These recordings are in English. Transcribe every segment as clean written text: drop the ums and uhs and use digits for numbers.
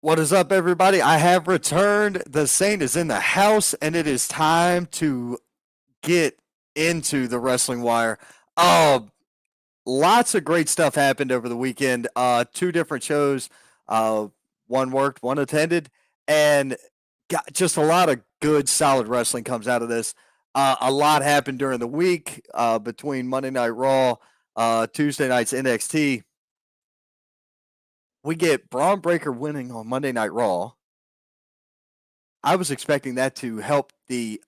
What is up, everybody? I have returned. The Saint is in the house, and it is time to get into the Wrestling Wire. Uh, Lots of great stuff happened over the weekend. Two different shows. Uh, One worked, one attended, and got just a lot of good, solid wrestling comes out of this. A lot happened during the week between Monday Night Raw, Tuesday night's NXT. We get Braun Breaker winning on Monday Night Raw. I was expecting that to help the,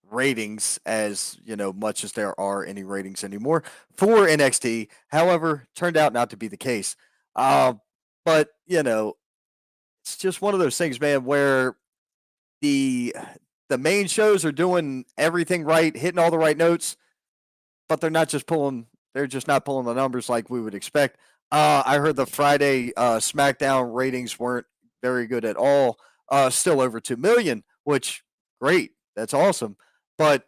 ratings as, much as there are any ratings anymore for NXT. However, turned out not to be the case. Uh, but, it's just one of those things, man, where the the main shows are doing everything right, hitting all the right notes, but they're just not pulling the numbers like we would expect. I heard the Friday SmackDown ratings weren't very good at all. Still over 2 million, which great. That's awesome. But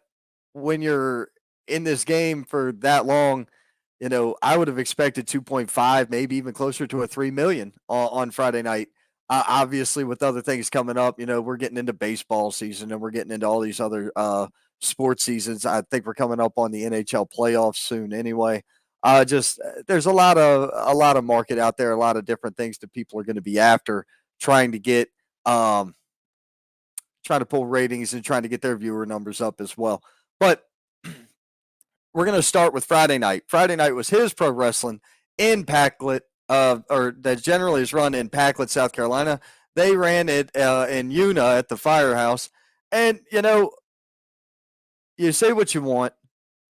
when you're in this game for that long, I would have expected 2.5, maybe even closer to a 3 million on Friday night. Obviously, with other things coming up, we're getting into baseball season and we're getting into all these other sports seasons. I think we're coming up on the NHL playoffs soon anyway. Just there's a lot of market out there, a lot of different things that people are going to be after trying to get um trying to pull ratings and trying to get their viewer numbers up as well. But we're going to start with Friday night. Friday night was his pro wrestling in Packlet, or that generally is run in Packlet, South Carolina. They ran it in Una at the Firehouse. And, you say what you want.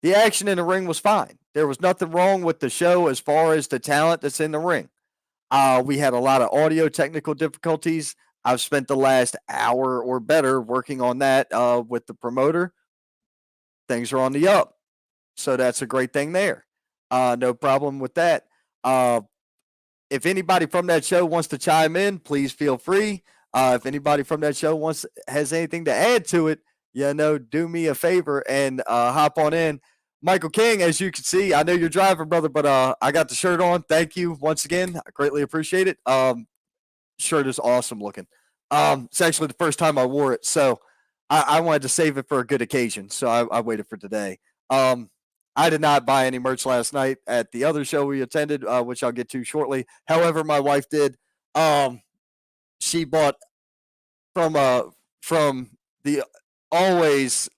The action in the ring was fine. There was nothing wrong with the show as far as the talent that's in the ring. We had a lot of audio technical difficulties. I've spent the last hour or better working on that with the promoter. Things are on the up. So that's a great thing there. No problem with that. Uh, if anybody from that show wants to chime in, please feel free. If anybody from that show has anything to add to it, do me a favor and hop on in. Michael King, as you can see, I know you're driving, brother, but I got the shirt on. Thank you once again. I greatly appreciate it. Shirt is awesome looking. It's actually the first time I wore it, so I wanted to save it for a good occasion. So I waited for today. Um, I did not buy any merch last night at the other show we attended, which I'll get to shortly. However, my wife did. Um, she bought from from the always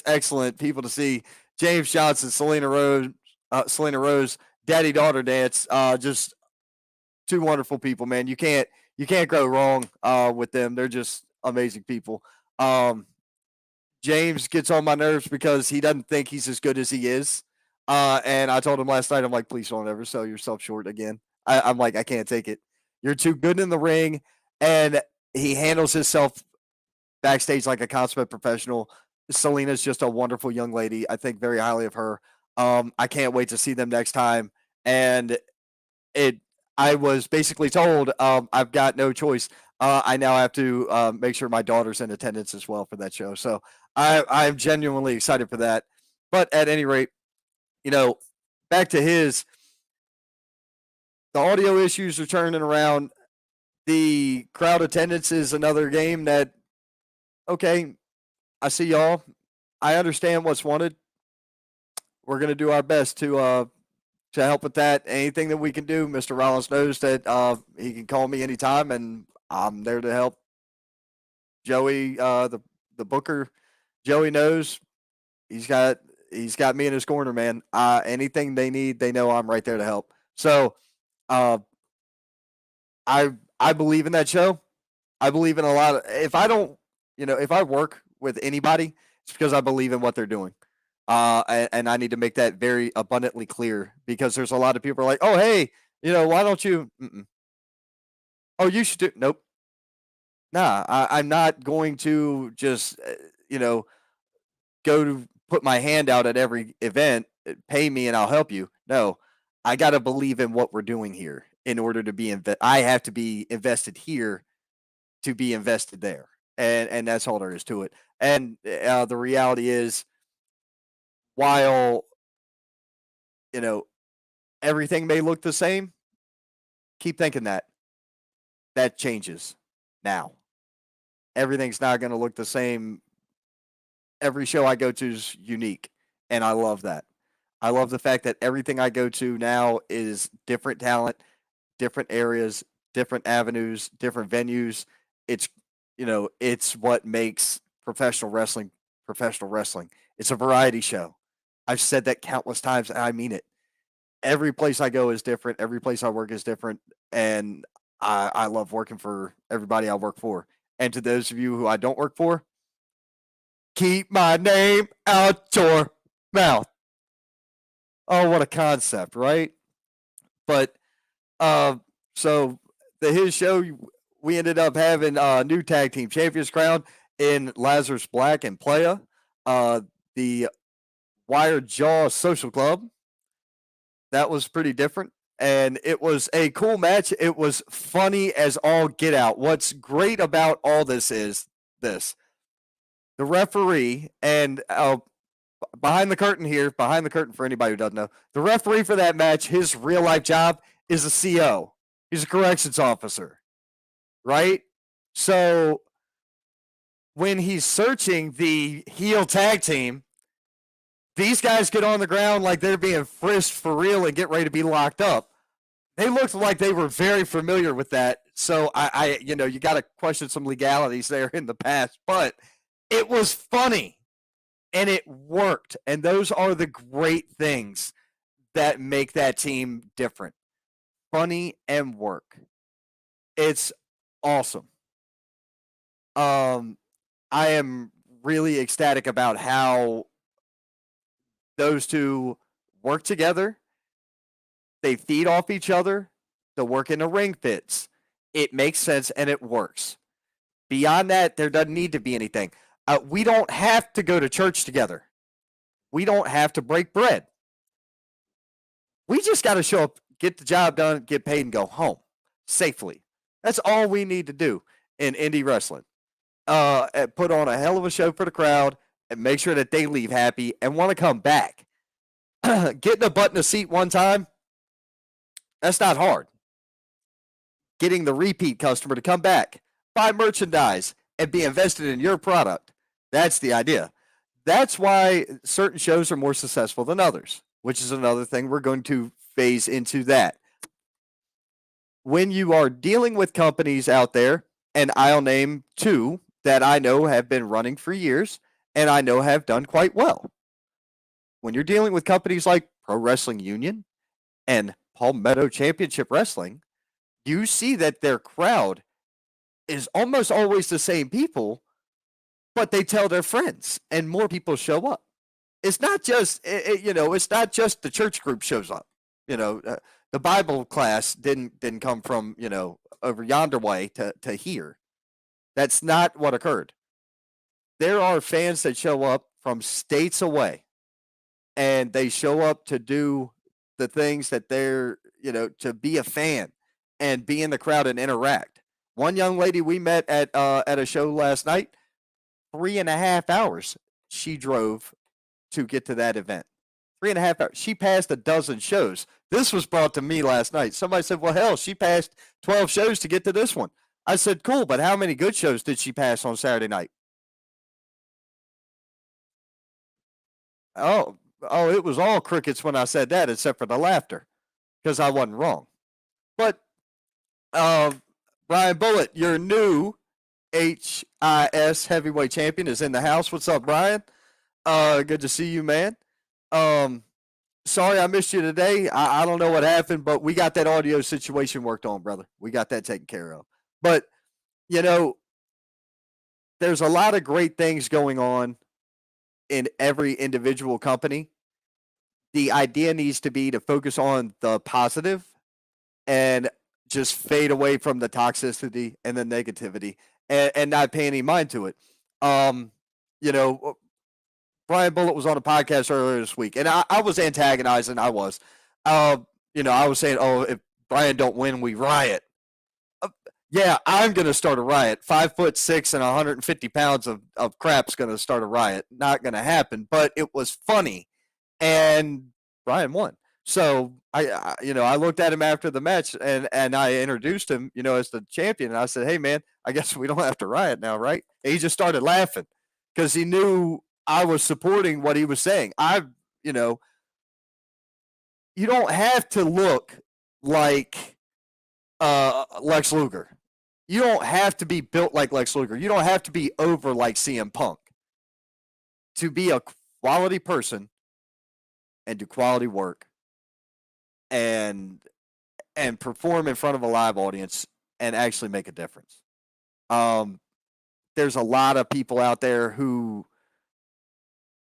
excellent people to see James Johnson, Selena Rose, Daddy Daughter Dance. Just two wonderful people, man. You can't go wrong with them. They're just amazing people. Um, James gets on my nerves because he doesn't think he's as good as he is. And I told him last night, I'm like, please don't ever sell yourself short again. I'm like, I can't take it. You're too good in the ring. And he handles himself backstage like a consummate professional. Selena's just a wonderful young lady. I think very highly of her. I can't wait to see them next time. And it, I was basically told I've got no choice. I now have to make sure my daughter's in attendance as well for that show. So I'm genuinely excited for that. But at any rate, you know, back to the audio issues are turning around. The crowd attendance is another game that, okay, I see y'all. I understand what's wanted. We're going to do our best to help with that. Anything that we can do, Mr. Rollins knows that he can call me anytime, and I'm there to help. Joey, the Booker, Joey knows he's got he's got me in his corner, man. Anything they need, they know I'm right there to help. So, uh, I believe in that show. I believe in a lot of. If I don't, if I work with anybody, it's because I believe in what they're doing. And I need to make that very abundantly clear because there's a lot of people are like, oh, hey, why don't you? Mm-mm. Oh, you should do. Nope. Nah, I'm not going to just, go to put my hand out at every event, pay me and I'll help you. No, I got to believe in what we're doing here in order to be I have to be invested here to be invested there. And that's all there is to it. And the reality is, while, you know, everything may look the same, keep thinking that. that changes now. Everything's not going to look the same. Every show I go to is unique, and I love that. I love the fact that everything I go to now is different talent, different areas, different avenues, different venues. It's it's what makes professional wrestling professional wrestling. It's a variety show. I've said that countless times, and I mean it. Every place I go is different. Every place I work is different, and I love working for everybody I work for. And to those of you who I don't work for, keep my name out your mouth. Oh, what a concept, right? But so his show, we ended up having a new tag team champions crown in Lazarus Black and Playa, the Wired Jaw Social Club. That was pretty different, and it was a cool match. It was funny as all get out. What's great about all this is this: the referee and behind the curtain for anybody who doesn't know, the referee for that match, his real life job is a CO. He's a corrections officer, right? So when he's searching the heel tag team, these guys get on the ground like they're being frisked for real and get ready to be locked up. They looked like they were very familiar with that. So you got to question some legalities there in the past, but it was funny and it worked. And those are the great things that make that team different. Funny and work. It's awesome. I am really ecstatic about how those two work together. They feed off each other. The work in the ring fits. It makes sense and it works. Beyond that, there doesn't need to be anything. We don't have to go to church together. We don't have to break bread. We just got to show up, get the job done, get paid, and go home safely. That's all we need to do in indie wrestling. Put on a hell of a show for the crowd and make sure that they leave happy and want to come back. Getting a butt in a seat one time, that's not hard. Getting the repeat customer to come back, buy merchandise, and be invested in your product, that's the idea. That's why certain shows are more successful than others, which is another thing we're going to phase into that. When you are dealing with companies out there, and I'll name two that I know have been running for years and I know have done quite well. When you're dealing with companies like Pro Wrestling Union and Palmetto Championship Wrestling, you see that their crowd is almost always the same people, but they tell their friends and more people show up. It's not just, it's not just the church group shows up. The Bible class didn't come from, over yonder way to here. That's not what occurred. There are fans that show up from states away, and they show up to do the things that they're, to be a fan and be in the crowd and interact. One young lady we met at a show last night, 3.5 hours she drove to get to that event. 3.5 hours. She passed a dozen shows. This was brought to me last night. Somebody said, well, hell, she passed 12 shows to get to this one. I said, cool, but how many good shows did she pass on Saturday night? Oh, it was all crickets when I said that, except for the laughter, because I wasn't wrong. But Brian Bullitt, your new HIS heavyweight champion, is in the house. What's up, Brian? Good to see you, man. Sorry I missed you today. I don't know what happened, but we got that audio situation worked on, brother. We got that taken care of. But, there's a lot of great things going on in every individual company. The idea needs to be to focus on the positive and just fade away from the toxicity and the negativity and not pay any mind to it. Brian Bullitt was on a podcast earlier this week, and I was antagonizing. I was saying, if Brian don't win, we riot. Yeah, I'm going to start a riot. 5'6" and 150 pounds of crap's going to start a riot. Not going to happen, but it was funny, and Brian won. So I looked at him after the match and I introduced him, as the champion. And I said, "Hey, man, I guess we don't have to riot now, right?" And he just started laughing because he knew I was supporting what he was saying. You know, you don't have to look like Lex Luger. You don't have to be built like Lex Luger. You don't have to be over like CM Punk to be a quality person and do quality work and perform in front of a live audience and actually make a difference. Um, there's a lot of people out there who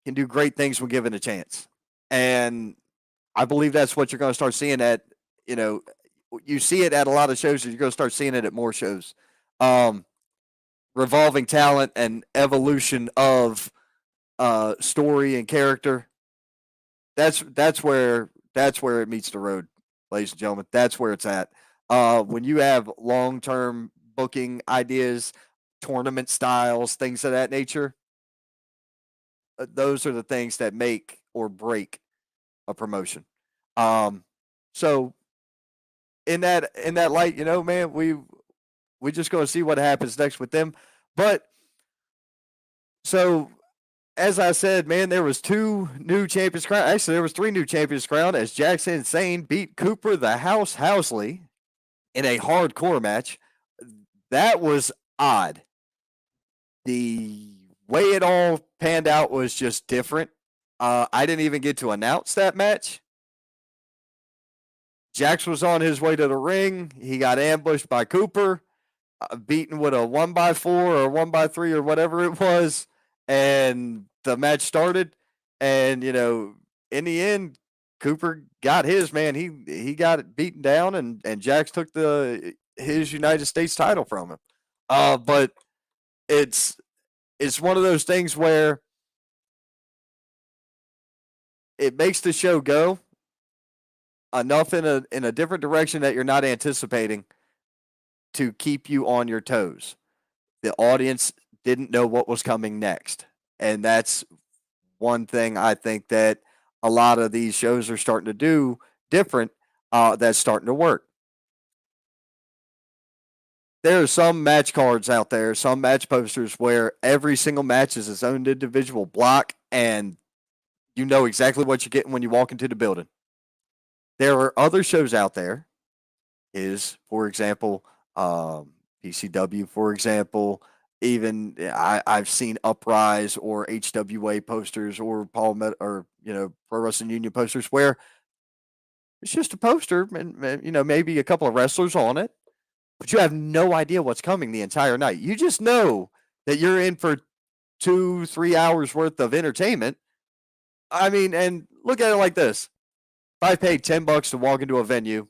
can do great things when given a chance, and I believe that's what you're going to start seeing at you see it at a lot of shows. You're going to start seeing it at more shows. Um, Revolving talent and evolution of story and character. That's where it meets the road, ladies and gentlemen. That's where it's at. When you have long term booking ideas, tournament styles, things of that nature, those are the things that make or break a promotion. So in that light, man, we just going to see what happens next with them. But so as I said, man, there was 2 new champions crowned. Actually, there was 3 new champions crowned as Jackson Insane beat Cooper the House Housley in a hardcore match. That was odd. The way it all panned out was just different. I didn't even get to announce that match. Jax was on his way to the ring. He got ambushed by Cooper, beaten with a 1x4 or 1x3 or whatever it was, and the match started. And in the end, Cooper got his, man. He got it beaten down, and Jax took his United States title from him. But it's one of those things where it makes the show go enough in a different direction that you're not anticipating to keep you on your toes. The audience didn't know what was coming next, and that's one thing I think that a lot of these shows are starting to do different. That's starting to work. There are some match cards out there, some match posters where every single match is its own individual block, and you know exactly what you're getting when you walk into the building. There are other shows out there, for example, PCW, for example, even I've seen Uprise or HWA posters or or Pro Wrestling Union posters where it's just a poster and maybe a couple of wrestlers on it, but you have no idea what's coming the entire night. You just know that you're in for 2-3 hours worth of entertainment. I mean, and look at it like this: if I paid $10 to walk into a venue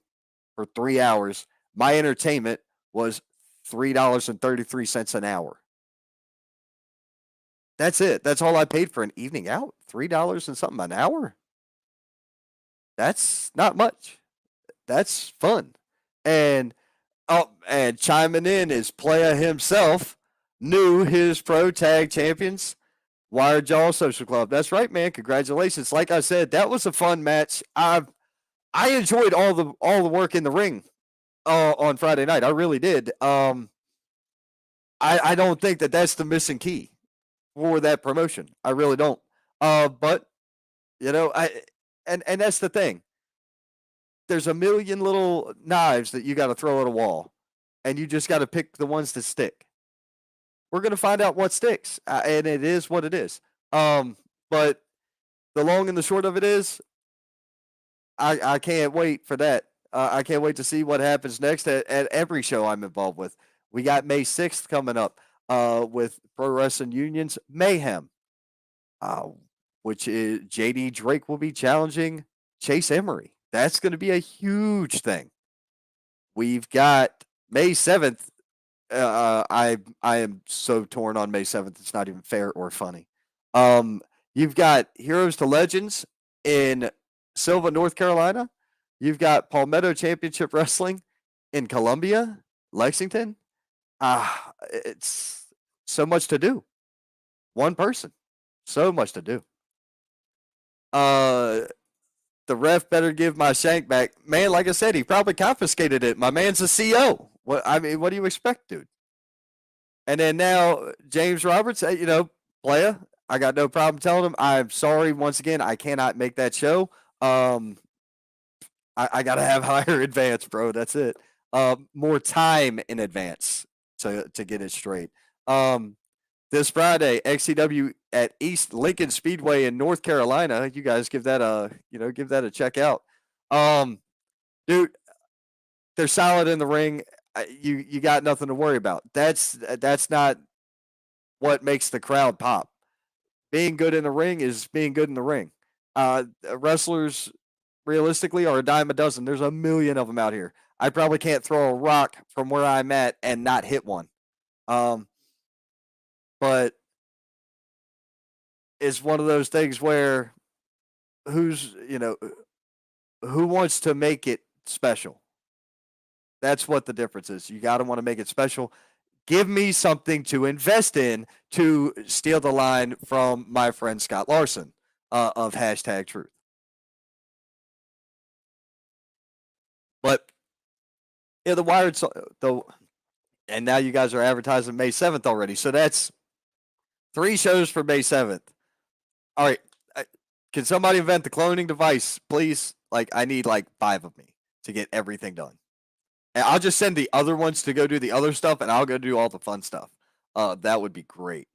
for 3 hours, my entertainment was $3.33 an hour. That's it. That's all I paid for an evening out. $3 and something an hour. That's not much. That's fun. And chiming in is Playa himself, new his pro tag champions, Wired Jaw Social Club. That's right, man. Congratulations. Like I said, that was a fun match. I enjoyed all the work in the ring on Friday night. I really did. I don't think that that's the missing key for that promotion. I really don't. But and that's the thing. There's a million little knives that you got to throw at a wall, and you just got to pick the ones that stick. We're going to find out what sticks, and it is what it is. But the long and the short of it is, I can't wait for that. I can't wait to see what happens next at every show I'm involved with. We got May 6th coming up with Pro Wrestling Union's Mayhem, which is JD Drake will be challenging Chase Emery. That's going to be a huge thing. We've got May 7th. I am so torn on May 7th. It's not even fair or funny. You've got Heroes to Legends in Silva, North Carolina. You've got Palmetto Championship Wrestling in Columbia, Lexington. It's so much to do. One person. So much to do. the ref better give my shank back. Man, like I said, he probably confiscated it. My man's a CO. What do you expect, dude? And then now James Roberts, playa, I got no problem telling him I'm sorry once again. I cannot make that show. I gotta have higher advance, bro. That's it. More time in advance to get it straight. This Friday, XCW at East Lincoln Speedway in North Carolina. You guys give that a check out. Dude, they're solid in the ring. You got nothing to worry about. That's not what makes the crowd pop. Being good in the ring is being good in the ring. Wrestlers realistically are a dime a dozen. There's a million of them out here. I probably can't throw a rock from where I'm at and not hit one. But it's one of those things where who wants to make it special? That's what the difference is. You got to want to make it special. Give me something to invest in, to steal the line from my friend Scott Larson of #Truth. But yeah, the Wired, and now you guys are advertising May 7th already. So that's 3 shows for May 7th. All right. Can somebody invent the cloning device, please? I need 5 of me to get everything done. And I'll just send the other ones to go do the other stuff, and I'll go do all the fun stuff. That would be great.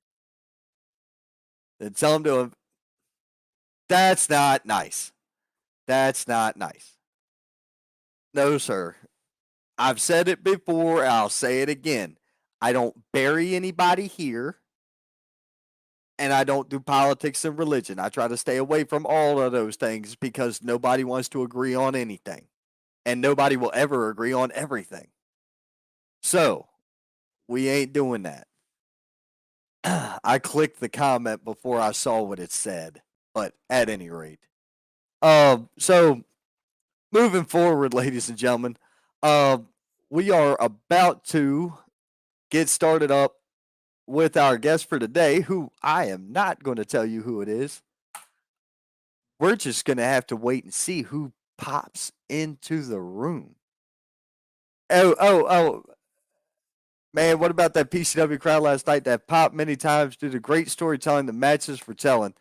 Then tell them to. That's not nice. That's not nice. No, sir. I've said it before. I'll say it again. I don't bury anybody here. And I don't do politics and religion. I try to stay away from all of those things because nobody wants to agree on anything. And nobody will ever agree on everything. So, we ain't doing that. I clicked the comment before I saw what it said. But at any rate. So, moving forward, ladies and gentlemen, we are about to get started up with our guest for today, who I am not going to tell you who it is. We're just going to have to wait and see who pops into the room. Oh. Man, what about that PCW crowd last night that popped many times due to great storytelling, the matches for telling?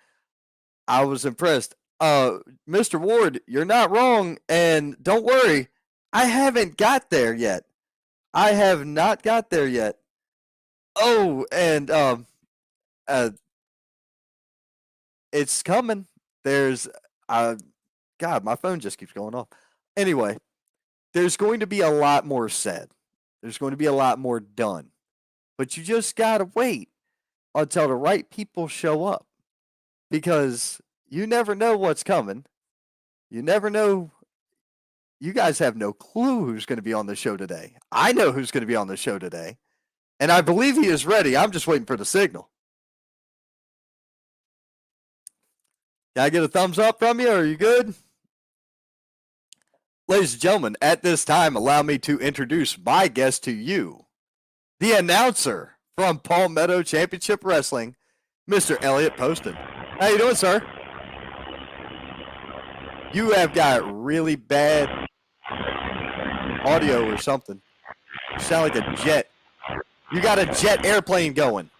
I was impressed. Mr. Ward, you're not wrong, and don't worry, I haven't got there yet. I have not got there yet. Oh, and it's coming. There's God, my phone just keeps going off. Anyway, there's going to be a lot more said. There's going to be a lot more done. But you just gotta wait until the right people show up. Because you never know what's coming. You never know. You guys have no clue who's going to be on the show today. I know who's going to be on the show today. And I believe he is ready. I'm just waiting for the signal. Can I get a thumbs up from you? Are you good? Ladies and gentlemen, at this time, allow me to introduce my guest to you, the announcer from Palmetto Championship Wrestling, Mr. Elliot Poston. How you doing, sir? You have got really bad audio or something. You sound like a jet. You got a jet airplane going.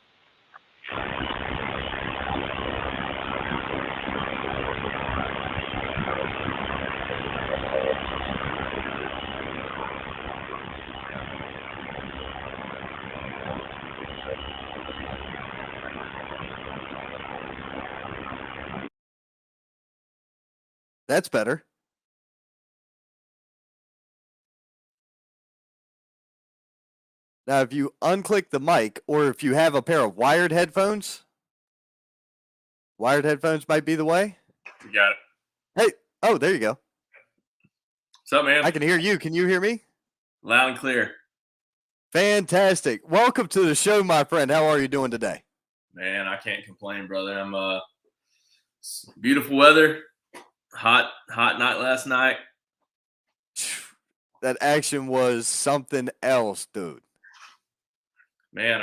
That's better. Now, if you unclick the mic, or if you have a pair of wired headphones might be the way. You got it. Hey, oh, there you go. What's up, man? I can hear you. Can you hear me? Loud and clear. Fantastic. Welcome to the show, my friend. How are you doing today? Man, I can't complain, brother. I'm beautiful weather. Hot night last night. That action was something else, dude. Man,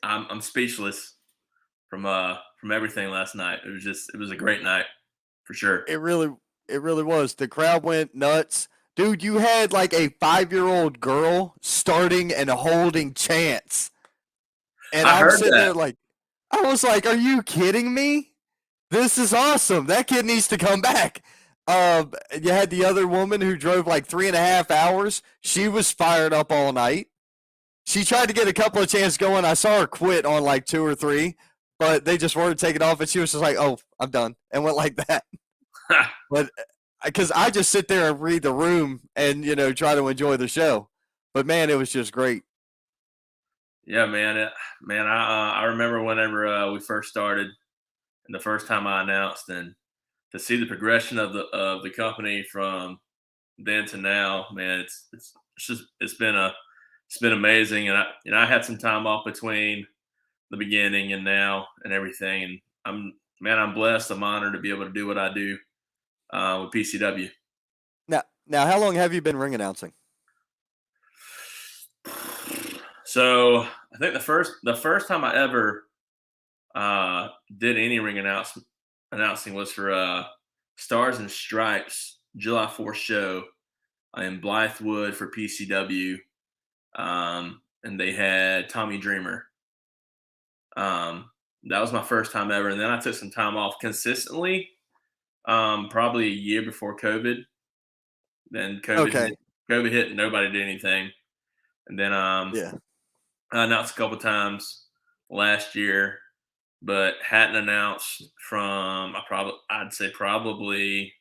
I'm speechless. from everything last night. It was a great night for sure. It really it really was. The crowd went nuts. Dude, you had like a 5-year-old girl starting and holding chants. And I I'm heard sitting that. there like I was like, "Are you kidding me? This is awesome. That kid needs to come back." You had the other woman who drove like 3.5 hours. She was fired up all night. She tried to get a couple of chances going. I saw her quit on like 2 or 3, but they just weren't taking off, and she was just like, "Oh, I'm done," and went like that. But because I just sit there and read the room and try to enjoy the show. But man, it was just great. Yeah, man. Man, I remember whenever we first started, and the first time I announced, and to see the progression of the company from then to now, man, it's been amazing. And I had some time off between the beginning and now and everything, and I'm blessed. I'm honored to be able to do what I do with PCW. Now, how long have you been ring announcing? So I think the first time I ever did any announcing was for Stars and Stripes July 4th show in Blythewood for PCW, and they had Tommy Dreamer. That was my first time ever, and then I took some time off consistently, probably a year before COVID. Then Okay. COVID hit, and nobody did anything, and then Yeah. I announced a couple times last year, but hadn't announced from I'd say probably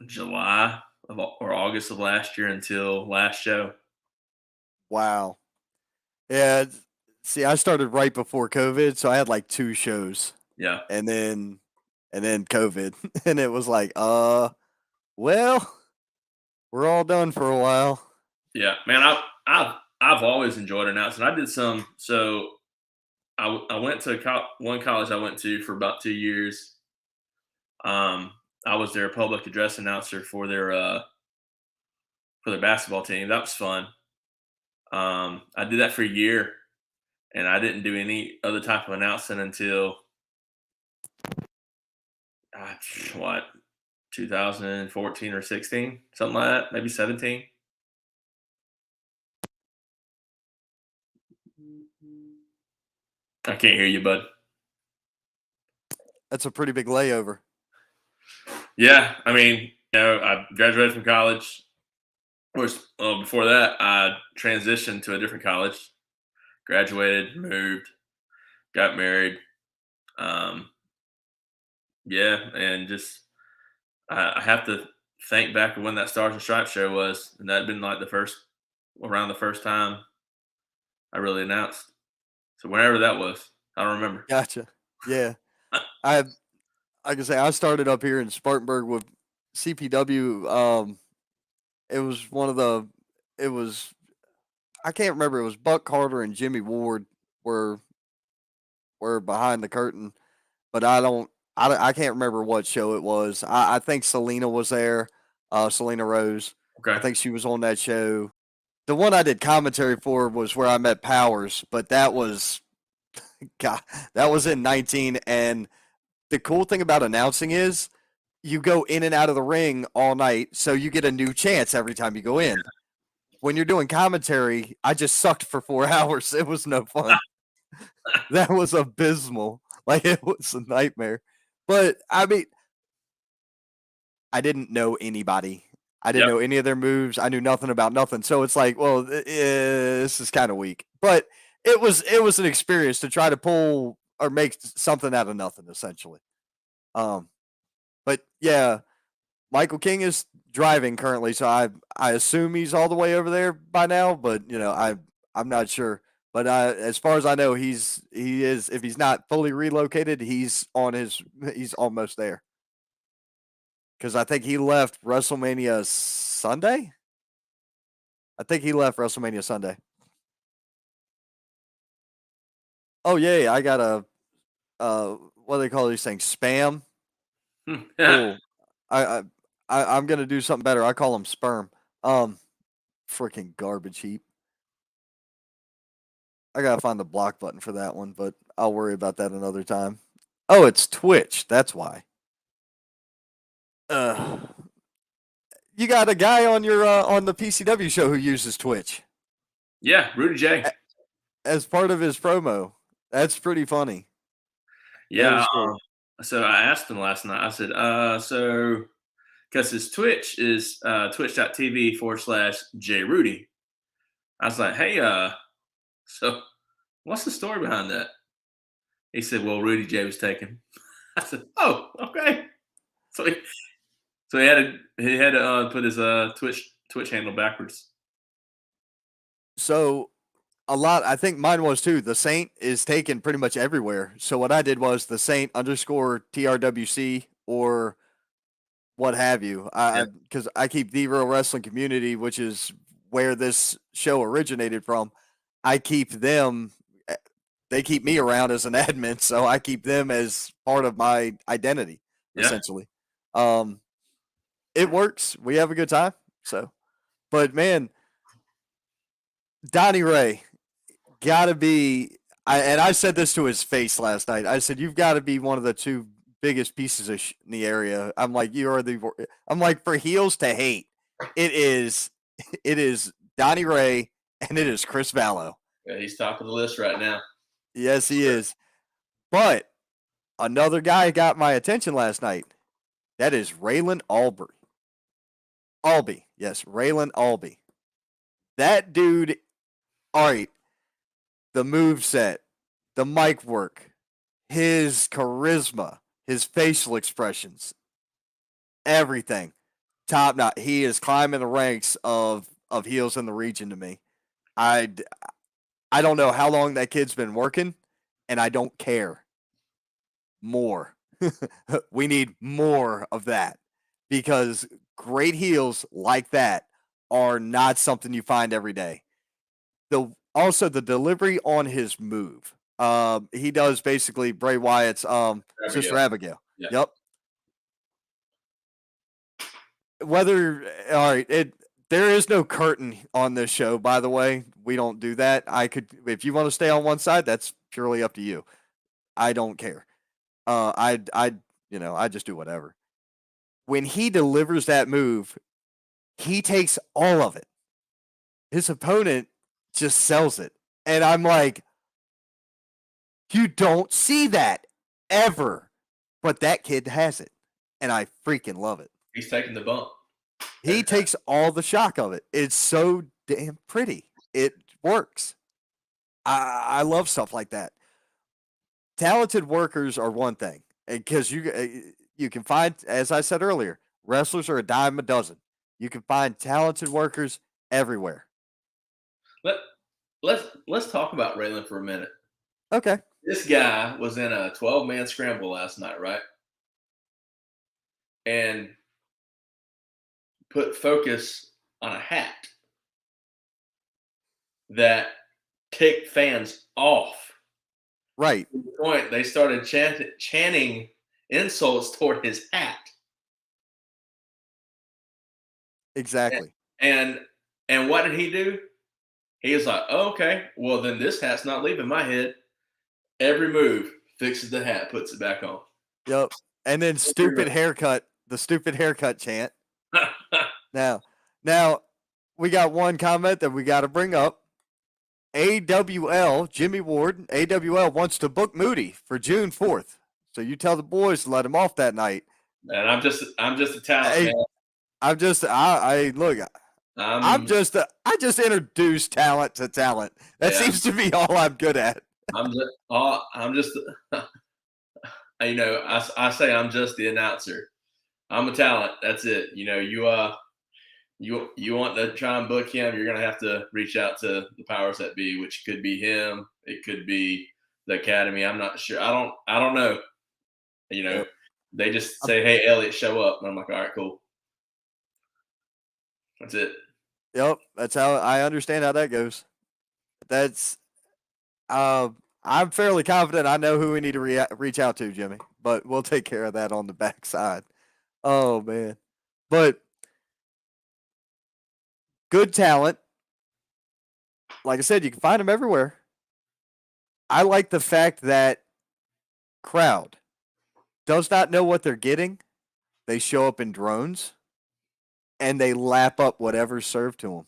July or August of last year until last show. Wow. Yeah. See, I started right before COVID, so I had like 2 shows, Yeah, and then COVID, and it was like, well, we're all done for a while. yeah, man. I've always enjoyed announcing. I did some. So I went to one college I went to for about 2 years. Um, I was their public address announcer for their basketball team. That was fun. I did that for a year, and I didn't do any other type of announcing until uh, what 2014 or 16, something like that, maybe 17. I can't hear you, bud. That's a pretty big layover. Yeah, I mean, I graduated from college. Of course, before that, I transitioned to a different college, graduated, moved, got married. Um, yeah, and just I have to think back of when that Stars and Stripes show was, and that'd been like around the first time I really announced. So whenever that was, I don't remember. Gotcha. Yeah. I like I say, I started up here in Spartanburg with CPW. It was one of the. It was I can't remember. It was Buck Carter and Jimmy Ward were were behind the curtain, but I can't remember what show it was. I think Selena was there. Selena Rose. I Okay. think she was on that show. The one I did commentary for was where I met Powers, but that was God, that was in 19. And the cool thing about announcing is you go in and out of the ring all night, so you get a new chance every time you go in. When you're doing commentary, I just sucked for 4 hours. It was no fun. That was abysmal. Like it was a nightmare. But I mean, I didn't know anybody. I didn't Yep. know any of their moves. I knew nothing about nothing. So it's like, well, this is kind of weak. But it was an experience to try to pull or make something out of nothing, essentially. Um, but yeah, Michael King is driving currently, so I assume he's all the way over there by now. But I'm not sure. But as far as I know, he is. If he's not fully relocated, he's almost there. Because I think he left WrestleMania Sunday. I think he left WrestleMania Sunday. Oh yeah, I got a what do they call these things? Spam. Yeah. Cool. I I I'm gonna do something better. I call them sperm. Um, freaking garbage heap. I gotta find the block button for that one, but I'll worry about that another time. Oh, it's Twitch. That's why. Uh, you got a guy on your on the PCW show who uses Twitch Yeah, Rudy J. as part of his promo. That's pretty funny. That Yeah. is cool. So I asked him last night. I said, so because his Twitch is twitch.tv/JRudy. I was like, hey, so what's the story behind that? He said, well, Rudy J was taken. I said, oh, okay. So he had to put his Twitch handle backwards. So a lot. I think mine was too. The Saint is taken pretty much everywhere. So what I did was the Saint _ TRWC or what have you. Yeah. Because I keep the Real Wrestling Community, which is where this show originated from. I keep them. They keep me around as an admin, so I keep them as part of my identity, Yeah. essentially. It works. We have a good time. So, but man, Donnie Ray gotta be. I said this to his face last night. I said, "You've got to be one of the two biggest pieces of in the area." I'm like, "You are the." I'm like, for heels to hate, it is, it is Donnie Ray and it is Chris Vallow. Yeah, he's top of the list right now. Yes, he is. But another guy got my attention last night. That is Raylan Albee. Albee, yes, Raylan Albee. That dude. All right, the move set, the mic work, his charisma, his facial expressions, everything, top notch. He is climbing the ranks of heels in the region to me. I I don't know how long that kid's been working, and I don't care. More. We need more of that because great heels like that are not something you find every day. The delivery on his move. He does basically Bray Wyatt's Sister Abigail. Yeah. Yep. Whether all right, there is no curtain on this show, by the way. We don't do that. I could if you want to stay on one side, that's purely up to you. I don't care. I just do whatever. When he delivers that move, he takes all of it. His opponent just sells it. And I'm like, you don't see that ever. But that kid has it. And I freaking love it. He's taking the bump. He takes all the shock of it. It's so damn pretty. It works. I love stuff like that. Talented workers are one thing because you can find, as I said earlier, wrestlers are a dime a dozen. You can find talented workers everywhere. Let's talk about Raylan for a minute. Okay. This guy was in a 12-man scramble last night, right? And put focus on a hat that ticked fans off. Right. To the point they started chanting insults toward his hat. Exactly. And what did he do? He was like, oh, okay, well then this hat's not leaving my head. Every move fixes the hat, puts it back on. Yep. And then stupid haircut, the stupid haircut chant. Now we got one comment that we got to bring up. AWL, Jimmy Ward, AWL wants to book Moody for June 4th. So you tell the boys to let him off that night. And I'm just a talent man. I just introduced talent to talent. That seems to be all I'm good at. I say I'm just the announcer. I'm a talent. That's it. You want to try and book him, you're going to have to reach out to the powers that be, which could be him. It could be the academy. I'm not sure. I don't know. Yep. They just say, hey, Elliot, show up. And I'm like, all right, cool. That's it. Yep. That's how I understand how that goes. That's, I'm fairly confident I know who we need to reach out to, Jimmy, but we'll take care of that on the backside. Oh, man. But good talent. Like I said, you can find them everywhere. I like the fact that crowd does not know what they're getting. They show up in drones and they lap up whatever's served to them.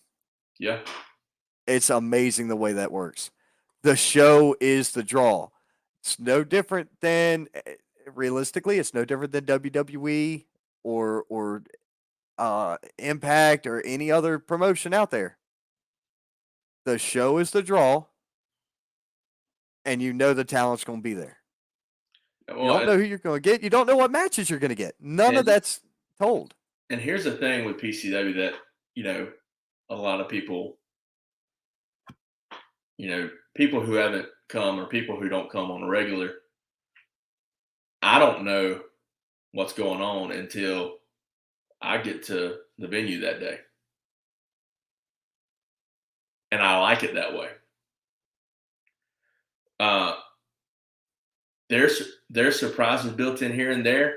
Yeah. It's amazing the way that works. The show is the draw. It's no different than realistically, it's no different than WWE or Impact or any other promotion out there. The show is the draw, and you know the talent's going to be there. You Well, don't know who you're going to get. You don't know what matches you're going to get. None of and that's told. and here's the thing with PCW that a lot of people, people who haven't come or people who don't come on a regular, I don't know what's going on until I get to the venue that day. And I like it that way. There's surprises built in here and there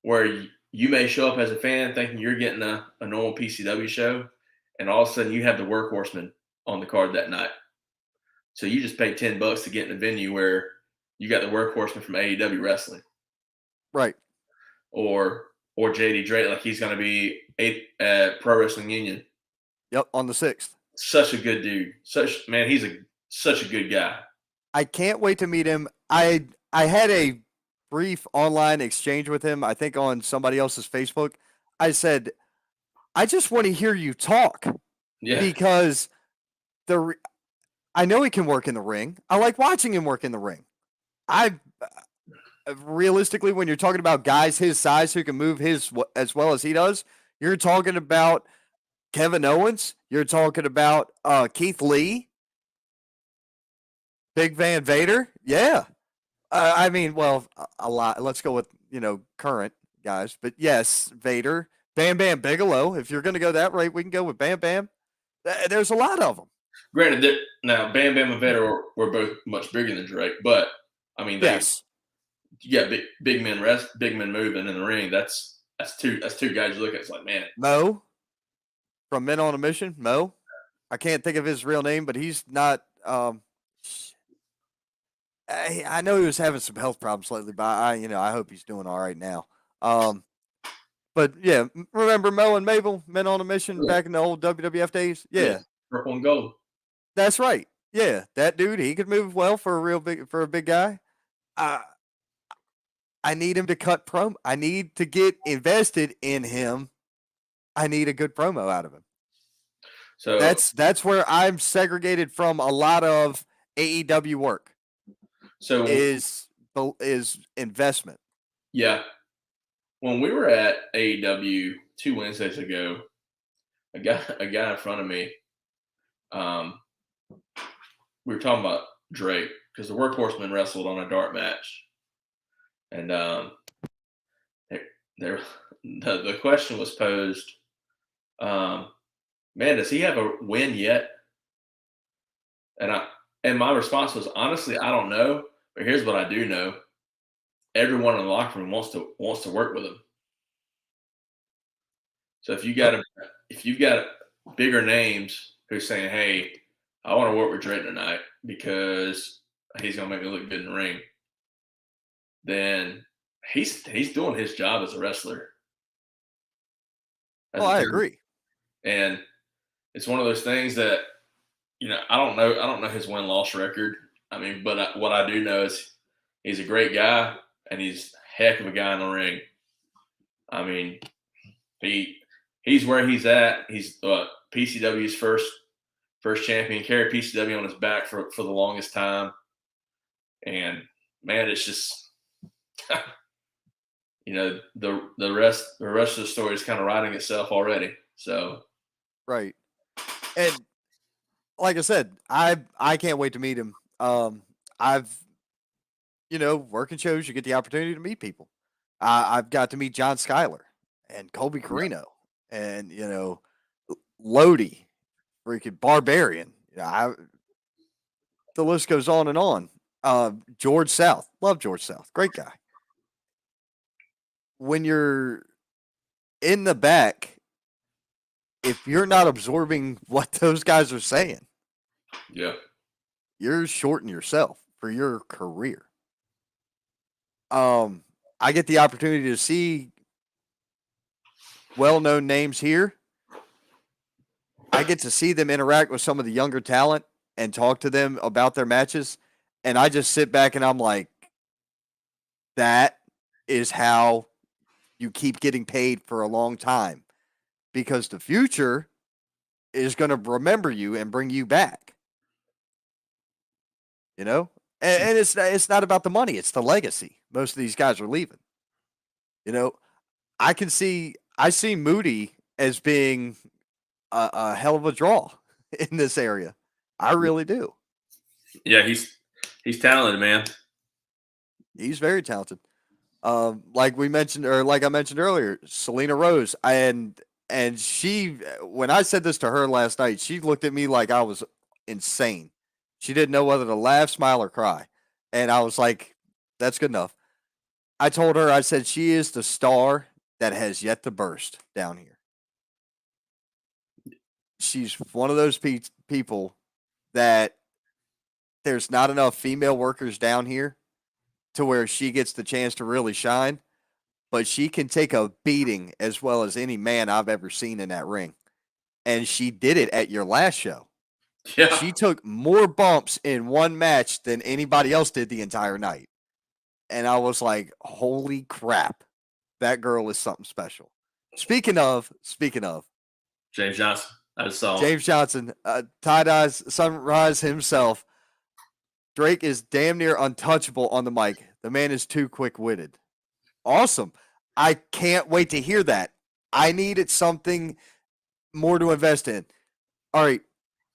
where you may show up as a fan thinking you're getting a normal PCW show, and all of a sudden you have the workhorseman on the card that night. So you just paid $10 to get in a venue where you got the workhorseman from AEW wrestling, Right. or JD Drake, like he's going to be at Pro Wrestling Union. Yep, on the 6th. Such a good dude. He's such a good guy. I can't wait to meet him. I had a brief online exchange with him, I think on somebody else's Facebook. I said, I just want to hear you talk. Yeah. Because I know he can work in the ring. I like watching him work in the ring. Realistically, when you're talking about guys his size who can move as well as he does, you're talking about Kevin Owens. You're talking about Keith Lee, Big Van Vader. Yeah. I mean, well, a lot. Let's go with, current guys. But yes, Vader, Bam Bam Bigelow. If you're going to go that way, we can go with Bam Bam. There's a lot of them. Granted, now Bam Bam and Vader were both much bigger than Drake, but I mean, yes, you got big men moving in the ring. That's two guys you look at. It's like, man, Mo from Men on a Mission. Mo, I can't think of his real name, but he's not. I know he was having some health problems lately, but I hope he's doing all right now. But yeah, remember Mo and Mabel, Men on a Mission, back in the old WWF days? Yeah. Purple and gold. That's right. Yeah, that dude, he could move well for a big guy. I need him to cut promo. I need to get invested in him. I need a good promo out of him. So that's where I'm segregated from a lot of AEW work. So is investment. Yeah. When we were at AEW 2 Wednesdays ago, a guy in front of me, we were talking about Drake because the Workhorsemen wrestled on a dark match, and the question was posed, man, does he have a win yet? And my response was, honestly, I don't know, but here's what I do know: everyone in the locker room wants to work with him. So if you've got bigger names who's saying, hey, I want to work with Drake tonight because he's gonna make me look good in the ring, then he's doing his job as a wrestler. I agree. And it's one of those things that, I don't know his win-loss record. I mean, but what I do know is he's a great guy and he's a heck of a guy in the ring. I mean, he's where he's at. He's PCW's first champion, carried PCW on his back for the longest time. And man, it's just the rest of the story is kind of writing itself already. So right. And like I said, I can't wait to meet him. I've working shows, you get the opportunity to meet people. I've got to meet John Schuyler and Colby Carino and Lodi, freaking Barbarian. The list goes on and on. George South, love George South, great guy. When you're in the back, if you're not absorbing what those guys are saying, you're shorting yourself for your career. I get the opportunity to see well-known names here. I get to see them interact with some of the younger talent and talk to them about their matches, and I just sit back and I'm like, that is how you keep getting paid for a long time, because the future is going to remember you and bring you back. You know, and it's not about the money; it's the legacy. Most of these guys are leaving. You know, I see Moody as being a hell of a draw in this area. I really do. Yeah, he's talented, man. He's very talented. Like we mentioned, or like I mentioned earlier, Selena Rose, and she, when I said this to her last night, she looked at me like I was insane. She didn't know whether to laugh, smile, or cry, and I was like, "That's good enough." I told her, I said, she is the star that has yet to burst down here. She's one of those people that there's not enough female workers down here to where she gets the chance to really shine, but she can take a beating as well as any man I've ever seen in that ring. And she did it at your last show. Yeah, She took more bumps in one match than anybody else did the entire night. And I was like, holy crap, that girl is something special. Speaking of, James Johnson. I just saw him. James Johnson, Tie Dye's Sunrise himself. Drake is damn near untouchable on the mic. The man is too quick witted. Awesome. I can't wait to hear that. I needed something more to invest in. All right.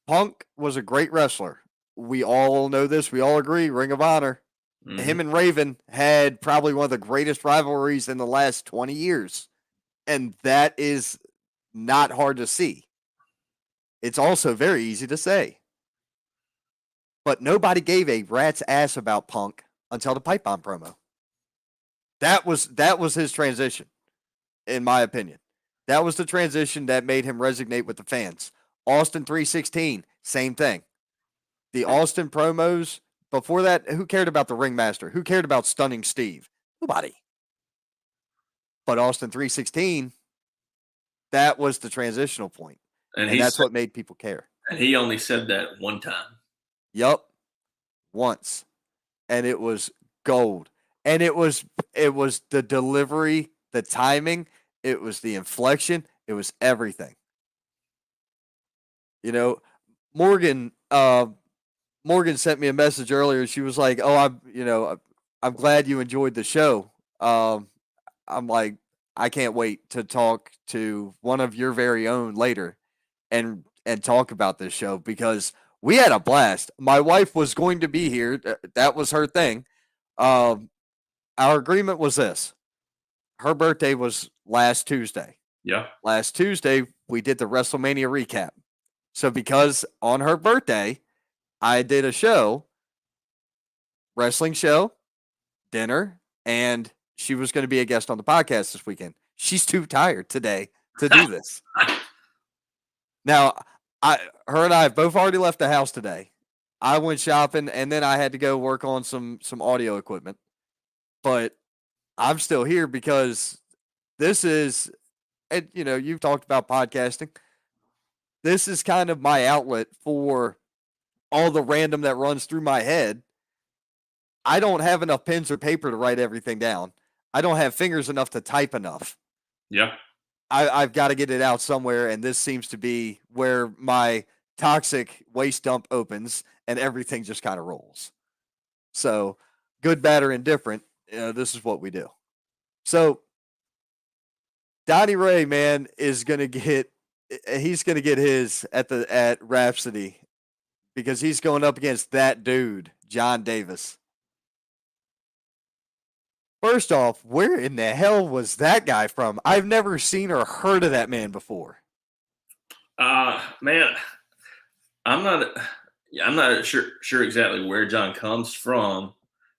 Punk was a great wrestler. We all know this. We all agree. Ring of Honor. Mhm. Him and Raven had probably one of the greatest rivalries in the last 20 years. And that is not hard to see. It's also very easy to say. But nobody gave a rat's ass about Punk until the pipe bomb promo. That was his transition, in my opinion. That was the transition that made him resonate with the fans. Austin 316, same thing. The Austin promos before that, who cared about the ringmaster? Who cared about stunning Steve? Nobody. But Austin 316, that was the transitional point. And that's what made people care. And he only said that one time. Yup. Once. And it was gold. And it was the delivery, the timing, it was the inflection, it was everything. You know, Morgan sent me a message earlier. She was like, "Oh, I'm glad you enjoyed the show." I'm like, I can't wait to talk to one of your very own later and talk about this show, because we had a blast. My wife was going to be here. That was her thing. Our agreement was this. Her birthday was last Tuesday. Yeah. Last Tuesday, we did the WrestleMania recap. So because on her birthday, I did a show, wrestling show, dinner, and she was going to be a guest on the podcast this weekend. She's too tired today to do this. Now, her and I have both already left the house today. I went shopping, and then I had to go work on some audio equipment. But I'm still here because this is, and you've talked about podcasting. This is kind of my outlet for all the random that runs through my head. I don't have enough pens or paper to write everything down. I don't have fingers enough to type enough. Yeah. I've got to get it out somewhere, and this seems to be where my toxic waste dump opens and everything just kind of rolls. So, good, bad, or indifferent, this is what we do. So, Donnie Ray, man, he's gonna get his at Rhapsody, because he's going up against that dude, John Davis. First off, where in the hell was that guy from? I've never seen or heard of that man before. Man, I'm not sure exactly where John comes from.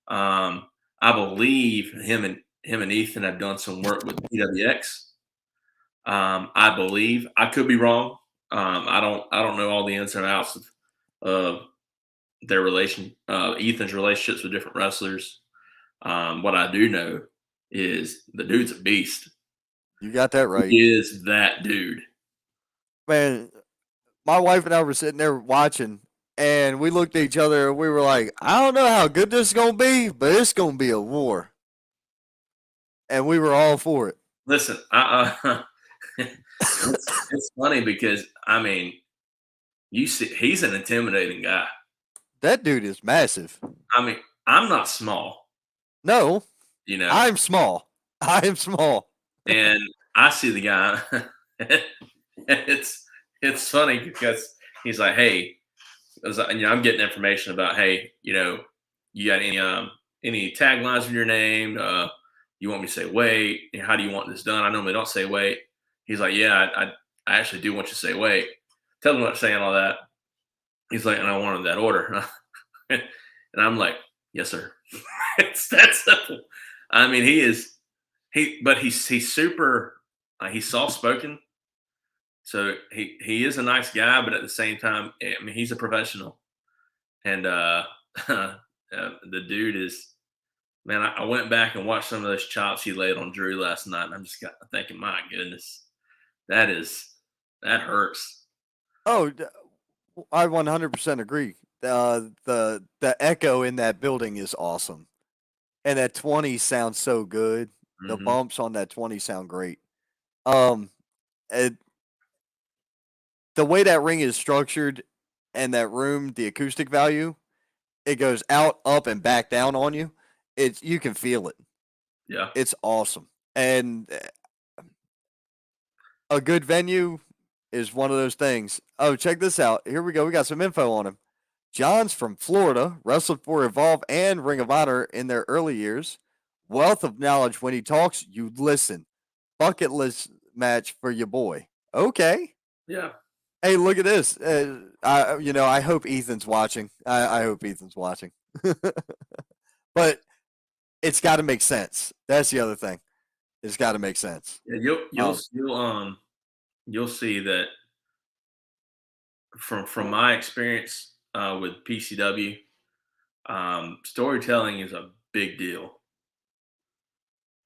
I believe him and Ethan have done some work with TWX. I believe, I could be wrong. I don't know all the ins and outs of their Ethan's relationships with different wrestlers. What I do know is the dude's a beast. You got that right. He is that dude. Man, my wife and I were sitting there watching, and we looked at each other and we were like, I don't know how good this is going to be, but it's going to be a war. And we were all for it. Listen, it's funny because, I mean, you see, he's an intimidating guy. That dude is massive. I mean, I'm not small, No, you know, I'm small. I am small. and I see the guy. it's funny because he's like, "Hey," I'm getting information about, "Hey, you got any taglines in your name? You want me to say wait? How do you want this done? I normally don't say wait." He's like, "Yeah, I actually do want you to say wait." Tell him what I'm saying all that. He's like, "And I wanted that order," and I'm like, "Yes, sir." It's that simple. I mean, but he's super. He's soft spoken. So he is a nice guy, but at the same time, I mean, he's a professional, and the dude is, man. I went back and watched some of those chops he laid on Drew last night, and I'm just got thinking, my goodness, that hurts. Oh, I 100% agree. The echo in that building is awesome, and that 20 sounds so good. The Hmm. bumps on that 20 sound great. Um, it, the way that ring is structured and that room, the acoustic value, it goes out, up, and back down on you. You can feel it. Yeah, It's awesome, and a good venue is one of those things. Oh, check this out. Here we go. We got some info on him. John's from Florida, wrestled for Evolve and Ring of Honor in their early years. Wealth of knowledge. When he talks, you listen. Bucket list match for your boy. Okay. yeah, Hey, look at this. I hope Ethan's watching. I hope Ethan's watching. But it's got to make sense. That's the other thing. It's got to make sense. yeah. Um, You'll see that from my experience with PCW, storytelling is a big deal.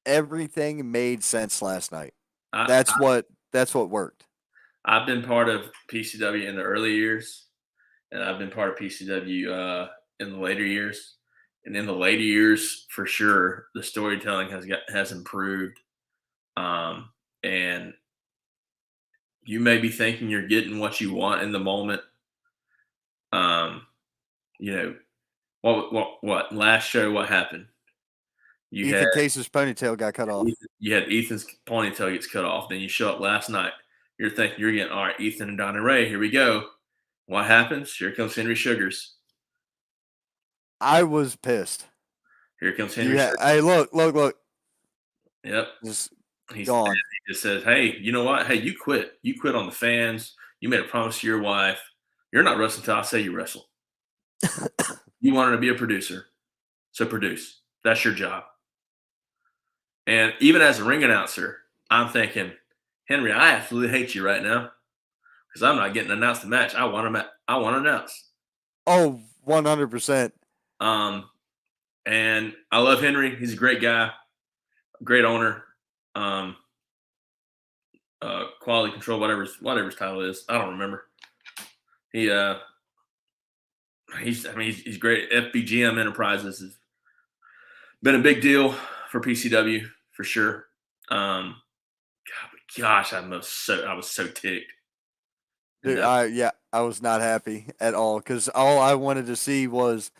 Everything made sense last night. I, That's what worked. I've been part of PCW in the early years, and I've been part of PCW in the later years. And in the later years, for sure, the storytelling has improved. And you may be thinking you're getting what you want in the moment. Um, you know, what last show? What happened? You had Ethan Case's ponytail got cut off. Ethan's ponytail gets cut off. Then you show up last night. You're thinking you're getting, all right, Ethan and Donna Ray. Here we go. What happens? Here comes Henry Sugars. I was pissed. Here comes Henry Sugars. Hey, look. Yep. Just He's gone. He just says, "Hey, you know what? Hey, you quit. You quit on the fans. You made a promise to your wife. You're not wrestling until I say you wrestle. You wanted to be a producer, so produce. That's your job." And even as a ring announcer, I'm thinking, Henry, I absolutely hate you right now because I'm not getting to announce the match. I want to announce. Oh, 100%. And I love Henry. He's a great guy, great owner. Quality control, whatever his title is, I don't remember. He's great. FBGM Enterprises has been a big deal for PCW for sure. Gosh, I was so ticked. Dude, I was not happy at all because all I wanted to see was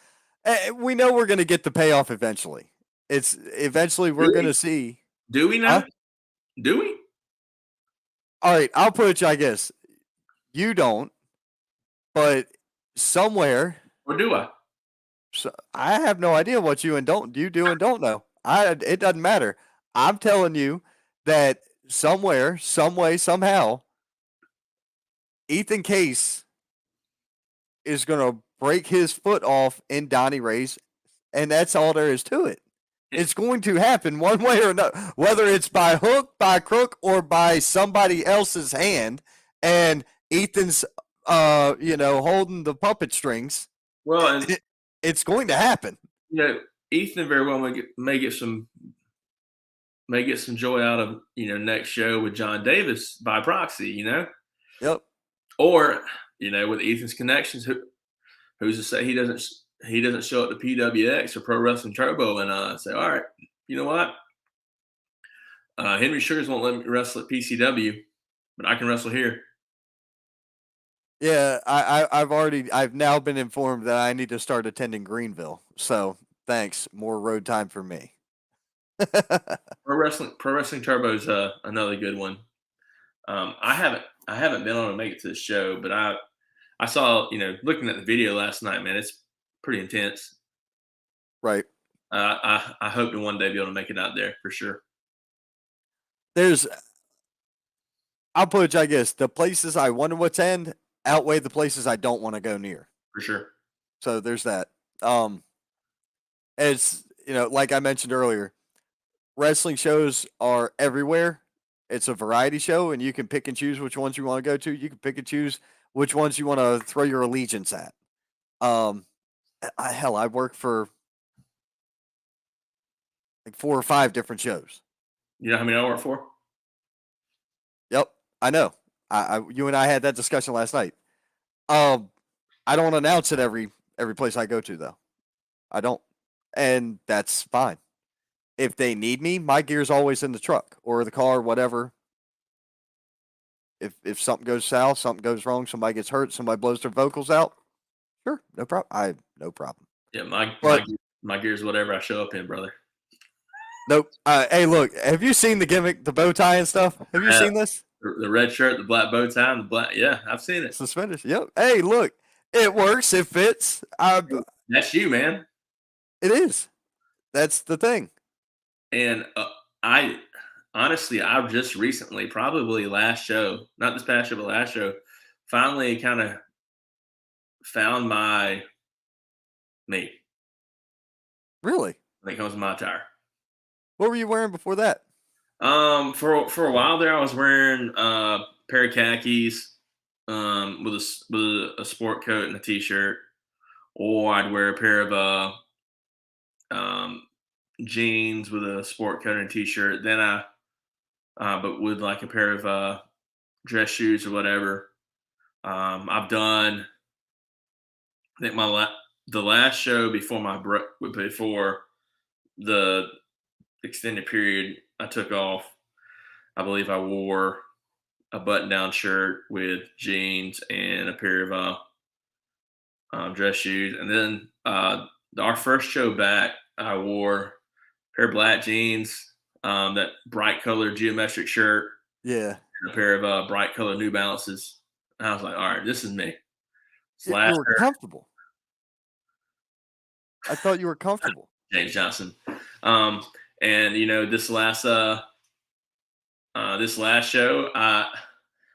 we know we're going to get the payoff eventually. It's eventually we're going to see. Do we now? Huh? Do we? All right, I'll put it, I guess. You don't, but somewhere. Or do I? So I have no idea what you do and don't know. It doesn't matter. I'm telling you that somewhere, some way, somehow, Ethan Case is gonna break his foot off in Donnie Ray's, and that's all there is to it. It's going to happen one way or another, whether it's by hook, by crook, or by somebody else's hand, and Ethan's holding the puppet strings. Well, and It's going to happen. you know, Ethan very well may get some joy out of next show with John Davis by proxy. Yep. Or with Ethan's connections, who's to say he doesn't show up to PWX or Pro Wrestling Turbo and say, all right, you know what? Henry Sugars won't let me wrestle at PCW, but I can wrestle here. Yeah, I've now been informed that I need to start attending Greenville. So thanks. More road time for me. Pro Wrestling Turbo is another good one. I haven't been on to make it to the show, but I saw looking at the video last night, man, it's pretty intense. Right. I hope to one day be able to make it out there for sure. I'll put it, I guess, the places I want to attend outweigh the places I don't want to go near. For sure. So there's that. As like I mentioned earlier, wrestling shows are everywhere. It's a variety show, and you can pick and choose which ones you want to go to. You can pick and choose which ones you want to throw your allegiance at. I work for like 4 or 5 different shows. You know how many I work for? Yep, I know. You and I had that discussion last night. I don't announce it every place I go to though. I don't, and that's fine. If they need me, my gear's always in the truck or the car, whatever. If something goes south, something goes wrong, somebody gets hurt, somebody blows their vocals out, sure, no problem. No problem. Yeah, my gear's whatever I show up in, brother. Nope. Hey, look, have you seen the gimmick, the bow tie and stuff? Have you seen this? The red shirt, the black bow tie, and the black. Yeah, I've seen it. Suspenders. Yep. Hey, look, it works. It fits. That's you, man. It is. That's the thing. And I honestly, I've just recently, probably last show, not this past show, but last show, finally kind of found me. Really? When it comes to my attire. What were you wearing before that? For a while there, I was wearing a pair of khakis, with a sport coat and a t-shirt, or I'd wear a pair of jeans with a sport coat and a t-shirt. Then but with like a pair of dress shoes or whatever. I've done. I think the last show before the extended period I took off, I believe I wore a button-down shirt with jeans and a pair of dress shoes. And then our first show back, I wore a pair of black jeans, that bright colored geometric shirt, Yeah. and a pair of bright colored New Balances. And I was like, all right, this is me. You were comfortable. I thought you were comfortable. James Johnson. And this last show,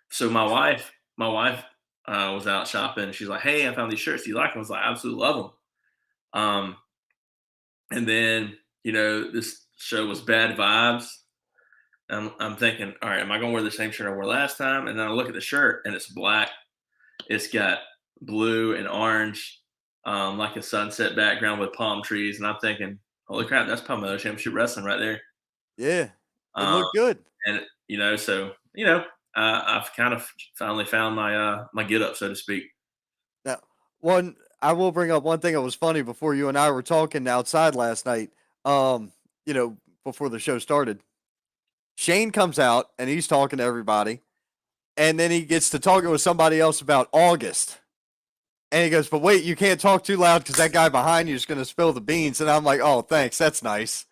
so my wife was out shopping and she's like, hey, I found these shirts. Do you like them? I was like, I absolutely love them. And then, this show was Bad Vibes. I'm thinking, all right, am I going to wear the same shirt I wore last time? And then I look at the shirt and it's black. It's got blue and orange, like a sunset background with palm trees. And I'm thinking, holy crap, that's Palmetto Championship Wrestling right there. Yeah, it looked good. And I've kind of finally found my get up, so to speak. Now, I will bring up one thing that was funny before you and I were talking outside last night. Before the show started, Shane comes out and he's talking to everybody, and then he gets to talking with somebody else about August. And he goes, but wait, you can't talk too loud because that guy behind you is going to spill the beans. And I'm like, oh, thanks. That's nice.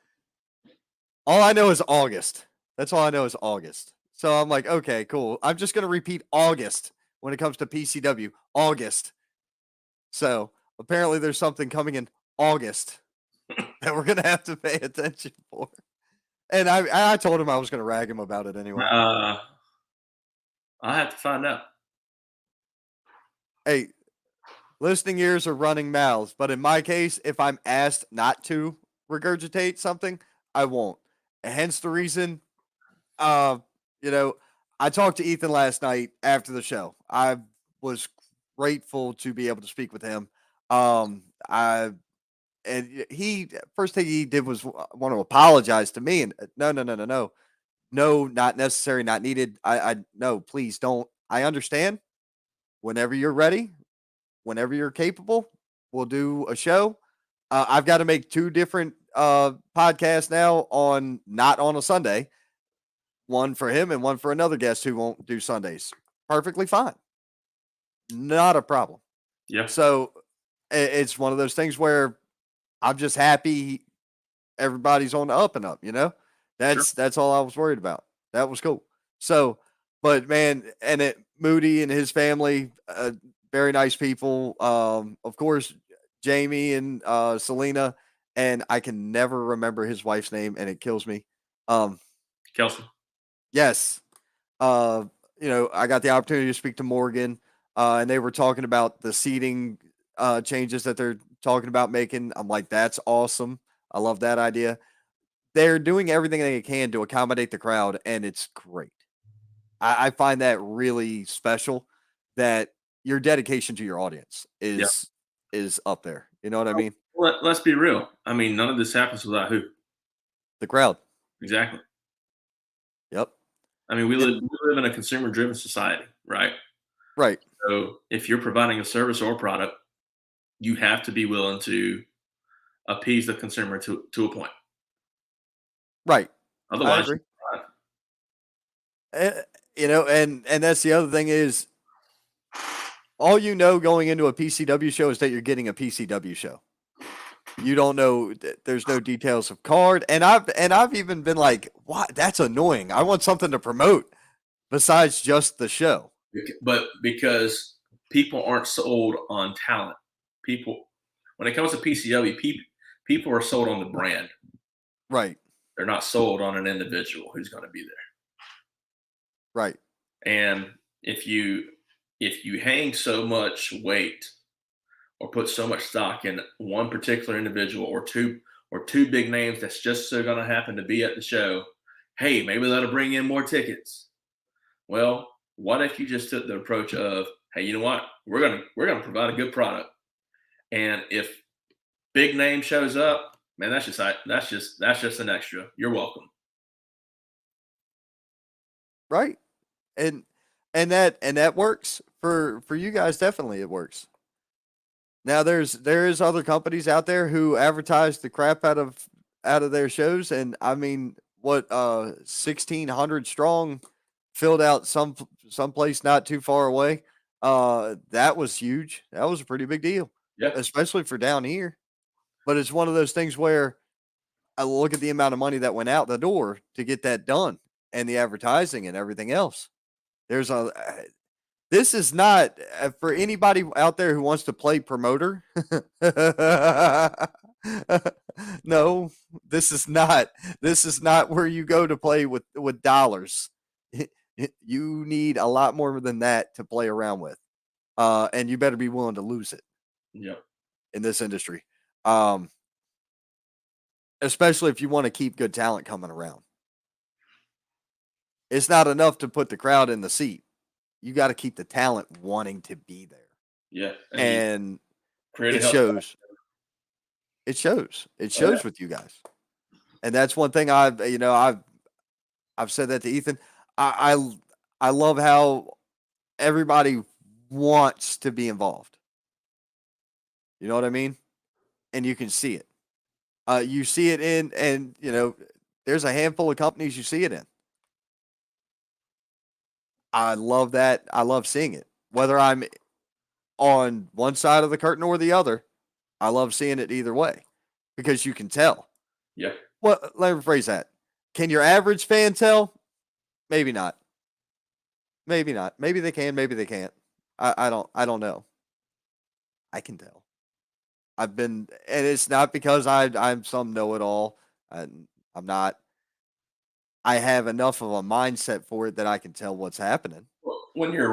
All I know is August. That's all I know is August. So I'm like, okay, cool. I'm just going to repeat August when it comes to PCW. August. So apparently there's something coming in August that we're going to have to pay attention for. And I told him I was going to rag him about it anyway. I'll have to find out. Hey, listening ears are running mouths. But in my case, if I'm asked not to regurgitate something, I won't. And hence the reason, I talked to Ethan last night after the show. I was grateful to be able to speak with him. I and he first thing he did was want to apologize to me, and no, no, no, no, no, no, not necessary, not needed. I no, please don't. I understand. Whenever you're ready, whenever you're capable, we'll do a show. I've got to make two different podcasts now on not on a Sunday, one for him and one for another guest who won't do Sundays. Perfectly fine, not a problem. Yeah, So it's one of those things where I'm just happy everybody's on the up and up, you know? sure. That's all I was worried about. That was cool. So, but man, and it Moody and his family, very nice people. Of course, Jamie and Selena, and I can never remember his wife's name, and it kills me. Um, Kelsey. yes, uh, I got the opportunity to speak to Morgan, and they were talking about the seating changes that they're talking about making. I'm like, that's awesome. I love that idea. They're doing everything they can to accommodate the crowd, and it's great. I find that really special. That your dedication to your audience Yeah. is up there. You know what I Well, mean? let's be real. I mean, none of this happens without who? The crowd. Exactly. Yep. I mean, we And live in a consumer driven society, right? right, So if you're providing a service or product, you have to be willing to appease the consumer to a point. right. I Otherwise, agree. And that's the other thing is all going into a PCW show is that you're getting a PCW show. You don't know. There's no details of card, and I've even been like, "What? That's annoying. I want something to promote besides just the show." but because people aren't sold on talent, people when it comes to PCW, people are sold on the brand. Right, They're not sold on an individual who's going to be there. right, And if you hang so much weight or put so much stock in one particular individual or two big names that's just so going to happen to be at the show, hey, maybe that'll bring in more tickets. Well, what if you just took the approach of, hey, you know what? We're gonna provide a good product, and if big name shows up, man, that's just an extra. You're welcome. right, and and that works for you guys. Definitely, it works. Now there is other companies out there who advertise the crap out of their shows, and I mean, what 1,600 strong filled out some place not too far away. That was huge. That was a pretty big deal, Yeah, especially for down here. But it's one of those things where I look at the amount of money that went out the door to get that done, and the advertising and everything else. There's a this is not for anybody out there who wants to play promoter. No, this is not. This is not where you go to play with dollars. You need a lot more than that to play around with, and you better be willing to lose it yeah, in this industry, um, especially if you want to keep good talent coming around. It's not enough to put the crowd in the seat. You got to keep the talent wanting to be there, yeah. And you and create a it health. shows. It shows. It Oh yeah, shows with you guys, and that's one thing I've said that to Ethan. I love how everybody wants to be involved. You know what I mean? And you can see it. You see it in, and there's a handful of companies you see it in. I love that. I love seeing it. Whether I'm on one side of the curtain or the other, I love seeing it either way because you can tell. yeah. Well, let me rephrase that. Can your average fan tell? Maybe not. Maybe not. Maybe they can. Maybe they can't. I don't know. I can tell. I've been, and it's not because I'm some know it all. I'm not. I have enough of a mindset for it that I can tell what's happening. Well, when you're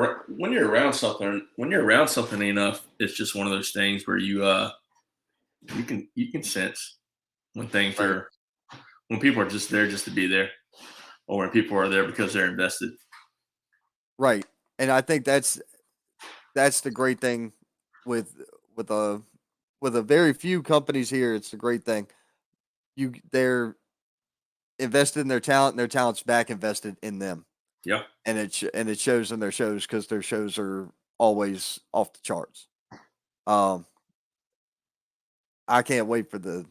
around something enough, it's just one of those things where you can sense when things Right. are when people are just there just to be there, or when people are there because they're invested. Right. And I think that's the great thing with with with a very few companies here, it's a great thing. They're invested in their talent, and their talent's back invested in them, Yeah. and it shows in their shows because their shows are always off the charts. Um, I can't wait for the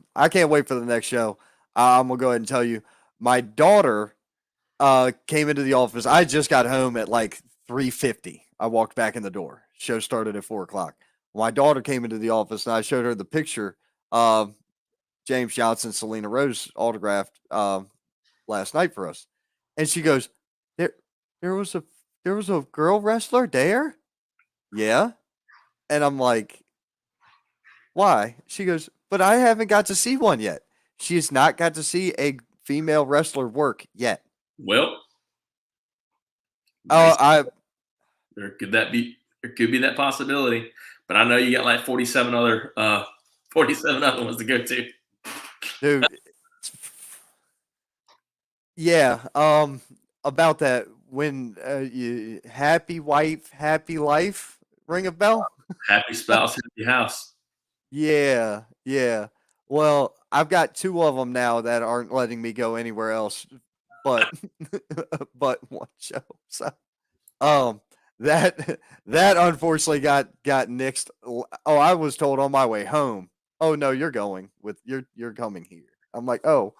next show. I'm gonna go ahead and tell you, my daughter came into the office. I just got home at like 3:50. I walked back in the door. Show started at 4 o'clock. My daughter came into the office and I showed her the picture of James Johnson, Selena Rose autographed last night for us, and she goes, "There, there was a girl wrestler there." Yeah, and I'm like, "Why?" She goes, "But I haven't got to see one yet. She has not got to see a female wrestler work yet." Well, Oh, I there could be that possibility, but I know you got like 47 other ones to go to. dude, yeah, about that when you happy wife, happy life, ring a bell? Happy spouse, happy house. Yeah, yeah. Well, I've got 2 of them now that aren't letting me go anywhere else but but one show. So, um, that that unfortunately got nixed. Oh, I was told on my way home, "Oh, no, you're going with you're coming here." I'm like, "Oh,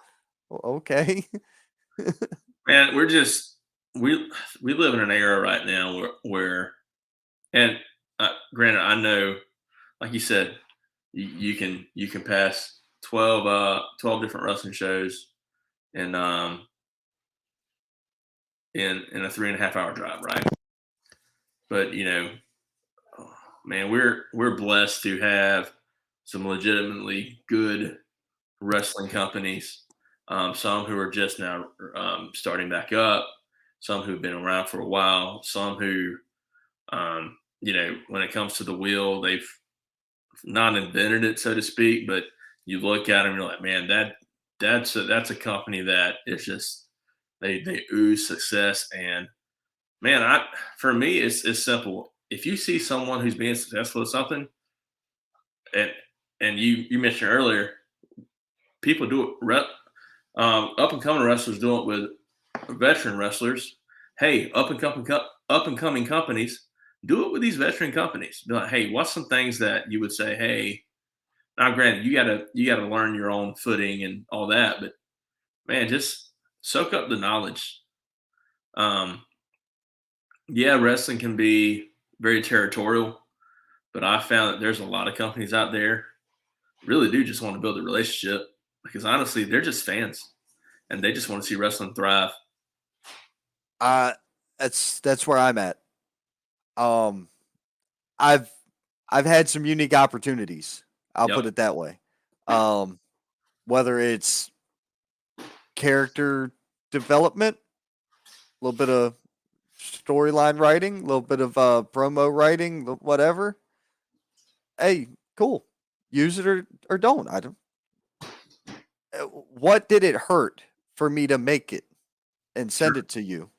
okay." Man, we we live in an era right now where and granted, I know, like you said, you can pass 12 different wrestling shows in in a 3.5 hour drive, right? But oh, man, we're blessed to have some legitimately good wrestling companies. Some who are just now starting back up, some who've been around for a while, some who, when it comes to the wheel, they've not invented it, so to speak, but you look at them, you're like, man, that's a company that is just they ooze success. And man, I for me, it's simple. If you see someone who's being successful at something, and you mentioned earlier, people do it. Up and coming wrestlers do it with veteran wrestlers. Hey, up and coming companies do it with these veteran companies. Be like, hey, what's some things that you would say? Hey, now granted, you gotta learn your own footing and all that, but man, just soak up the knowledge. Um, yeah, wrestling can be very territorial, but I found that there's a lot of companies out there really do just want to build a relationship because honestly, they're just fans and they just want to see wrestling thrive. Uh, that's where I'm at. Um, I've I've had some unique opportunities. I'll Yep, put it that way. Um, whether it's character development, a little bit of storyline writing, a little bit of promo writing, whatever. Hey, cool. Use it or don't. I don't. What did it hurt for me to make it and send sure. it to you?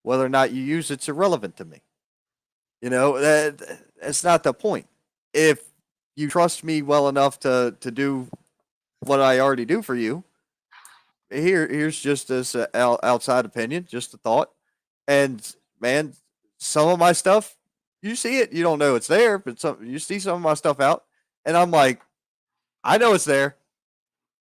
Whether or not you use it's irrelevant to me. That's not the point. If you trust me well enough to do what I already do for you, here's just this outside opinion, just a thought. And man, some of my stuff, you see it, you don't know it's there, but you see some of my stuff out, and I'm like, I know it's there.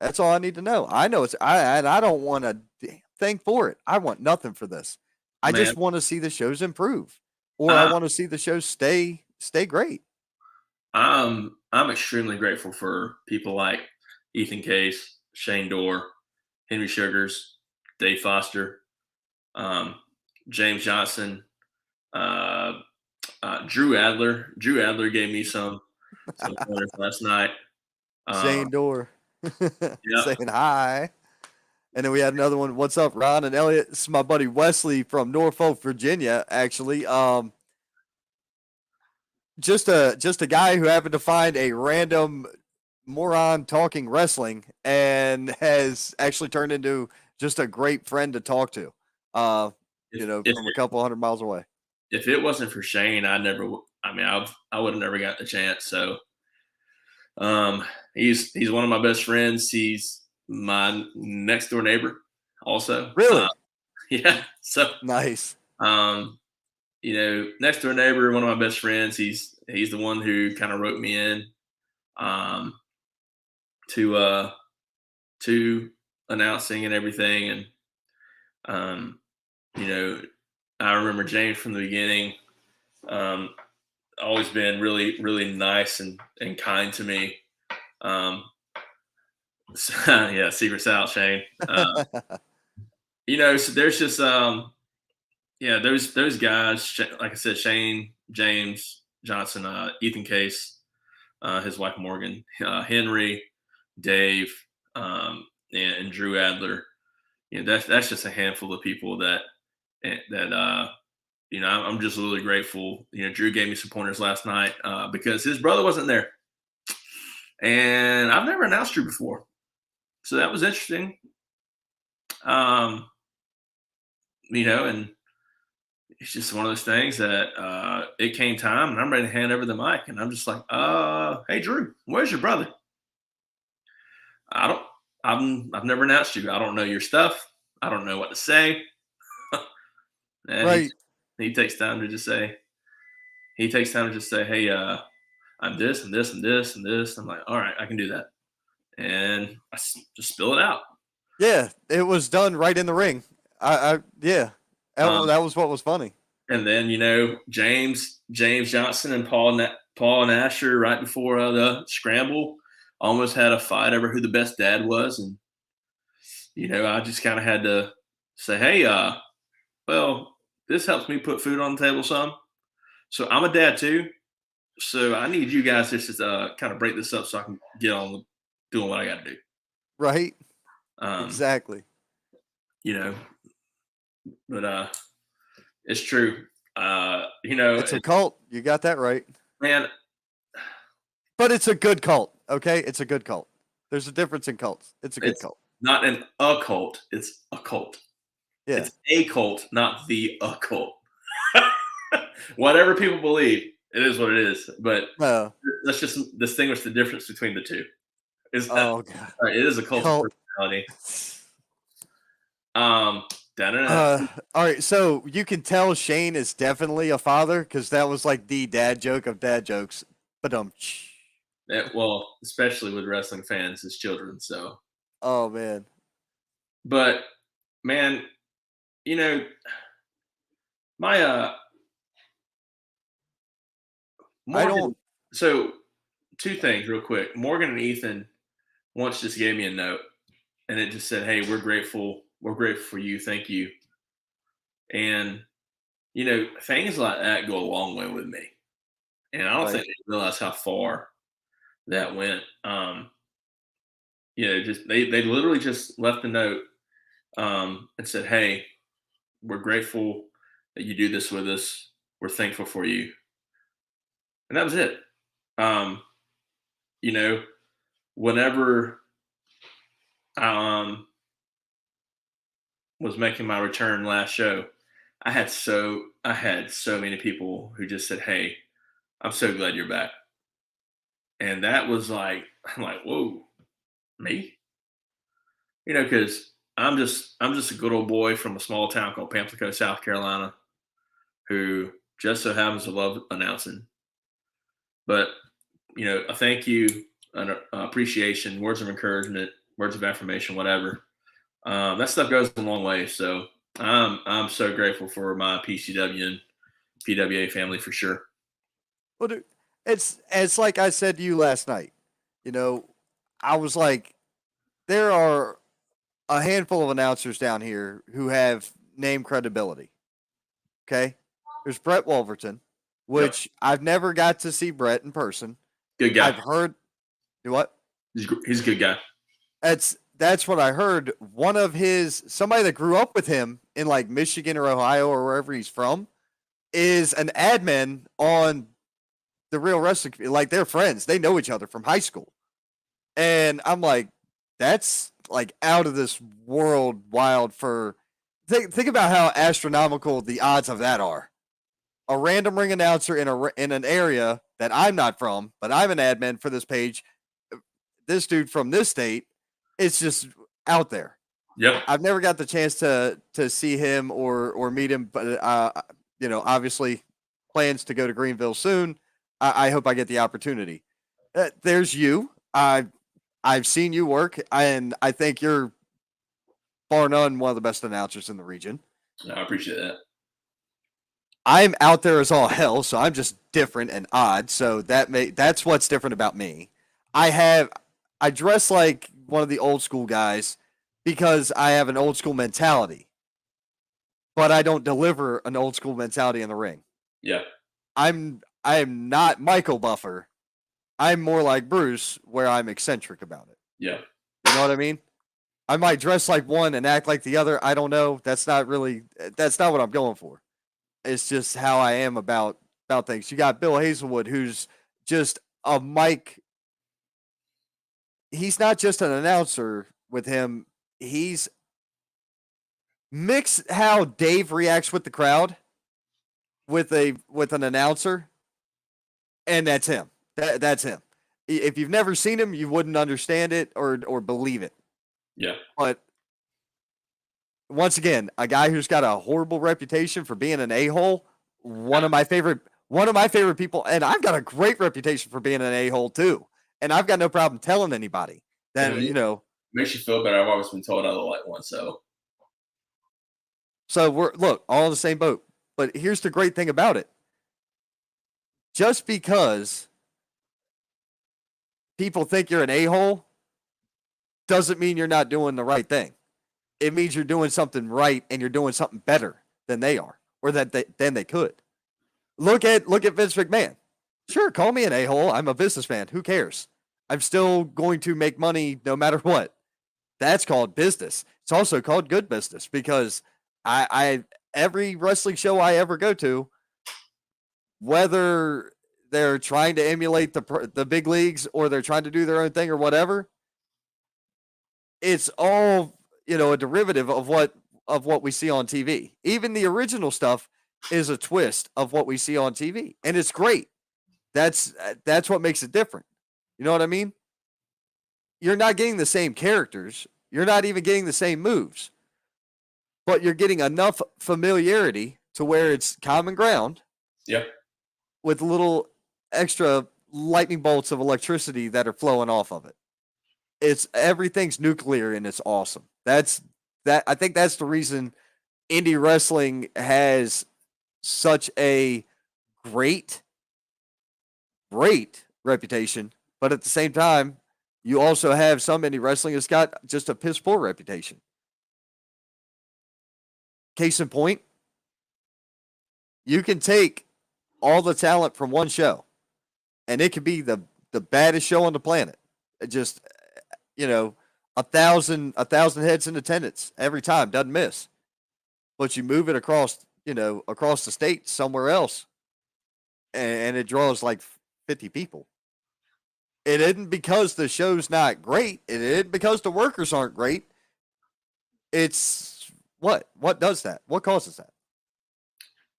That's all I need to know. I know and I don't want a damn thing for it. I want nothing for this. I Man, just want to see the shows improve, or I I, want to see the shows stay great. I'm extremely grateful for people like Ethan Case, Shane Dorr, Henry Sugars, Dave Foster, um, James Johnson, uh, Drew Adler. Drew Adler gave me some pointers last night. Uh, Shane Dorr yeah, saying hi. And then we had another one. What's up, Ron and Elliot? This is my buddy Wesley from Norfolk, Virginia. Actually, just a guy who happened to find a random moron talking wrestling and has actually turned into just a great friend to talk to. Uh, if from a couple 100 miles away. if it wasn't for Shane, I never. I mean, I would have never got the chance. So He's one of my best friends. He's my next door neighbor, also. Really? Yeah. So, Nice. um, next door neighbor, one of my best friends. He's the one who kind of wrote me in, um, to to announcing and everything, and um, you know, I remember James from the beginning. Um, always been really, really nice and kind to me. Um, so, yeah, secrets out, Shane. So there's just yeah, those guys, like I said, Shane, James Johnson, Ethan Case, his wife Morgan, Henry, Dave, and Drew Adler. That's just a handful of people that I'm just really grateful. Drew gave me some pointers last night because his brother wasn't there, and I've never announced Drew before, so that was interesting. Um, and it's just one of those things that it came time, and I'm ready to hand over the mic, and I'm just like, hey Drew, where's your brother? I don't. I've never announced you. I don't know your stuff. I don't know what to say. And Right. he takes time to just say, hey, I'm this and this and this and this. I'm like, all right, I can do that, and just spill it out. Yeah, it was done right in the ring. Yeah, that was what was funny. And then James Johnson and Paul and Asher right before the scramble almost had a fight over who the best dad was, and I just kind of had to say, hey, well, this helps me put food on the table some. So I'm a dad too. So I need you guys just to kind of break this up so I can get on with doing what I got to do. Right. Um, Exactly. But it's true. It's a cult. You got that right. Man, but it's a good cult. Okay, it's a good cult. There's a difference in cults. It's a good cult. Not an occult. It's a cult. Yeah. It's a cult, not the occult. Whatever people believe, it is what it is. But let's just distinguish the difference between the two. God. It is a cult of personality. All right, so you can tell Shane is definitely a father because that was like the dad joke of dad jokes. But well, especially with wrestling fans as children. So. Oh man. But man, my Morgan, I don't. So, two things real quick. Morgan and Ethan once just gave me a note, and it just said, "Hey, we're grateful. We're grateful for you. Thank you." And things like that go a long way with me, and I don't think they realize how far that went. Just they literally just left a note and said, "Hey, we're grateful that you do this with us. We're thankful for you." And that was it. Whenever I was making my return last show, I had so many people who just said, "Hey, I'm so glad you're back." And that was like, I'm like, whoa, me? Because I'm just a good old boy from a small town called Pamplico, South Carolina, who just so happens to love announcing. But a thank you, an appreciation, words of encouragement, words of affirmation, whatever. That stuff goes a long way. So I'm so grateful for my PCW and PWA family for sure. Well, dude, it's like I said to you last night. I was like, there are a handful of announcers down here who have name credibility. Okay, there's Brett Wolverton, which I've never got to see Brett in person. Good guy. I've heard. Do what? He's a good guy. That's what I heard. One of somebody that grew up with him in like Michigan or Ohio or wherever he's from is an admin on the Real Wrestling. Like they're friends. They know each other from high school. And I'm like, that's like out of this world wild for think about how astronomical the odds of that are. A random ring announcer in an area that I'm not from, but I'm an admin for this page, this dude from this state is just out there. Yep. I've never got the chance to see him or meet him, but obviously plans to go to Greenville soon. I hope I get the opportunity. There's you. I've seen you work, and I think you're bar none one of the best announcers in the region. I appreciate that. I'm out there as all hell, so I'm just different and odd. So that's what's different about me. I dress like one of the old school guys because I have an old school mentality, but I don't deliver an old school mentality in the ring. Yeah. I am not Michael Buffer. I'm more like Bruce, where I'm eccentric about it. Yeah. You know what I mean? I might dress like one and act like the other. I don't know. That's not what I'm going for. It's just how I am about things. You got Bill Hazelwood, who's just a mic. He's not just an announcer with him. He's mix how Dave reacts with the crowd with an announcer, and that's him. That's him. If you've never seen him, you wouldn't understand it or believe it. Yeah. But once again, a guy who's got a horrible reputation for being an a-hole, one of my favorite people, and I've got a great reputation for being an a-hole too. And I've got no problem telling anybody that, makes you feel better. I've always been told I look like one, so we're all in the same boat. But here's the great thing about it. Just because people think you're an a-hole doesn't mean you're not doing the right thing. It means you're doing something right and you're doing something better than they are or than they could. Look at Vince McMahon. Sure, call me an a-hole. I'm a businessman. Who cares? I'm still going to make money no matter what. That's called business. It's also called good business because I every wrestling show I ever go to, whether they're trying to emulate the big leagues or they're trying to do their own thing or whatever, it's all a derivative of what we see on TV. Even the original stuff is a twist of what we see on TV, and it's great. That's what makes it different. You know what I mean? You're not getting the same characters. You're not even getting the same moves, but you're getting enough familiarity to where it's common ground. Yep. With little extra lightning bolts of electricity that are flowing off of it. Everything's nuclear and it's awesome. I think that's the reason indie wrestling has such a great reputation, but at the same time, you also have some indie wrestling that's got just a piss poor reputation. Case in point, you can take all the talent from one show, and it could be the baddest show on the planet. It just 1,000 heads in attendance every time, doesn't miss. But you move it across the state somewhere else, and it draws like 50 people. It isn't because the show's not great. It isn't because the workers aren't great. It's what does that? What causes that?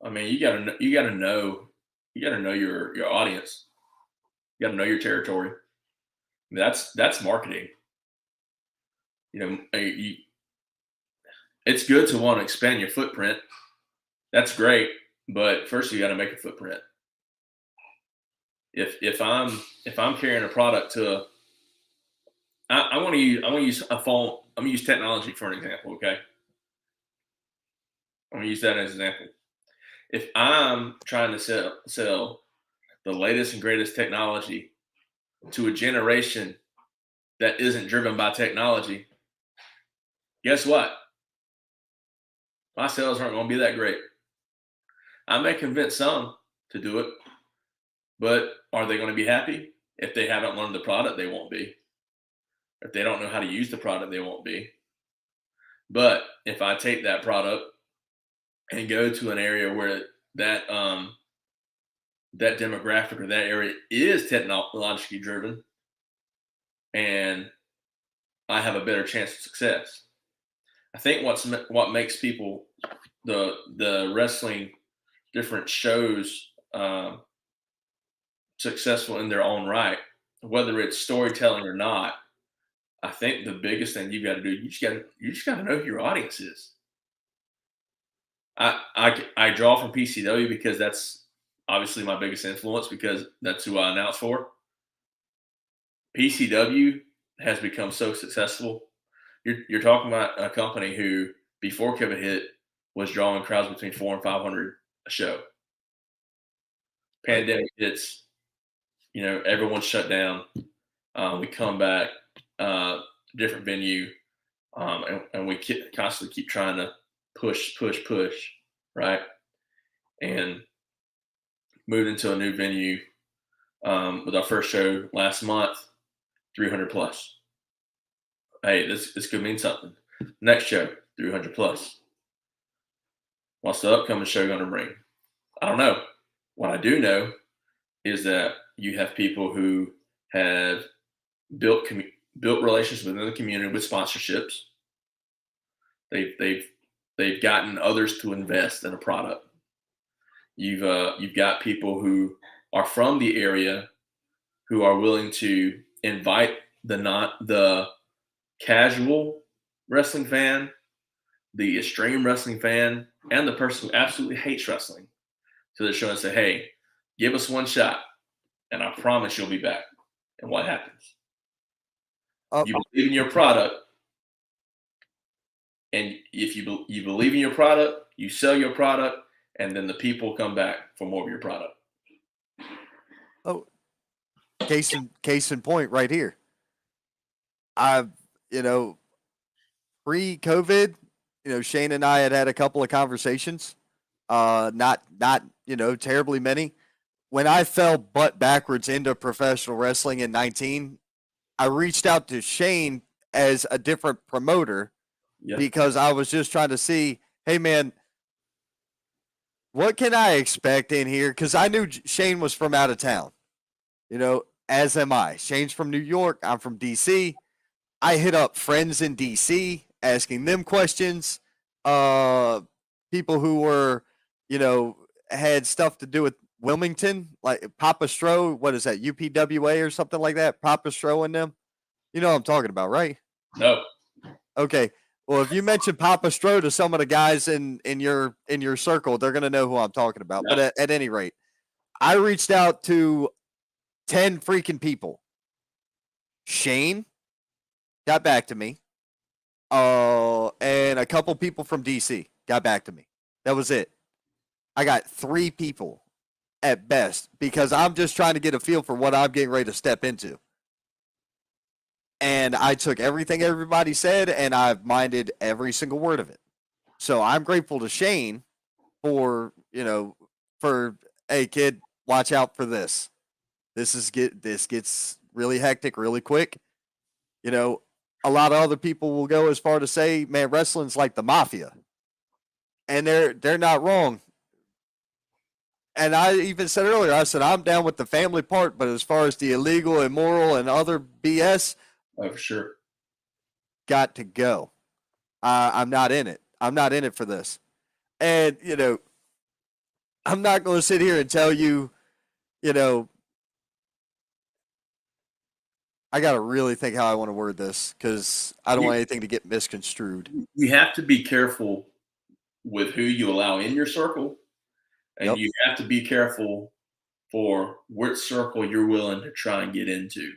I mean, you gotta know your audience. You gotta know your territory. I mean, that's marketing. It's good to want to expand your footprint. That's great, but first you got to make a footprint. If I'm carrying a product I want to use a phone. I'm gonna use technology for an example. Okay, I'm gonna use that as an example. If I'm trying to sell the latest and greatest technology to a generation that isn't driven by technology, guess what? My sales aren't going to be that great. I may convince some to do it, but are they going to be happy? If they haven't learned the product, they won't be. If they don't know how to use the product, they won't be. But if I take that product and go to an area where that demographic or that area is technologically driven, and I have a better chance of success. I think what makes people the wrestling different shows successful in their own right whether it's storytelling or not, I think the biggest thing you got to do, you just got to know who your audience is. I draw from PCW because that's obviously my biggest influence because that's who I announce for. PCW has become so successful. You're talking about a company who before COVID hit was drawing crowds between 400 and 500 a show. Right. Pandemic hits, everyone's shut down. We come back, different venue, and we constantly keep trying to push, right? And moved into a new venue with our first show last month, 300 plus. Hey, this could mean something. Next show, 300 plus. What's the upcoming show going to bring? I don't know. What I do know is that you have people who have built relationships within the community with sponsorships. They've gotten others to invest in a product. You've got people who are from the area who are willing to invite the casual wrestling fan, the extreme wrestling fan, and the person who absolutely hates wrestling to the show and say, "Hey, give us one shot, and I promise you'll be back." And what happens? You believe in your product, and if you believe in your product, you sell your product, and then the people come back for more of your product. Oh, case in point, right here. I've pre-COVID, Shane and I had a couple of conversations. Not terribly many. When I fell butt backwards into professional wrestling in 19, I reached out to Shane as a different promoter because I was just trying to see, hey man, what can I expect in here? Because I knew Shane was from out of town, as am I. Shane's from New York. I'm from DC. I hit up friends in DC, asking them questions. People who were, had stuff to do with Wilmington, like Papa Stro. What is that? UPWA or something like that? Papa Stro and them. You know what I'm talking about, right? No. Okay. Well, if you mention Papa Stro to some of the guys in your circle, they're gonna know who I'm talking about. No. But at any rate, I reached out to 10 freaking people. Shane got back to me. And a couple people from DC got back to me. That was it. I got 3 people at best because I'm just trying to get a feel for what I'm getting ready to step into. And I took everything everybody said and I've minded every single word of it. So I'm grateful to Shane for, hey kid, watch out for this. This gets really hectic really quick. A lot of other people will go as far to say, man, wrestling's like the mafia. And they're not wrong. And I even said earlier, I said, I'm down with the family part, but as far as the illegal, immoral, and other BS, oh, for sure, got to go. I'm not in it. I'm not in it for this. And, I'm not going to sit here and tell you, I got to really think how I want to word this because I don't want anything to get misconstrued. You have to be careful with who you allow in your circle, and you have to be careful for which circle you're willing to try and get into.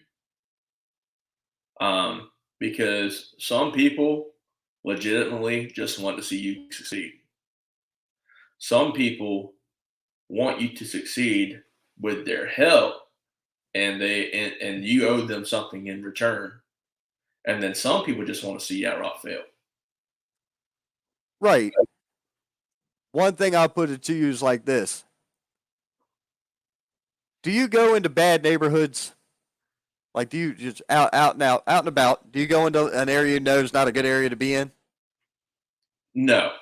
Because some people legitimately just want to see you succeed. Some people want you to succeed with their help, and you owe them something in return. And then some people just want to see you outright fail. Right. One thing I'll put it to you is like this. Do you go into bad neighborhoods? Like, do you just out and about? Do you go into an area you know is not a good area to be in? No.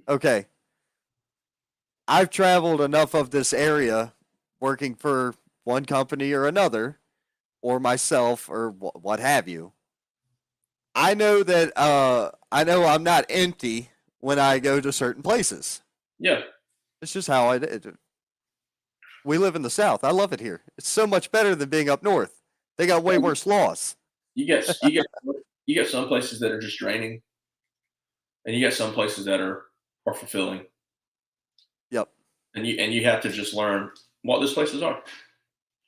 Okay. I've traveled enough of this area working for one company or another, or myself, or what have you. I know that I'm not empty when I go to certain places. Yeah. It's just how we live in the South. I love it here. It's so much better than being up north. They got way worse laws. You get some places that are just draining, and you get some places that are fulfilling, Yep. and you have to just learn what those places are,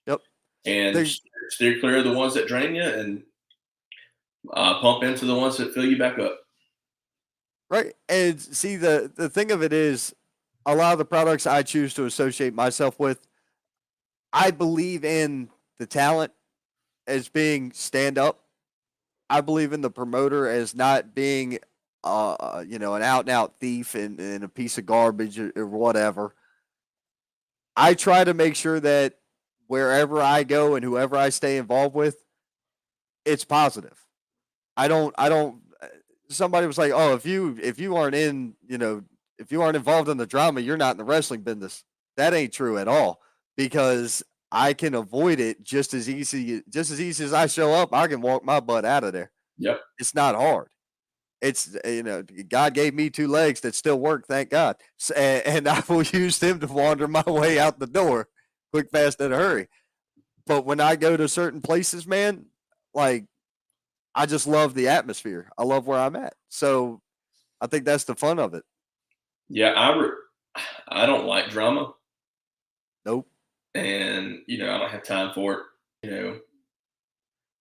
Yep. and There's steer clear of the ones that drain you, and pump into the ones that fill you back up. right. And see, the thing of it is, a lot of the products I choose to associate myself with, I believe in the talent as being stand up. I believe in the promoter as not being, an out and out thief and a piece of garbage or whatever. I try to make sure that wherever I go and whoever I stay involved with, it's positive. I don't. Somebody was like, "Oh, if you aren't in, if you aren't involved in the drama, you're not in the wrestling business." That ain't true at all because I can avoid it just as easy as I show up. I can walk my butt out of there. Yep. It's not hard. It's God gave me two legs that still work, thank God, and I will use them to wander my way out the door, quick, fast, in a hurry. But when I go to certain places, man, like I just love the atmosphere. I love where I'm at. So I think that's the fun of it. Yeah, I don't like drama, Nope. and I don't have time for it. It's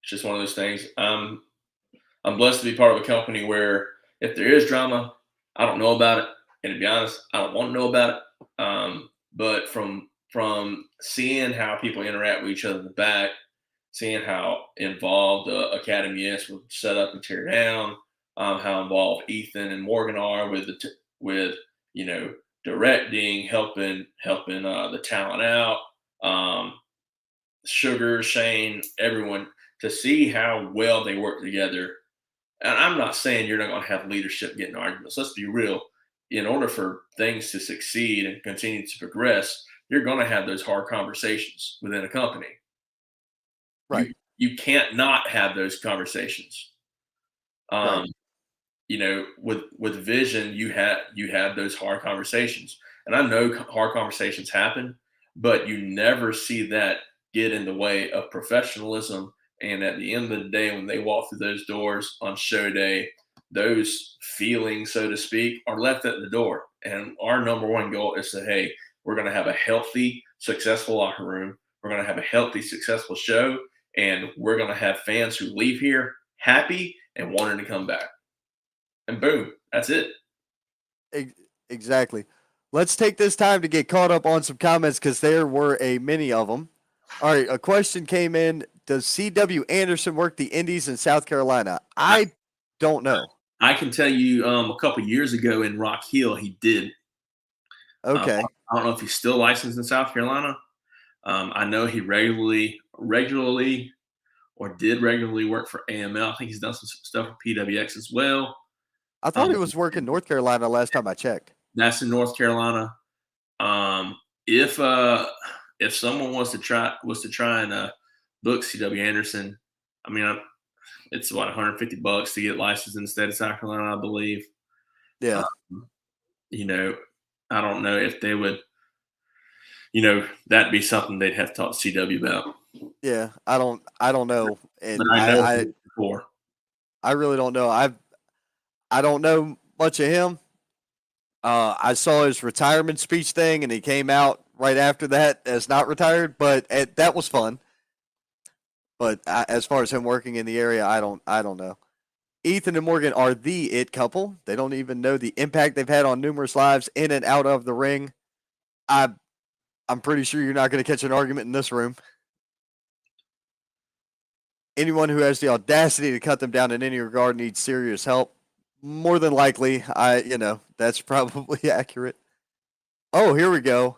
just one of those things. I'm blessed to be part of a company where if there is drama, I don't know about it, and to be honest, I don't want to know about it. But from seeing how people interact with each other in the back, seeing how involved the academy is with set up and tear down, how involved Ethan and Morgan are with with directing, helping the talent out, um, Sugar, Shane, everyone, to see how well they work together. And I'm not saying you're not going to have leadership getting arguments. Let's be real. In order for things to succeed and continue to progress, you're going to have those hard conversations within a company. Right. You can't not have those conversations. Right. Um, with vision, you have those hard conversations, and I know hard conversations happen, but you never see that get in the way of professionalism. And at the end of the day, when they walk through those doors on show day, those feelings, so to speak, are left at the door. And our number one goal is to, hey, we're going to have a healthy, successful locker room. We're going to have a healthy, successful show, and we're going to have fans who leave here happy and wanting to come back. And boom, that's it. Exactly. Let's take this time to get caught up on some comments because there were a many of them. All right, a question came in. Does C.W. Anderson work the Indies in South Carolina? I don't know. I can tell you a couple years ago in Rock Hill, he did. Okay. I don't know if he's still licensed in South Carolina. I know he regularly or did regularly work for AML. I think he's done some stuff for PWX as well. I thought he was working North Carolina last time I checked. That's in North Carolina. If someone was to try and book C.W. Anderson, I mean, it's what $150 to get licensed in the state of South Carolina, I believe. Yeah. I don't know if they would. That'd be something they'd have to talk to CW about. Yeah, I don't know, and But I know before. I really don't know. I don't know much of him. I saw his retirement speech thing, and he came out right after that as not retired, but that was fun. But as far as him working in the area, I don't know. Ethan and Morgan are the it couple. They don't even know the impact they've had on numerous lives in and out of the ring. I'm pretty sure you're not going to catch an argument in this room. Anyone who has the audacity to cut them down in any regard needs serious help. More than likely, that's probably accurate. Oh, here we go.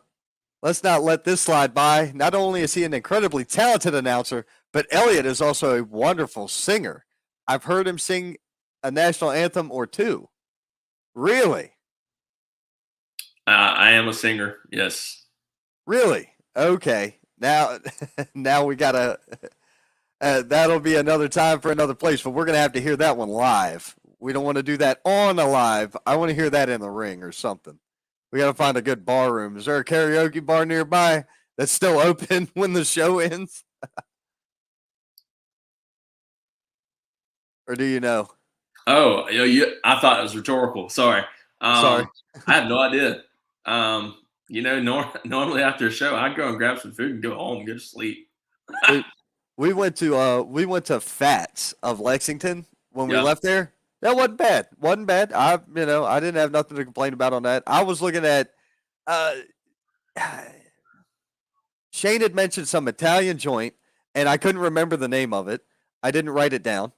Let's not let this slide by. Not only is he an incredibly talented announcer, but Elliot is also a wonderful singer. I've heard him sing a national anthem or two. Really? I am a singer. Yes. Really? Okay. Now we gotta. That'll be another time for another place, but we're gonna have to hear that one live. We don't want to do that on a live. I want to hear that in the ring or something. We got to find a good bar room. Is there a karaoke bar nearby that's still open when the show ends? or do you know? Oh, I thought it was rhetorical. Sorry. Sorry. I have no idea. Normally after a show, I'd go and grab some food and go home and go to sleep. We went to Fats of Lexington when we Yeah. left there. That wasn't bad. Wasn't bad. I didn't have nothing to complain about on that. I was looking at uh Shane had mentioned some Italian joint, and I couldn't remember the name of it. I didn't write it down.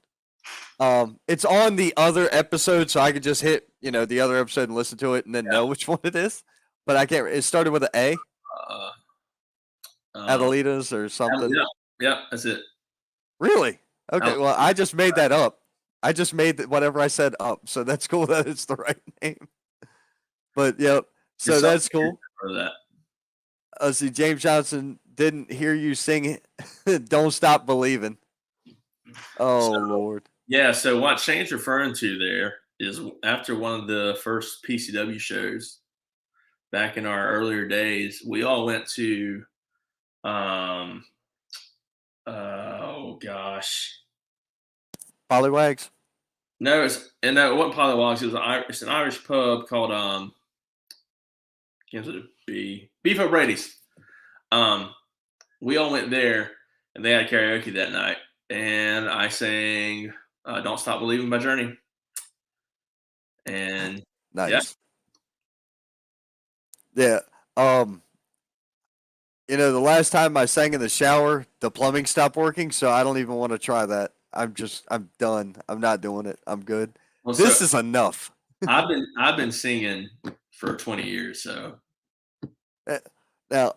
It's on the other episode, so I could just hit the other episode and listen to it, and then know which one it is. But I can't. It started with an A. Adelitas or something. Yeah, that's it. Really? Okay. Well, I just made that up. I just made whatever I said up, so that's cool that it's the right name. But yep. So that's cool. For that. See, James Johnson didn't hear you sing "Don't Stop Believing." Oh Lord. Yeah. So what Shane's referring to there is after one of the first PCW shows back in our earlier days, we all went to oh gosh. Pollywags? No, it wasn't Pollywags. It's an Irish pub called Beef O'Brady's. We all went there and they had karaoke that night, and I sang "Don't Stop Believing" by Journey. And nice. Yeah. The last time I sang in the shower, the plumbing stopped working, so I don't even want to try that. I'm done. I'm not doing it. I'm good. Well, this is enough. I've been singing for 20 years, so now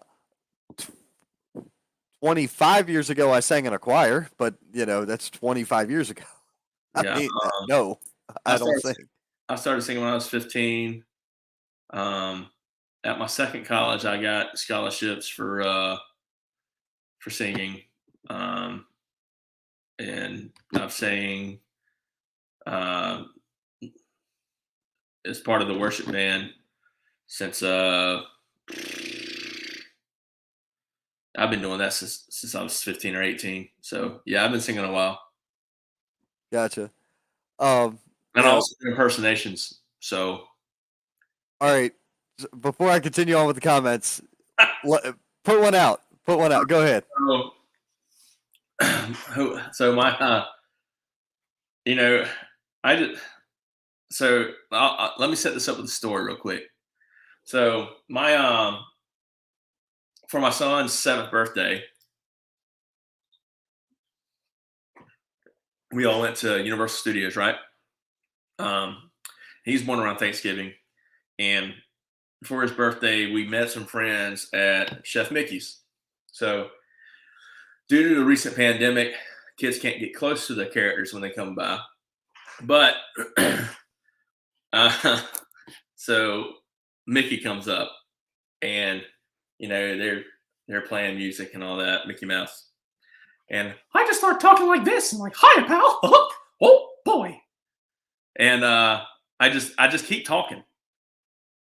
25 years ago I sang in a choir, but that's 25 years ago. I don't sing. I started singing when I was 15. At my second college, I got scholarships for singing, and I've sang as part of the worship band since I've been doing that since I was 15 or 18. So yeah, I've been singing a while. Gotcha. And also impersonations. So all right. Before I continue on with the comments, put one out. Go ahead. So my, I did. So let me set this up with a story real quick. So my for my son's 7th birthday, we all went to Universal Studios, right? He's born around Thanksgiving, and for his birthday, we met some friends at Chef Mickey's. So, due to the recent pandemic, kids can't get close to the characters when they come by. But so Mickey comes up, and they're playing music and all that, Mickey Mouse, and I just start talking like this. I'm like, "Hiya, pal! Oh boy!" And I just keep talking,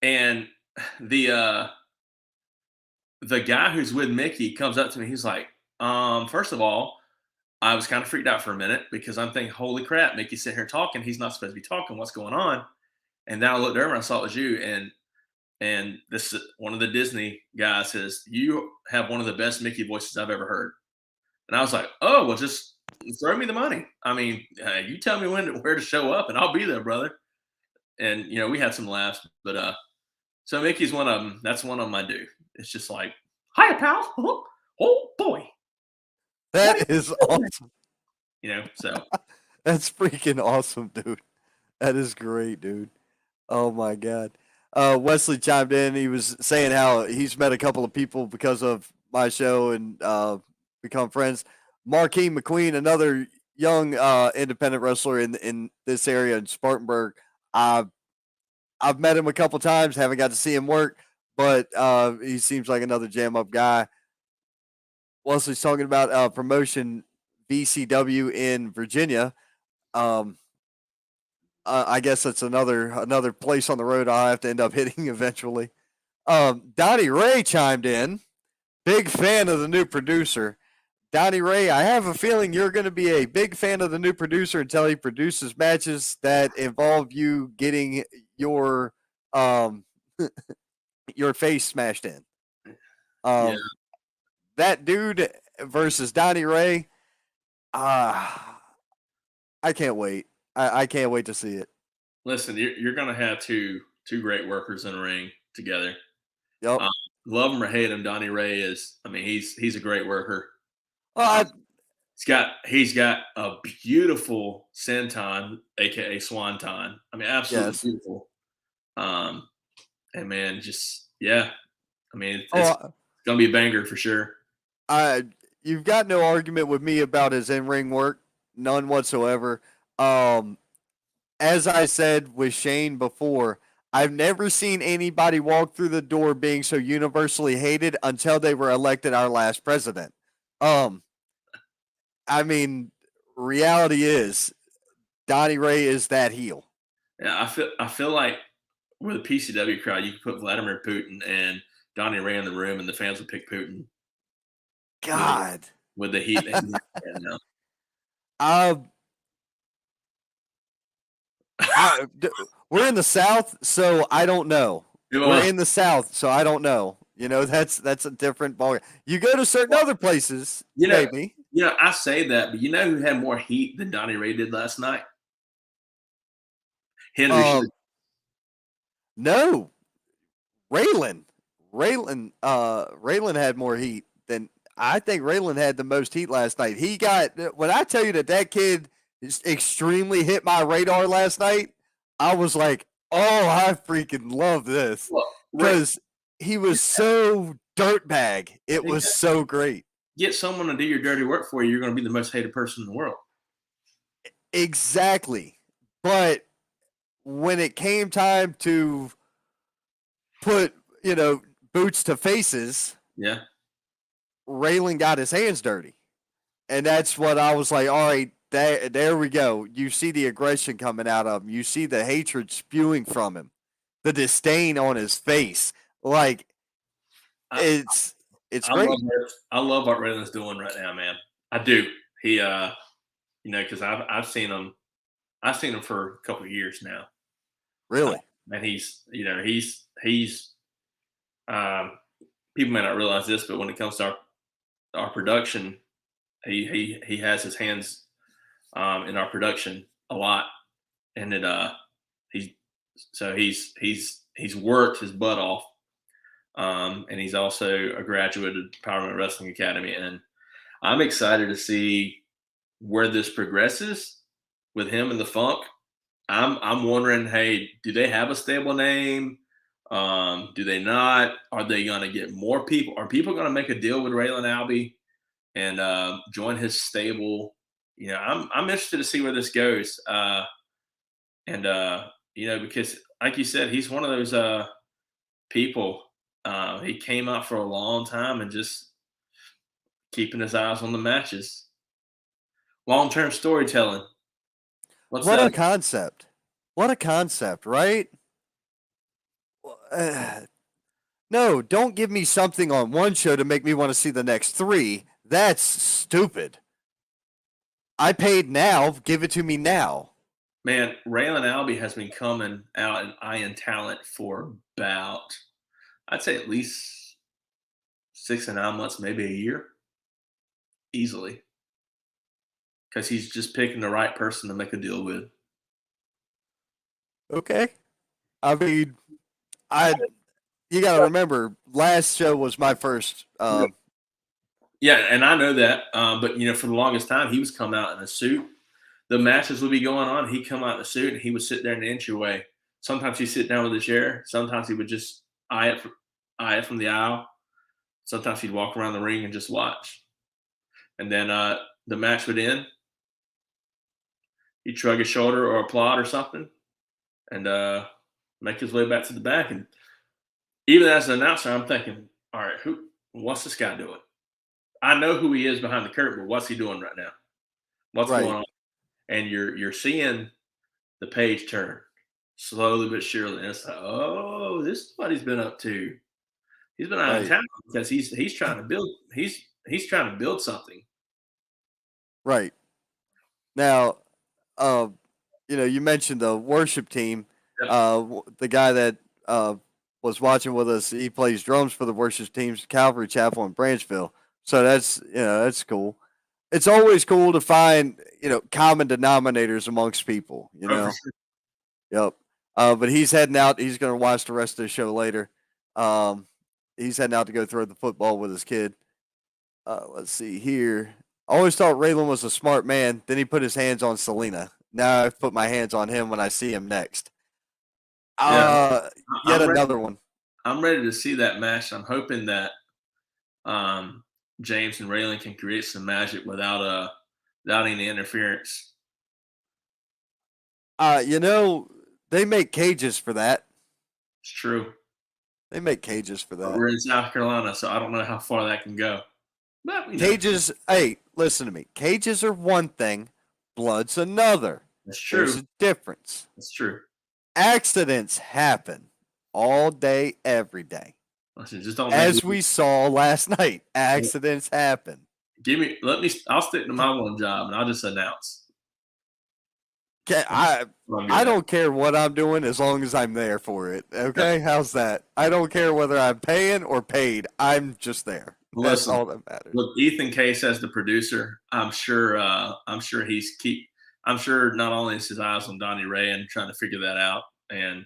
and the guy who's with Mickey comes up to me. He's like, first of all, I was kind of freaked out for a minute because I'm thinking, holy crap, Mickey's sitting here talking. He's not supposed to be talking. What's going on? And then I looked over and I saw it was you. And this one of the Disney guys says, you have one of the best Mickey voices I've ever heard. And I was like, oh, well, just throw me the money. I mean, you tell me where to show up and I'll be there, brother. And, we had some laughs, but, so Mickey's one of them. That's one of them I do. It's just like, hiya, pal. Oh boy. That is awesome. So. That's freaking awesome, dude. That is great, dude. Oh my God. Wesley chimed in. He was saying how he's met a couple of people because of my show and become friends. Marquis McQueen, another young independent wrestler in this area in Spartanburg. I've met him a couple times, haven't got to see him work, but he seems like another jam up guy. Wesley's talking about promotion VCW in Virginia. I guess that's another place on the road I'll have to end up hitting eventually. Donnie Ray chimed in. Big fan of the new producer. Donnie Ray, I have a feeling you're going to be a big fan of the new producer until he produces matches that involve you getting your um your face smashed in. Yeah. Um, that dude versus Donnie Ray, uh, I can't wait. I can't wait to see it. Listen, you're going to have two great workers in a ring together. Yep. Um, love him or hate him, Donnie Ray is. I mean, he's a great worker. Well, He's got a beautiful senton, aka swanton. I mean, absolutely yes. beautiful. Um, and man, just yeah. I mean, it's Oh, gonna be a banger for sure. I you've got no argument with me about his in ring work, none whatsoever. Um, as I said with Shane before, I've never seen anybody walk through the door being so universally hated until they were elected our last president. Um, I mean, reality is Donnie Ray is that heel. Yeah, I feel like with a PCW crowd, you could put Vladimir Putin and Donnie Ray in the room, and the fans would pick Putin with God. with the heat that he's got now. Uh, we're in the South, so I don't know. We're Well, in the South, so I don't know. You know, that's a different ball. You go to certain well, other places, you know, maybe. I say that, but you know who had more heat than Donnie Ray did last night? Henry should. Um, no, Raylan. Raylan had more heat than I think Raylan had the most heat last night. He got when I tell you that kid is extremely hit my radar last night, I was like, oh, I freaking love this Well, Ray, because he was so dirtbag. It was so great. get someone to do your dirty work for you. You're going to be the most hated person in the world. Exactly. But when it came time to put, boots to faces, Yeah. Raylan got his hands dirty. And that's what I was like, all right, there we go. You see the aggression coming out of him. You see the hatred spewing from him, the disdain on his face. Like I, it's I great. love I love what Raylan's doing right now, man. I do. He, because I've seen him. I've seen him for a couple of years now, Really. and he's. Um, people may not realize this, but when it comes to our production, he has his hands in our production a lot, and he's he's worked his butt off, and he's also a graduate of Powerman Wrestling Academy, and I'm excited to see where this progresses with him and the Funk. I'm wondering, hey, do they have a stable name? Do they not? Are they going to get more people? Are people going to make a deal with Raylan Albee and join his stable? I'm interested to see where this goes. And because like you said, he's one of those people. He came out for a long time and just keeping his eyes on the matches. Long term storytelling. What's What that? a concept. What a concept, right? No, don't give me something on one show to make me want to see the next three. That's stupid. I paid now. Give it to me now. Man, Raylan Albee has been coming out in Iron Talent for about, I'd say at least 6 to 9 months, maybe a year, easily, because he's just picking the right person to make a deal with. Okay. I mean, I you got to remember, last show was my first. Yeah, and I know that, but for the longest time, he was come out in a suit. The matches would be going on. He'd come out in a suit, and he would sit there in the entryway. Sometimes he'd sit down with a chair. Sometimes he would just eye it from the aisle. Sometimes he'd walk around the ring and just watch. And then the match would end. He'd shrug his shoulder or applaud or something, and make his way back to the back. And even as an announcer, I'm thinking, all right, what's this guy doing? I know who he is behind the curtain, but what's he doing right now? What's Right. going on? And you're seeing the page turn slowly but surely. And it's like, oh, this is what he's been up to. He's been out of Right. town because he's trying to build he's trying to build something. Right. Now, you mentioned the worship team. Yep. The guy that was watching with us, he plays drums for the worship teams, Calvary Chapel in Branchville. So that's cool. It's always cool to find common denominators amongst people. Oh, for sure. Yep. But he's heading out. He's going to watch the rest of the show later. Um, he's heading out to go throw the football with his kid. Let's see here. I always thought Raylan was a smart man. Then he put his hands on Selena. Now I've put my hands on him when I see him next. Yeah, Yet I'm ready. another one. I'm ready to see that match. I'm hoping that James and Raylan can create some magic without any interference. They make cages for that. It's true. They make cages for But that. we're in South Carolina, so I don't know how far that can go. But Cages, hey, listen to me. Cages are one thing, blood's another. That's true. There's a difference. That's true. Accidents happen all day, every day. Listen, just don't. As we saw last night, accidents happen. I'll stick to my one job and I'll just announce. I don't care what I'm doing as long as I'm there for it. Okay, how's that? I don't care whether I'm paying or paid. I'm just there. That's all that matters. Look, Ethan Case as the producer, I'm sure I'm sure not only is his eyes on Donnie Ray and trying to figure that out and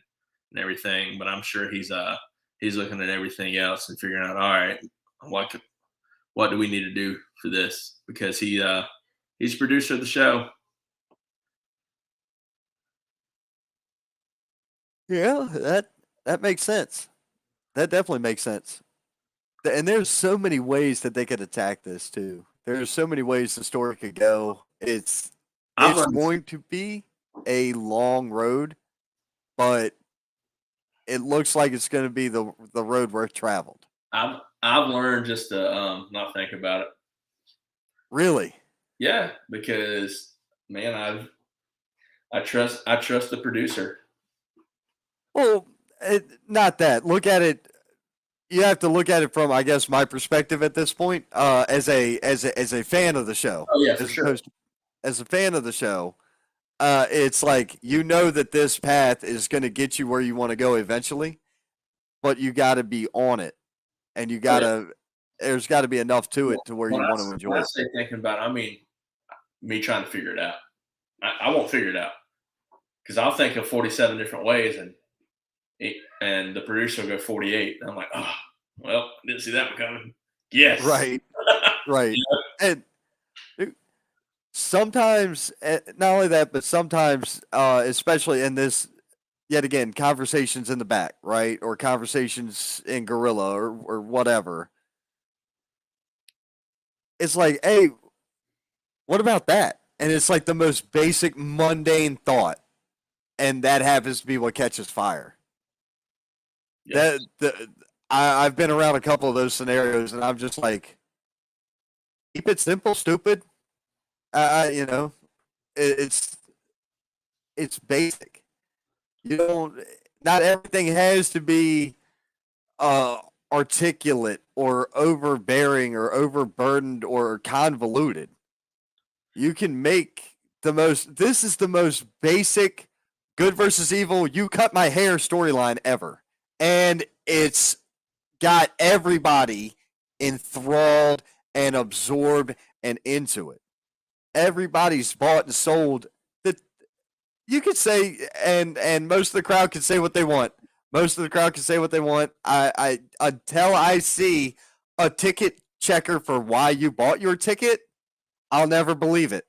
everything, but I'm sure he's looking at everything else and figuring out, all right, what do we need to do for this? Because he's producer of the show. Yeah, that makes sense. That definitely makes sense. And there's so many ways that they could attack this too. There's so many ways the story could go. It's going to be a long road, but it looks like it's going to be the road worth traveled. I've learned just to not think about it. Really? Yeah, because man, I trust the producer. Well, not that. Look at it. You have to look at it from, I guess, my perspective at this point, as a fan of the show. Oh yeah, for sure. As a fan of the show, it's like that this path is going to get you where you want to go eventually, but you got to be on it, and you got to. There's got to be enough to it to where you want to enjoy it. When I say thinking about it, I mean me trying to figure it out. I won't figure it out because I'll think of 47 different ways, and the producer will go 48. And I'm like, oh, well, didn't see that one coming. Yes. Right. Right. And sometimes, not only that, but sometimes, especially in this, yet again, conversations in the back, right? Or conversations in Gorilla or whatever. It's like, hey, what about that? And it's like the most basic, mundane thought. And that happens to be what catches fire. Yes. I've been around a couple of those scenarios, and I'm just like, keep it simple, stupid. It's basic. Not everything has to be articulate or overbearing or overburdened or convoluted. You can make this is the most basic good versus evil, you cut my hair storyline ever. And it's got everybody enthralled and absorbed and into it. Everybody's bought and sold. That you could say, and most of the crowd can say what they want. Most of the crowd can say what they want. I until I see a ticket checker for why you bought your ticket, I'll never believe it,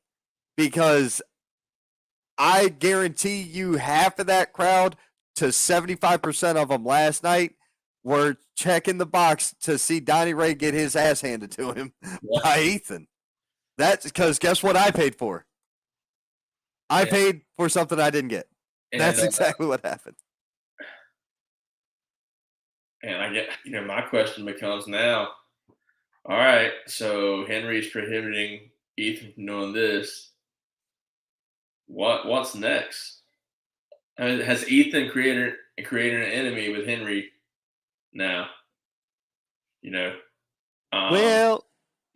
because I guarantee you half of that crowd to 75% of them last night were checking the box to see Donnie Ray get his ass handed to him by Ethan. That's because guess what I paid for? I paid for something I didn't get. And that's exactly what happened. And I get, my question becomes now, all right, so Henry's prohibiting Ethan from doing this. What's next? I mean, has Ethan created an enemy with Henry now?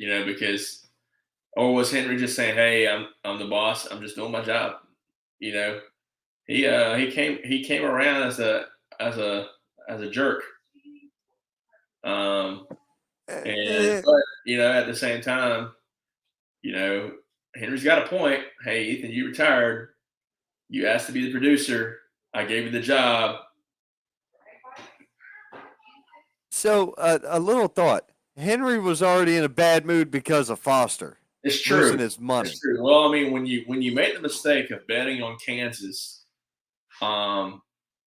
Because Or was Henry just saying, "Hey, I'm the boss. I'm just doing my job." You know, he came around as a as a jerk. Um, Eh, but at the same time, you know, Henry's got a point. Hey, Ethan, you retired. You asked to be the producer. I gave you the job. So a little thought. Henry was already in a bad mood because of Foster It's true. losing his It's money true. Well, I mean, when you made the mistake of betting on Kansas, um,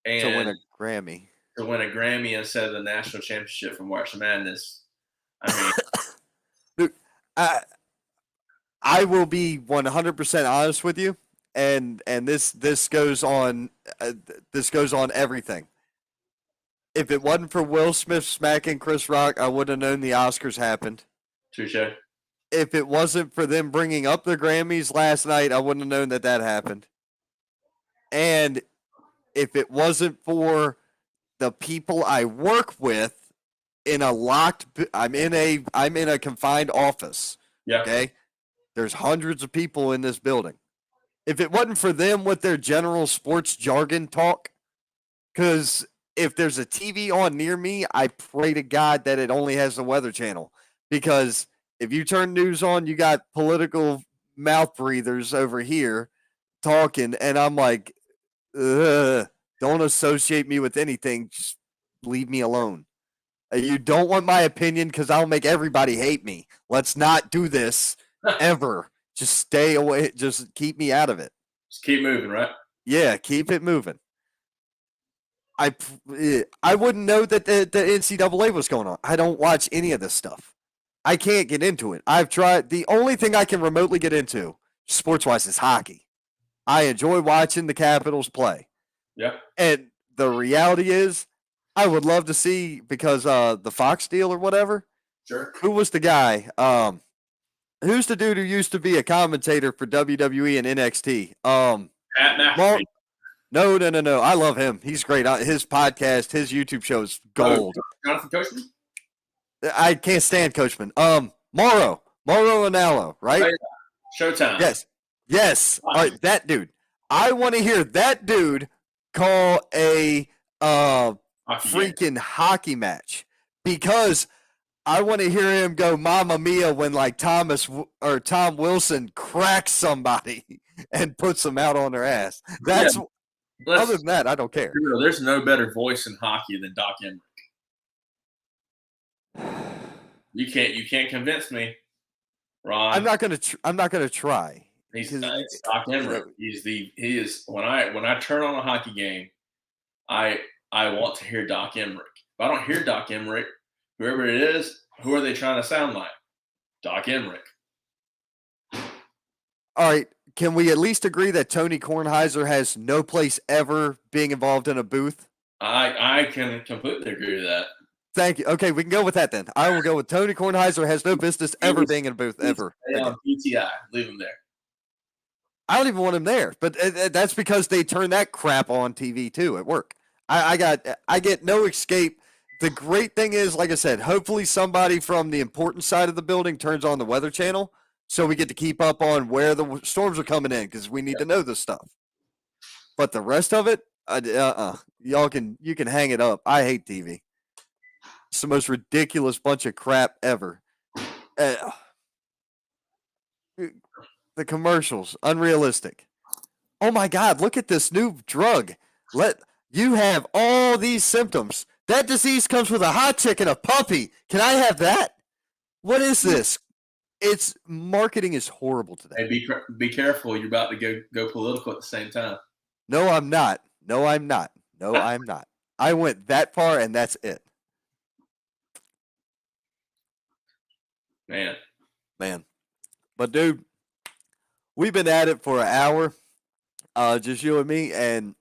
to win and a Grammy. to win a Grammy instead of the national championship from March Madness, I mean, Dude, I will be 100% honest with you, and this goes on everything. If it wasn't for Will Smith smacking Chris Rock, I wouldn't have known the Oscars happened. touche. If it wasn't for them bringing up the Grammys last night, I wouldn't have known that happened. And if it wasn't for the people I work with in a locked, I'm in a confined office. Yeah. Okay, there's hundreds of people in this building. If it wasn't for them with their general sports jargon talk, because if there's a TV on near me, I pray to God that it only has the Weather Channel. Because if you turn news on, you got political mouth breathers over here talking, and I'm like, ugh, don't associate me with anything. Just leave me alone. You don't want my opinion because I'll make everybody hate me. Let's not do this ever. Just stay away. Just keep me out of it. Just keep moving, right? Yeah, keep it moving. I wouldn't know that the NCAA was going on. I don't watch any of this stuff. I can't get into it. I've tried. The only thing I can remotely get into, sports wise, is hockey. I enjoy watching the Capitals play. Yeah. And the reality is, I would love to see because the Fox deal or whatever. Sure. Who was the guy? Who's the dude who used to be a commentator for WWE and NXT? Pat McAfee. No. I love him. He's great. His podcast, his YouTube show is gold. Jonathan Coachman? I can't stand Coachman. Mauro Ranallo, right? Oh, yeah. Showtime. Yes. All right, that dude. I want to hear that dude call a freaking hockey match because I want to hear him go "Mamma Mia" when like Tom Wilson cracks somebody and puts them out on their ass. That's other than that, I don't care. There's no better voice in hockey than Doc Emrick. You can't convince me, Ron. I'm not gonna try. He's Doc Emrick. He is when I turn on a hockey game, I want to hear Doc Emrick. If I don't hear Doc Emrick, whoever it is, who are they trying to sound like? Doc Emrick. All right. Can we at least agree that Tony Kornheiser has no place ever being involved in a booth? I can completely agree with that. Thank you. Okay, we can go with that then. I will go with Tony Kornheiser has no business ever being in a booth ever. PTI, leave him there. I don't even want him there, but that's because they turn that crap on TV too at work. I get no escape. The great thing is, like I said, hopefully somebody from the important side of the building turns on the Weather Channel so we get to keep up on where the storms are coming in because we need to know this stuff. But the rest of it, you can hang it up. I hate TV. It's the most ridiculous bunch of crap ever. The commercials, unrealistic. Oh my God, look at this new drug. You have all these symptoms. That disease comes with a hot chick and a puppy. Can I have that? What is this? It's marketing is horrible today. Hey, be careful. You're about to go political at the same time. No, I'm not. I went that far and that's it. Man. But dude, we've been at it for an hour. Just you and me, and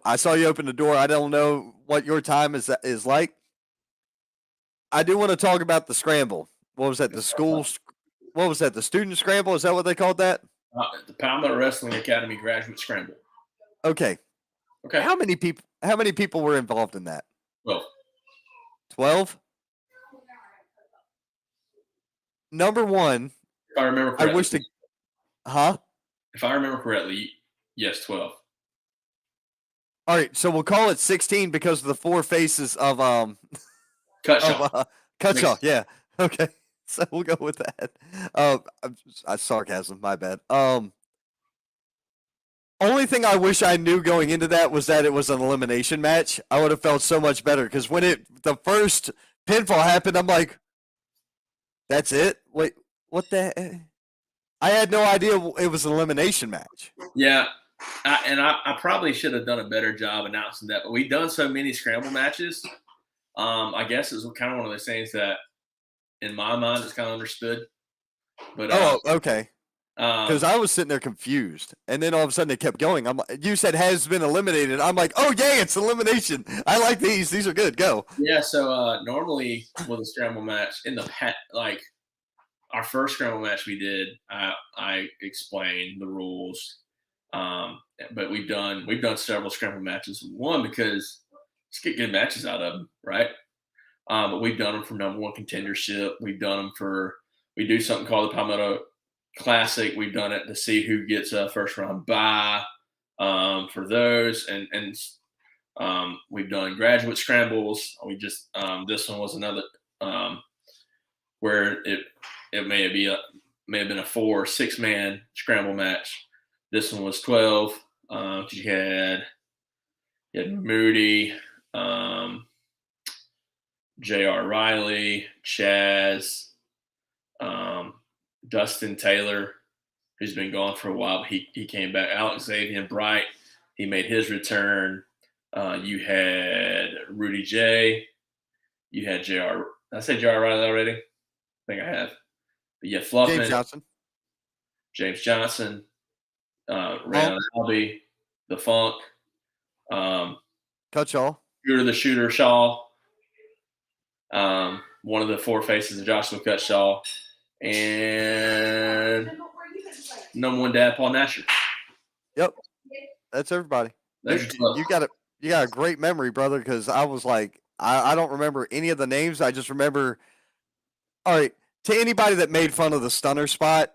I saw you open the door. I don't know what your time is like. I do want to talk about the scramble. What was that? The school? What was that? The student scramble? Is that what they called that? The Palmetto Wrestling Academy Graduate Scramble. Okay. How many people were involved in that? 12. 12? Number one, If I remember I correctly. wish the huh? If I remember correctly, yes, 12. All right, so we'll call it 16 because of the four faces of Cut of shot. Cutshaw. Makes Yeah. Okay. So we'll go with that. Sarcasm. My bad. Only thing I wish I knew going into that was that it was an elimination match. I would have felt so much better because when the first pinfall happened, I'm like, "That's it? Wait, what the?" I had no idea it was an elimination match. Yeah, I probably should have done a better job announcing that, but we've done so many scramble matches. I guess it's kind of one of those things that, in my mind, it's kind of understood. But Oh, okay. Because um, I was sitting there confused, and then all of a sudden it kept going. I'm like, you said has been eliminated. I'm like, oh yeah, it's elimination. I like these. These are good. Go. yeah, so normally with a scramble match in the like our first scramble match we did, I explained the rules. But we've done several scramble matches. One because let's get good matches out of them, right? But we've done them for number one contendership. We've done them for we do something called the Palmetto Classic. We've done it to see who gets a first round bye for those, and we've done graduate scrambles. We just this one was another where it may have been a 4 or 6 man scramble match. This one was 12. You had Moody, J.R. Riley, Chaz, Dustin Taylor, who's been gone for a while, but he came back. Alex Xavier Bright, he made his return. You had Rudy J. You had J.R. Did I say J.R. Riley already? I think I have. But you had James Fluffman, Johnson. James Johnson, Funk. Raynon Albee, The Funk, Cutshaw. Shooter the Shooter Shaw, one of the four faces of Joshua Cutshaw, and number one dad, Paul Nasher. Yep. That's everybody. There's Dude, you got a great memory, brother, because I was like, I don't remember any of the names. I just remember, all right, to anybody that made fun of the stunner spot,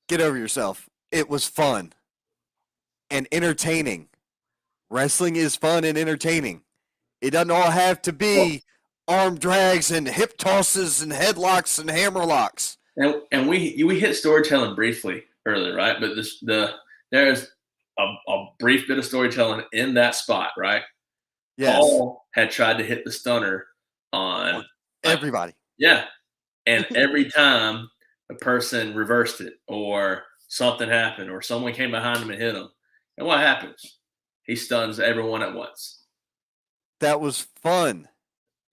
get over yourself. It was fun and entertaining. Wrestling is fun and entertaining. It doesn't all have to be arm drags and hip tosses and headlocks and hammer locks. and we hit storytelling briefly earlier, right? But there's a brief bit of storytelling in that spot, right? Yes. Paul had tried to hit the stunner on everybody. Yeah. And every time a person reversed it or something happened or someone came behind him and hit him, and what happens? He stuns everyone at once. That was fun.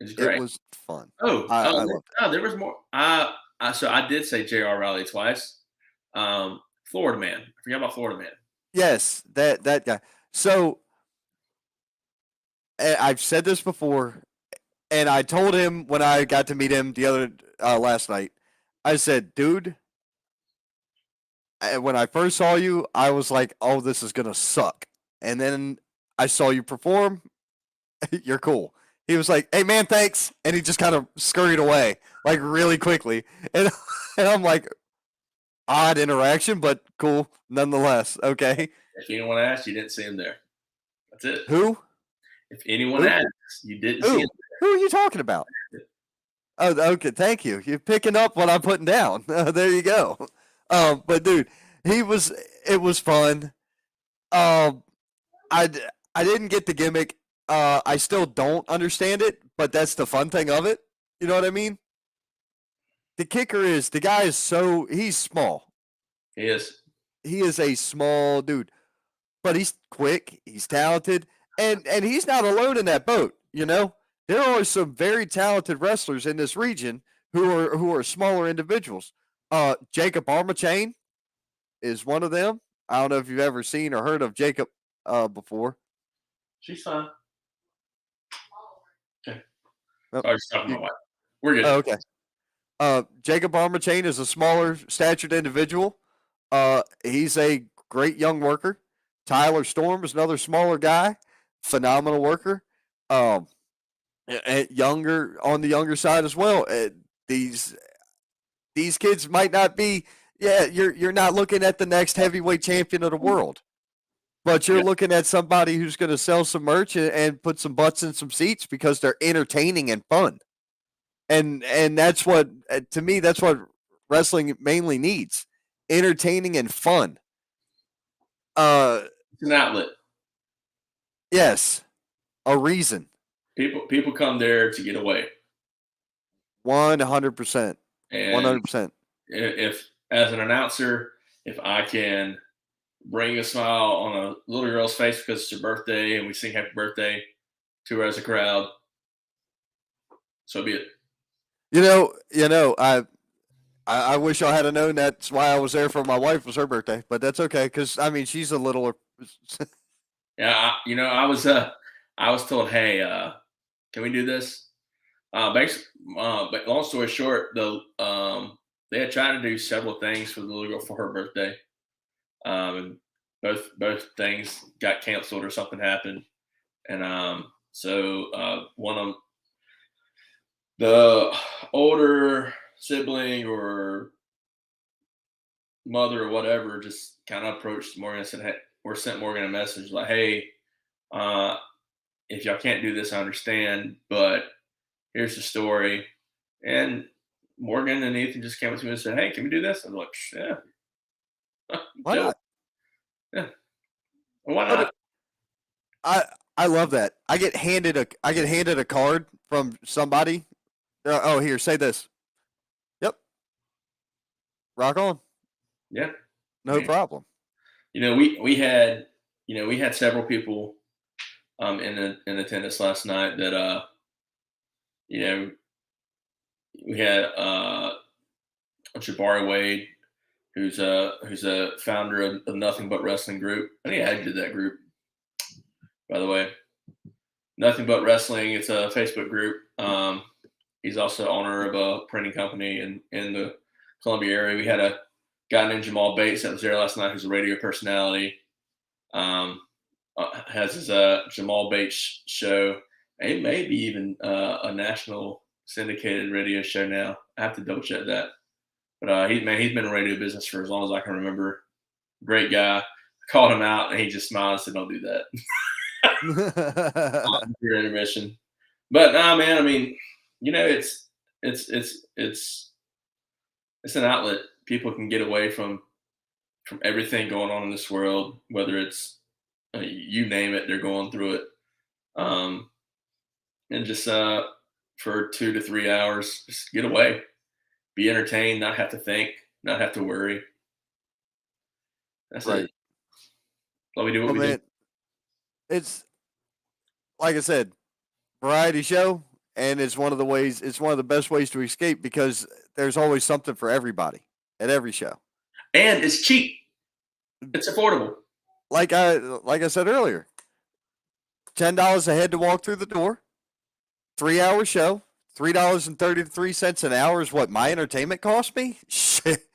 It's great. It was fun. I loved it. Oh, There was more. So I did say J.R. Riley twice. Florida Man. I forgot about Florida Man. Yes, that guy. So I've said this before, and I told him when I got to meet him the other last night. I said, dude, when I first saw you, I was like, oh, this is gonna suck. And then I saw you perform. You're cool. He was like, hey man, thanks, and he just kind of scurried away like really quickly, and I'm like, odd interaction, but cool nonetheless. Okay. If anyone asked, you didn't see him there. That's it. Who? If anyone asks, you didn't see him there. Who are you talking about? Oh, okay. Thank you. You're picking up what I'm putting down. There you go. But dude, it was fun. I didn't get the gimmick. I still don't understand it, but that's the fun thing of it. You know what I mean? The kicker is the guy is he's small. He is. He is a small dude, but he's quick. He's talented, and he's not alone in that boat. You know, there are some very talented wrestlers in this region who are smaller individuals. Jacob Armachain is one of them. I don't know if you've ever seen or heard of Jacob before. She's fine. Okay. Oh, I was talking to my wife. We're good. Oh, okay. Jacob Armachain is a smaller statured individual. He's a great young worker. Tyler Storm is another smaller guy, phenomenal worker. Younger on the younger side as well. These These kids might not be. Yeah, you're not looking at the next heavyweight champion of the world, but you're Yeah. looking at somebody who's going to sell some merch and put some butts in some seats because they're entertaining and fun. And that's what, to me, that's what wrestling mainly needs: entertaining and fun. It's an outlet. Yes, a reason. People come there to get away. 100%. And 100%. if as an announcer, if I can bring a smile on a little girl's face because it's her birthday and we sing happy birthday to her as a crowd, so be it. I wish I had known that's why I was there for my wife was her birthday, but that's okay because I mean she's a little. Yeah, I was told, hey, can we do this? But long story short, they had tried to do several things for the little girl for her birthday, and both things got canceled or something happened, and one of the older sibling or mother or whatever just kind of approached Morgan and said, hey, or sent Morgan a message like, hey, uh, if y'all can't do this, I understand, but here's the story. And Morgan and Ethan just came up to me and said, hey, can we do this? I was like, yeah. Why not? Yeah. Well, why not? I love that. I get handed a card from somebody. Oh, here, say this. Yep. Rock on. Yeah. No problem. We had several people in attendance last night that we had Jabari Wade, who's a founder of Nothing But Wrestling Group. I think I added to that group, by the way. Nothing But Wrestling. It's a Facebook group. He's also owner of a printing company in the Columbia area. We had a guy named Jamal Bates that was there last night, who's a radio personality. Has his Jamal Bates show. It may be even a national syndicated radio show now. I have to double check that. But he's been in radio business for as long as I can remember. Great guy. I called him out and he just smiled and said, "Don't do that." Your intermission. But nah, man. I mean, it's an outlet. People can get away from everything going on in this world, whether it's you name it, they're going through it, and just for 2 to 3 hours, just get away, be entertained, not have to think, not have to worry. That's right. it. Let me do what we do. It's like I said, variety show, and it's one of the best ways to escape because there's always something for everybody at every show, and it's cheap. It's affordable. Like I said earlier, $10 a head to walk through the door, 3-hour show, $3.33 an hour is what my entertainment cost me. Shit.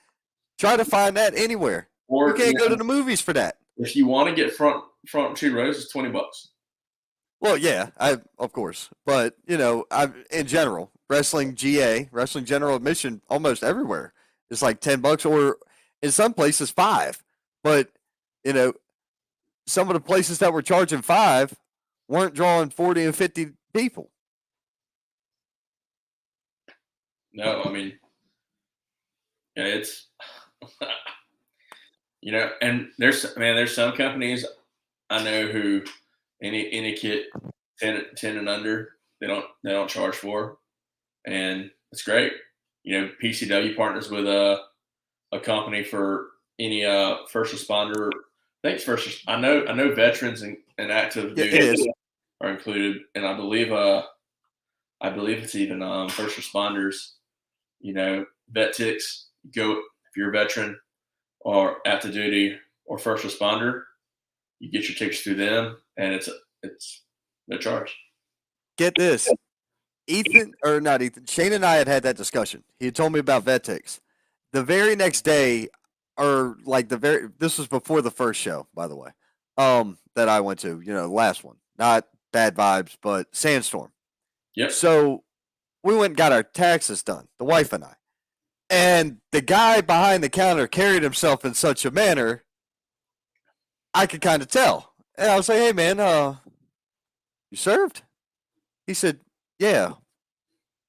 Try to find that anywhere. Or you can't go to the movies for that. If you want to get front 2 rows, it's $20. Well, yeah, of course, but in general, wrestling general admission, almost everywhere is like $10, or in some places $5. But some of the places that were charging $5 weren't drawing 40 and 50 people. No, I mean, yeah, it's and there's some companies I know who any kid 10 and under they don't charge for, and it's great. PCW partners with a company for any first responder. I think first. I know veterans and active duty are included, and I believe it's even first responders. Vet ticks go if you're a veteran or active duty or first responder, you get your tickets through them, and it's no charge. Get this, Shane and I had that discussion. He had told me about vet ticks. The very next day, or like this was before the first show, by the way, that I went to, the last one, not Bad Vibes, but Sandstorm. Yep. So we went and got our taxes done, the wife and I. And the guy behind the counter carried himself in such a manner, I could kind of tell. And I was like, "Hey, man, you served?" He said, "Yeah."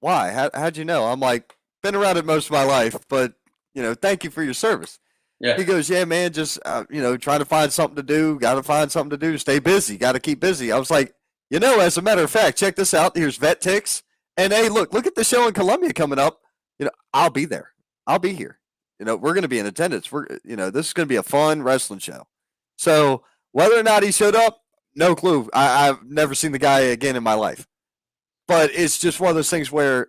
Why? How'd you know? I'm like, "Been around it most of my life, but thank you for your service." Yeah, He goes, "Yeah, man, just trying to find something to do. Got to find something to do. Stay busy. Got to keep busy." I was like, as a matter of fact, check this out. Here's Vet Ticks, and hey, look at the show in Columbia coming up. I'll be there. I'll be here. We're going to be in attendance. This is going to be a fun wrestling show. So whether or not he showed up, no clue. I've never seen the guy again in my life. But it's just one of those things where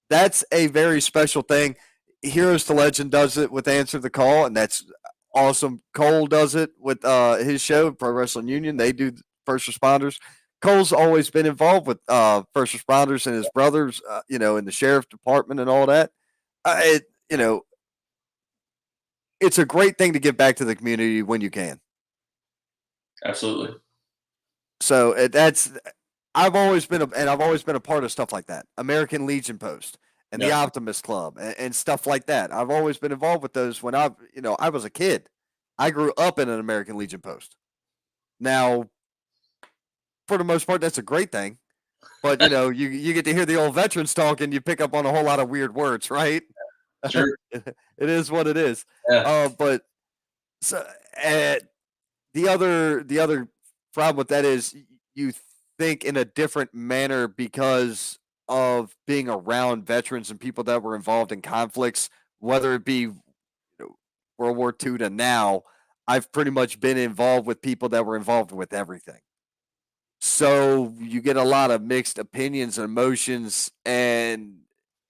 that's a very special thing. Heroes to Legend does it with Answer the Call, and that's awesome. Cole does it with his show, Pro Wrestling Union. They do first responders. Cole's always been involved with first responders and his brothers, in the sheriff department and all that. It, it's a great thing to give back to the community when you can. absolutely. So that's I've always been a part of stuff like that. American Legion Post and the Yeah, Optimist Club and stuff like that. I've always been involved with those when I was a kid. I grew up in an American Legion Post. Now, for the most part, that's a great thing. But you get to hear the old veterans talk, and you pick up on a whole lot of weird words, right? sure. It is what it is. Yeah, But so, uh, the other problem with that is you think in a different manner because of being around veterans and people that were involved in conflicts, whether it be World War II to now. I've pretty much been involved with people that were involved with everything. So you get a lot of mixed opinions and emotions, and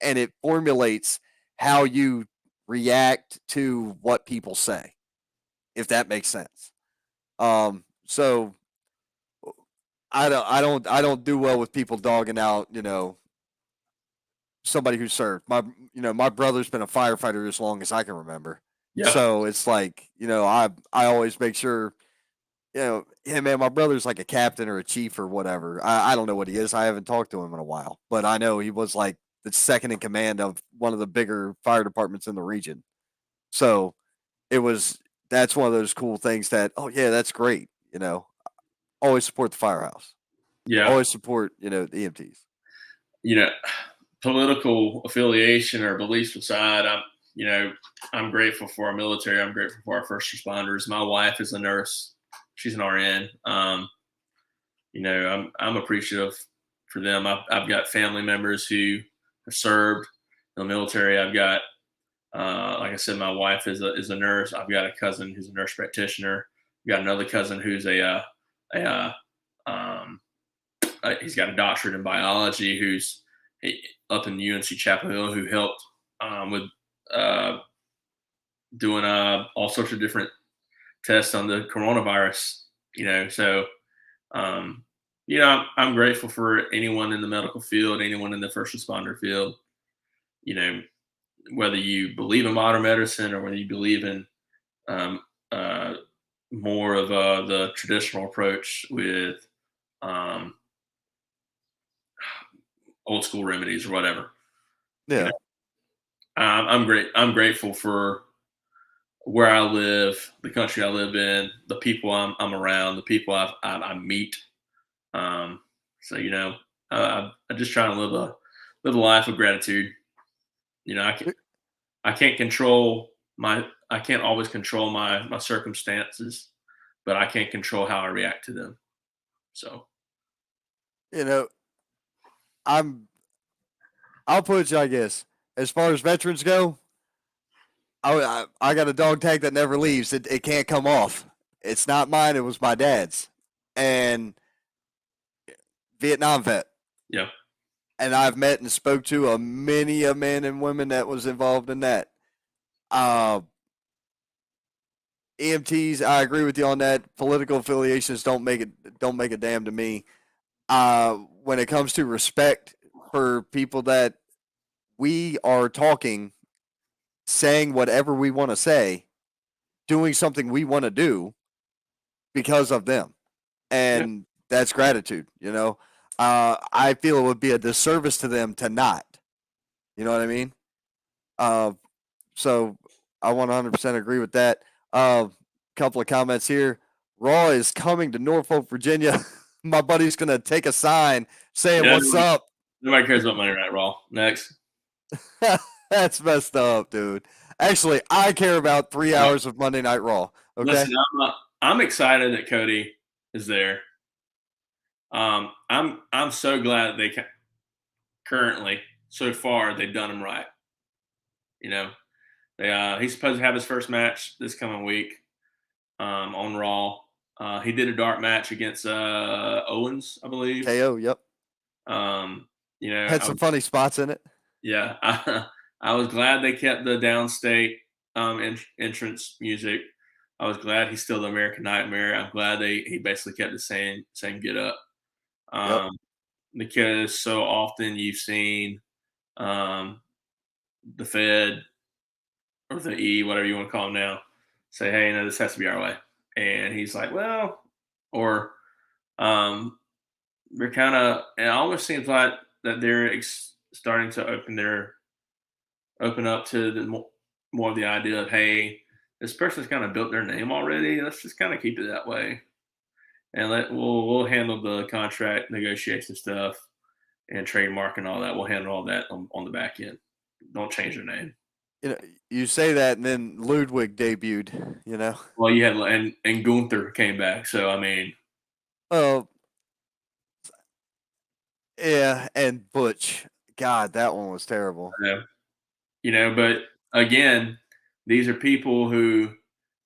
it formulates how you react to what people say, if that makes sense. So I don't do well with people dogging out, somebody who served. My brother's been a firefighter as long as I can remember. yeah, So it's like, I always make sure, hey man, my brother's like a captain or a chief or whatever. I don't know what he is. I haven't talked to him in a while, but I know he was like the second in command of one of the bigger fire departments in the region. So it was that's one of those cool things that, oh yeah, that's great. Always support the firehouse. yeah. Always support, the EMTs. You know, political affiliation or beliefs aside, you know, I'm grateful for our military. I'm grateful for our first responders. My wife is a nurse. She's an RN. I'm appreciative for them. I've got family members who have served in the military. I've got, like I said, my wife is a nurse. I've got a cousin who's a nurse practitioner. I've got another cousin who's a he's got a doctorate in biology. Who's up in UNC Chapel Hill, who helped with uh, doing all sorts of different tests on the coronavirus. So um, I'm grateful for anyone in the medical field, anyone in the first responder field. You know, whether you believe in modern medicine or whether you believe in um, uh, more of the traditional approach with um, old school remedies or whatever. You know, Yeah. I'm grateful for where I live, the country I live in, the people I'm around, the people I meet. Um, so I just try to live a life of gratitude. I can't control I can't always control my circumstances, but I can't control how I react to them. So You know, I'm I'll put it like this. As far as veterans go, I got a dog tag that never leaves. It can't come off. It's not mine. It was my dad's, and Vietnam vet. yeah, And I've met and spoke to a many a men and women that was involved in that. Uh, EMTs, I agree with you on that. Political affiliations don't make a damn to me. When it comes to respect for people that we are talking, saying whatever we want to say, doing something we want to do because of them. yeah, And that's gratitude, I feel it would be a disservice to them to not. You know what I mean? Uh, So I 100% agree with that. Couple of comments here. Raw is coming to Norfolk, Virginia. My buddy's gonna take a sign saying Yeah, "What's up." nobody cares about Monday Night Raw. Next. That's messed up, dude. Actually, I care about 3 hours of Monday Night Raw. Okay. Listen, I'm excited that Cody is there. I'm so glad they currently so far they've done him right. You know, he's supposed to have his first match this coming week on Raw. He did a dark match against Owens, I believe. KO. Yep. Um, Had some funny spots in it. Yeah, I was glad they kept the downstate entrance music. I was glad he's still the American Nightmare. I'm glad he basically kept the same get up. Yep. Because so often you've seen um, the Fed or the E, whatever you want to call him now, say, "Hey, no, this has to be our way," and he's like, "Well," or they're kind of. It almost seems like that they're starting to open up to the more of the idea of, hey, this person's kind of built their name already. Let's just kind of keep it that way, and we'll handle the contract negotiation stuff and trademark and all that. We'll handle all that on the back end. Don't change their name. You know, you say that, and then Ludwig debuted. You know. Well, you had and Gunther came back, so I mean, Oh, yeah, and Butch. God, that one was terrible. but again, these are people who,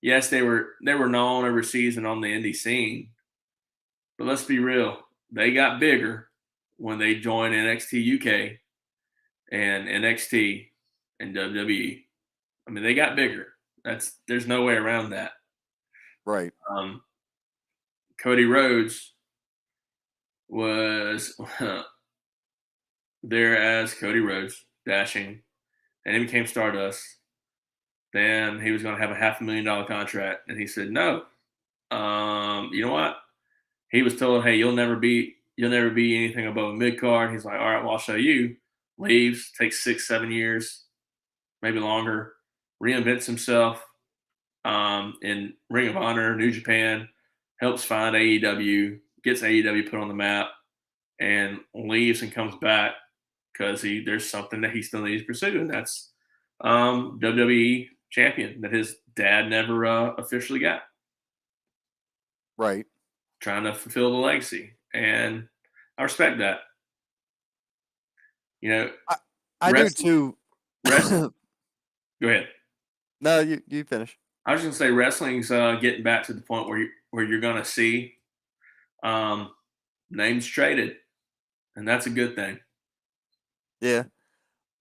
yes, they were known overseas and on the indie scene, but let's be real, they got bigger when they joined NXT UK and NXT and WWE. I mean, they got bigger. There's no way around that. Right. Cody Rhodes was there as Cody Rhodes dashing, and he became Stardust. Then he was going to have a $500,000 contract, and he said no. You know what? He was told, "Hey, you'll never be anything above a mid card." He's like, "All right, well, I'll show you." Leaves, takes 6-7 years, maybe longer, reinvents himself in Ring of Honor, New Japan, helps find AEW, gets AEW put on the map, and leaves and comes back because there's something that he still needs to pursue, and that's WWE champion that his dad never officially got. Right. Trying to fulfill the legacy, and I respect that. I do too. Wrestling. Go ahead. No, you finish. I was going to say wrestling's getting back to the point where you're going to see names traded, and that's a good thing. Yeah.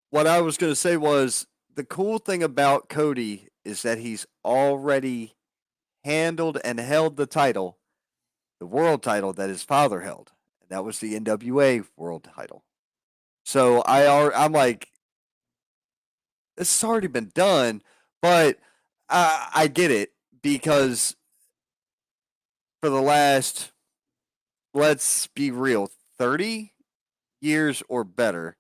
What I was going to say was the cool thing about Cody is that he's already handled and held the title, the world title that his father held, and that was the NWA world title. So I'm like, this has already been done, but I get it because for the last, let's be real, 30 years or better,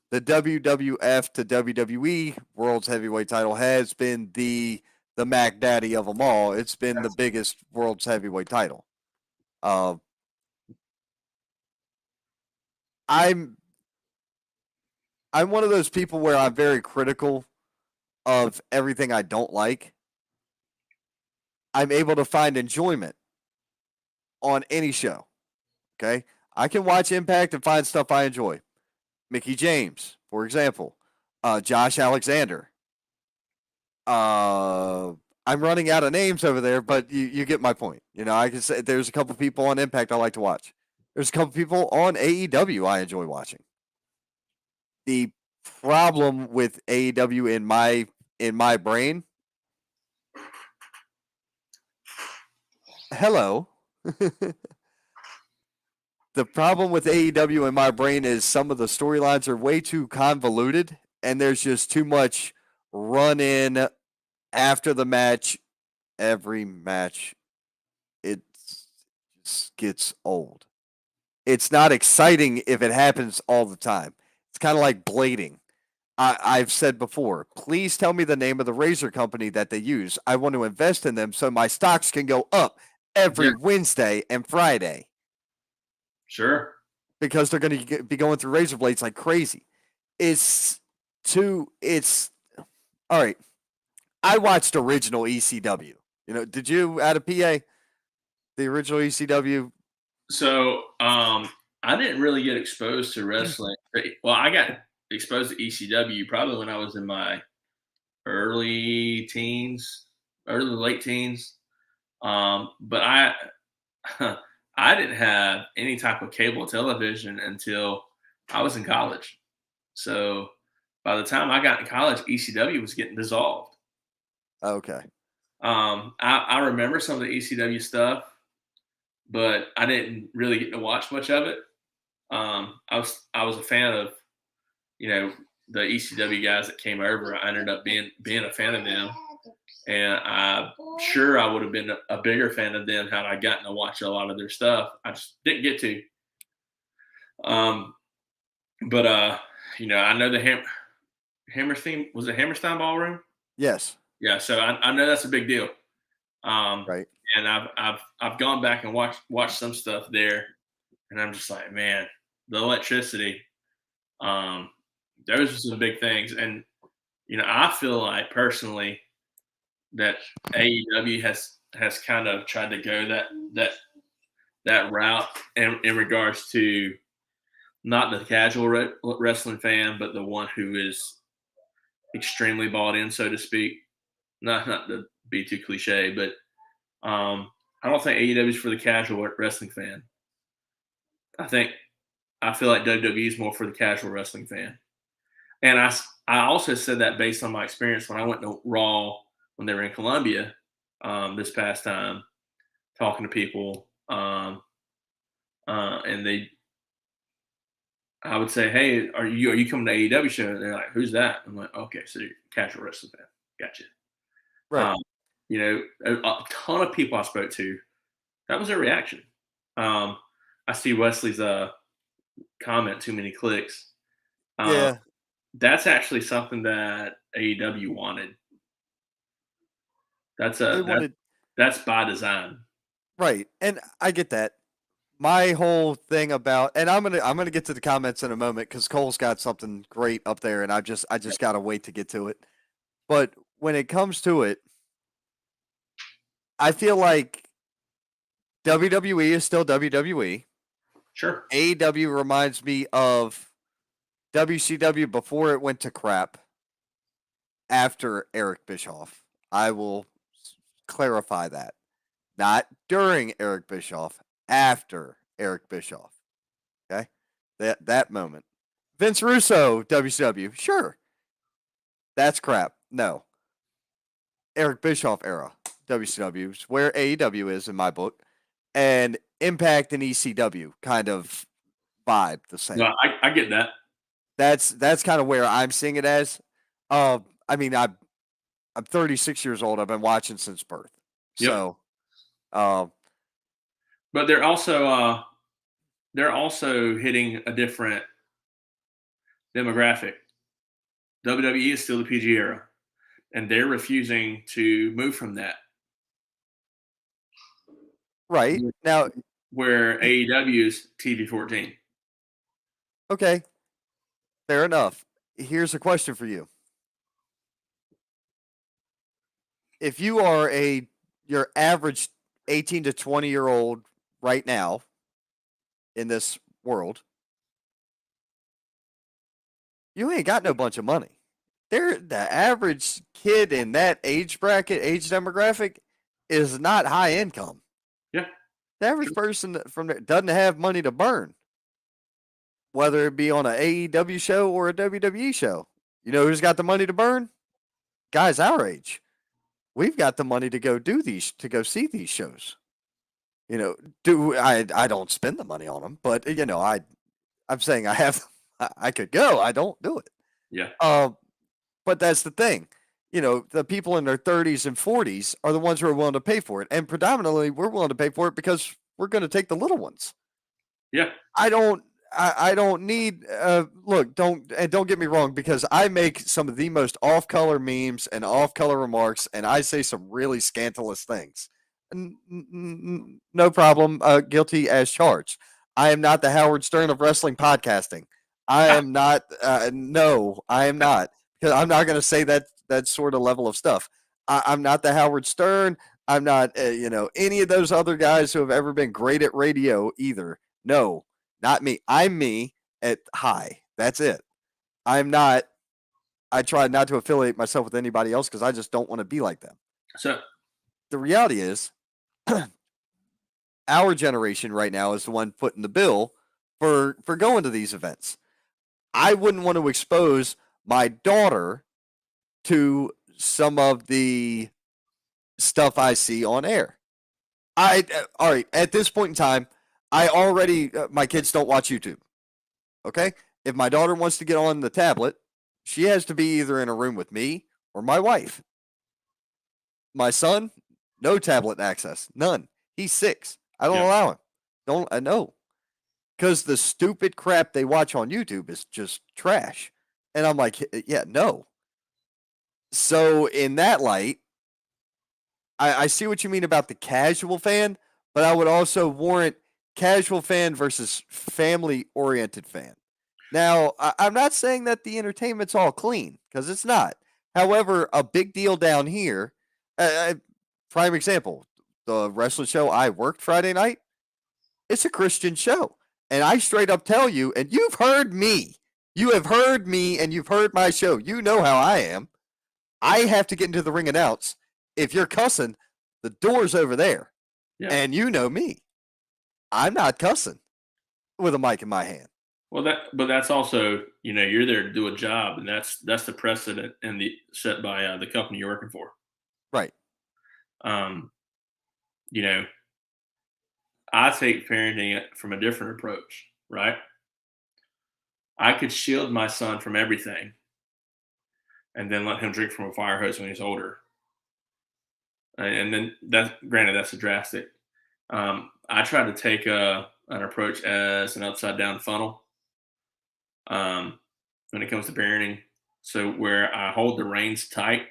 the WWF to WWE World's Heavyweight title has been the Mac Daddy of them all. It's been the biggest World's Heavyweight title. I'm one of those people where I'm very critical of everything I don't like. I'm able to find enjoyment on any show. Okay, I can watch Impact and find stuff I enjoy. Mickey James, for example, Josh Alexander. I'm running out of names over there, but you get my point. You know, I can say there's a couple people on Impact I like to watch. There's a couple people on AEW I enjoy watching. The problem with AEW in my brain. Hello. The problem with AEW in my brain is some of the storylines are way too convoluted, and there's just too much run in after the match. Every match, it just gets old. It's not exciting if it happens all the time. It's kind of like blading. I've said before, please tell me the name of the razor company that they use. I want to invest in them so my stocks can go up every Yeah, Wednesday and Friday sure. because they're going to be going through razor blades like crazy. It's it's all right. I watched original ECW. Did you out of PA the original ECW? So, I didn't really get exposed to wrestling. Well, I got exposed to ECW probably when I was in my early teens, early to late teens. But I didn't have any type of cable television until I was in college. So by the time I got in college, ECW was getting dissolved. Okay. I remember some of the ECW stuff, but I didn't really get to watch much of it. I was a fan of the ECW guys that came over. I ended up being a fan of them, and I'm sure I would have been a bigger fan of them had I gotten to watch a lot of their stuff. I just didn't get to. Um, but I know the Hammerstein, was it Hammerstein Ballroom? Yes. Yeah, so I know that's a big deal. Um, Right. and I've gone back and watched some stuff there, and I'm just like, man, the electricity. Um, those are some big things, and I feel like personally that AEW has kind of tried to go that route in regards to not the casual wrestling fan, but the one who is extremely bought in, so to speak. Not to be too cliche, but I don't think AEW is for the casual wrestling fan. I feel like WWE is more for the casual wrestling fan. And I also said that based on my experience when I went to Raw when they were in Columbia this past time, talking to people, and I would say, "Hey, are you coming to AEW show?" And they're like, "Who's that?" I'm like, "Okay, so you're a casual wrestling fan, gotcha." Right. Um, a ton of people I spoke to, that was their reaction. Um, I see Wesley's comment, too many clicks. Uh, Yeah. that's actually something that AEW wanted. That's They a that wanted that's by design. right, and I get that. My whole thing about, and I'm gonna get to the comments in a moment because Cole's got something great up there, and I just gotta wait to get to it. But when it comes to it, I feel like WWE is still WWE. Sure. AEW reminds me of WCW before it went to crap after Eric Bischoff. I will clarify that. Not during Eric Bischoff, after Eric Bischoff. Okay? That moment. Vince Russo, WCW, sure. That's crap. No. Eric Bischoff era, WCW, is where AEW is in my book. And Impact and ECW kind of vibe the No, same. I get that. That's kind of where I'm seeing it as. I mean, I'm 36 years old. I've been watching since birth. Yep. So, um, But they're also hitting a different demographic. WWE is still the PG era, and they're refusing to move from that. right now, Where AEW is TV-14. okay, fair enough. Here's a question for you: if you are your average 18 to 20-year-old right now in this world, you ain't got no bunch of money. The average kid in that age bracket, age demographic, is not high income. Yeah. The average person from there doesn't have money to burn, whether it be on an AEW show or a WWE show. You know who's got the money to burn? Guys our age. We've got the money to go see these shows. I don't spend the money on them, but I'm saying I have I could go. I don't do it. Yeah. But that's the thing. The people in their 30s and 40s are the ones who are willing to pay for it. And predominantly, we're willing to pay for it because we're going to take the little ones. Yeah. I don't, I don't need look, don't get me wrong, because I make some of the most off-color memes and off-color remarks, and I say some really scandalous things. No problem. Guilty as charged. I am not the Howard Stern of wrestling podcasting. I am not. No, I am not, because I'm not going to say that sort of level of stuff. I'm not the Howard Stern. I'm not, any of those other guys who have ever been great at radio either. No, not me. I'm me at high. That's it. I'm not. I try not to affiliate myself with anybody else because I just don't want to be like them. So The reality is, our generation right now is the one putting the bill for going to these events. I wouldn't want to expose my daughter to some of the stuff I see on air. All right, at this point in time, I already my kids don't watch YouTube. Okay? If my daughter wants to get on the tablet, she has to be either in a room with me or my wife. My son, no tablet access. None. He's 6. I don't allow him. Don't I know. Cuz the stupid crap they watch on YouTube is just trash. And I'm like, yeah, no. So in that light, I see what you mean about the casual fan, but I would also warrant casual fan versus family oriented fan. Now, I'm not saying that the entertainment's all clean, because it's not. However, a big deal down here, prime example, the wrestling show I worked Friday night, it's a Christian show. And I straight up tell you, and you've heard me, you have heard me, and you've heard my show. You know how I am. I have to get into the ring announce. If you're cussing, the door's over there. Yeah. And you know me. I'm not cussing with a mic in my hand. Well, but that's also, you're there to do a job, and that's the precedent and the set by the company you're working for. Right. You know, I take parenting from a different approach, right? I could shield my son from everything and then let him drink from a fire hose when he's older. And then granted, that's a drastic. I try to take an approach as an upside down funnel when it comes to parenting. So where I hold the reins tight,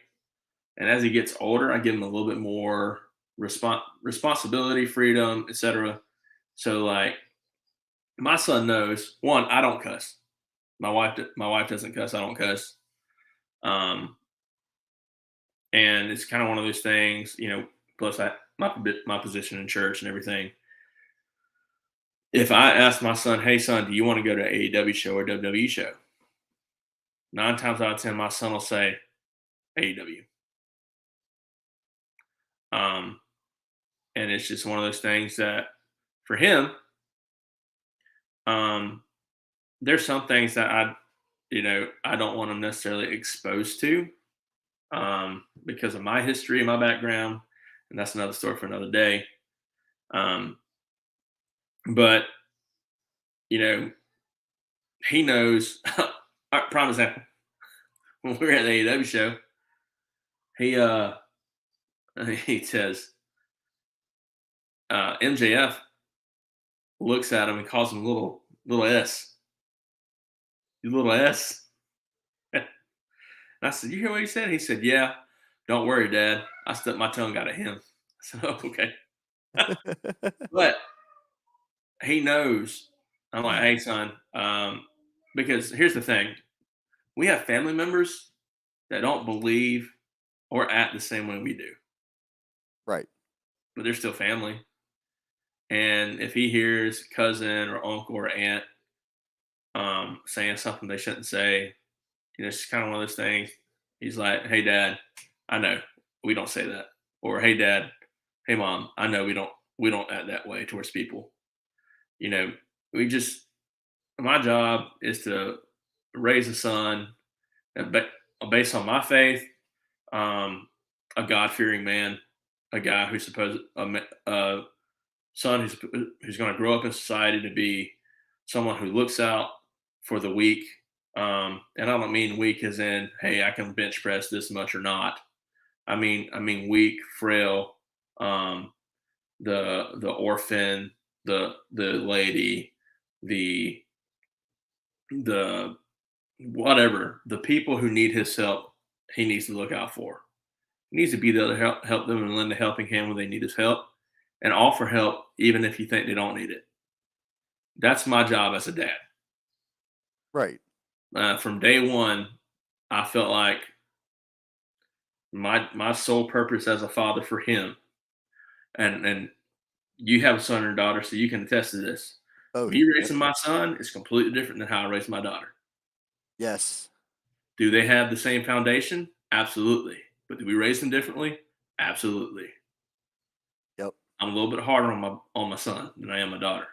and as he gets older, I give him a little bit more responsibility, freedom, etc. So like, my son knows, one, I don't cuss. My wife doesn't cuss. I don't cuss. And it's kind of one of those things, plus my position in church and everything. If I ask my son, hey son, do you want to go to an AEW show or WWE show? 9 times out of 10, my son will say AEW. And it's just one of those things that for him, there's some things that I don't want him necessarily exposed to because of my history and my background. And that's another story for another day. But, he knows. Prime example. When we were at the AEW show, he says, MJF looks at him and calls him little S. You little S? And I said, you hear what he said? He said, yeah, don't worry, Dad. I stuck my tongue out at him. I said, oh, okay. But he knows. I'm like, hey, son, because here's the thing. We have family members that don't believe or act the same way we do. Right. But they're still family. And if he hears cousin or uncle or aunt saying something they shouldn't say, it's kind of one of those things. He's like, hey, Dad, I know we don't say that. Or, hey, Dad, hey, Mom, I know we don't act that way towards people. My job is to raise a son based on my faith, a God-fearing man, a guy who's a son who's going to grow up in society to be someone who looks out for the weak. And I don't mean weak as in, hey, I can bench press this much or not. I mean weak, frail, the orphan, the lady, the the whatever, the people who need his help, he needs to look out for. He needs to be there to help them and lend a helping hand when they need his help, and offer help even if you think they don't need it. That's my job as a dad. Right. From day one, I felt like my sole purpose as a father for him, and you have a son or daughter, so you can attest to this. Oh, Me yep. raising my son is completely different than how I raised my daughter. Yes. Do they have the same foundation? Absolutely. But do we raise them differently? Absolutely. Yep. I'm a little bit harder on my son than I am my daughter,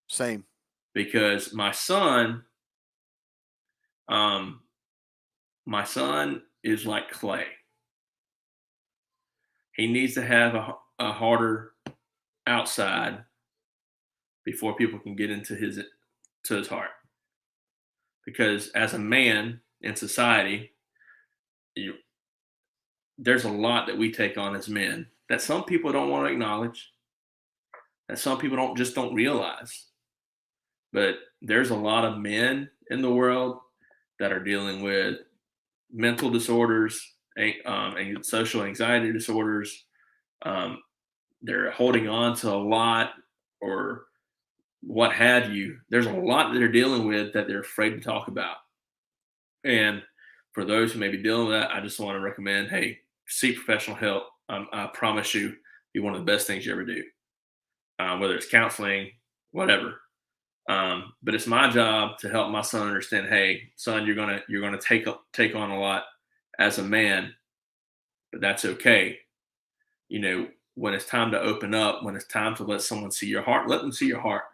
Same. because um, my son is like clay. He needs to have a harder outside before people can get into his heart. Because as a man in society, you, there's a lot that we take on as men that some people don't want to acknowledge, that some people don't realize. But there's a lot of men in the world that are dealing with mental disorders, and social anxiety disorders. Um, they're holding on to a lot, or what have you. There's a lot that they're dealing with that they're afraid to talk about. And for those who may be dealing with that, I just want to recommend, hey, seek professional help. I promise you, be one of the best things you ever do, whether it's counseling, whatever. But it's my job to help my son understand, hey, son, you're gonna take on a lot as a man, but that's okay. You know, when it's time to open up, when it's time to let someone see your heart, let them see your heart.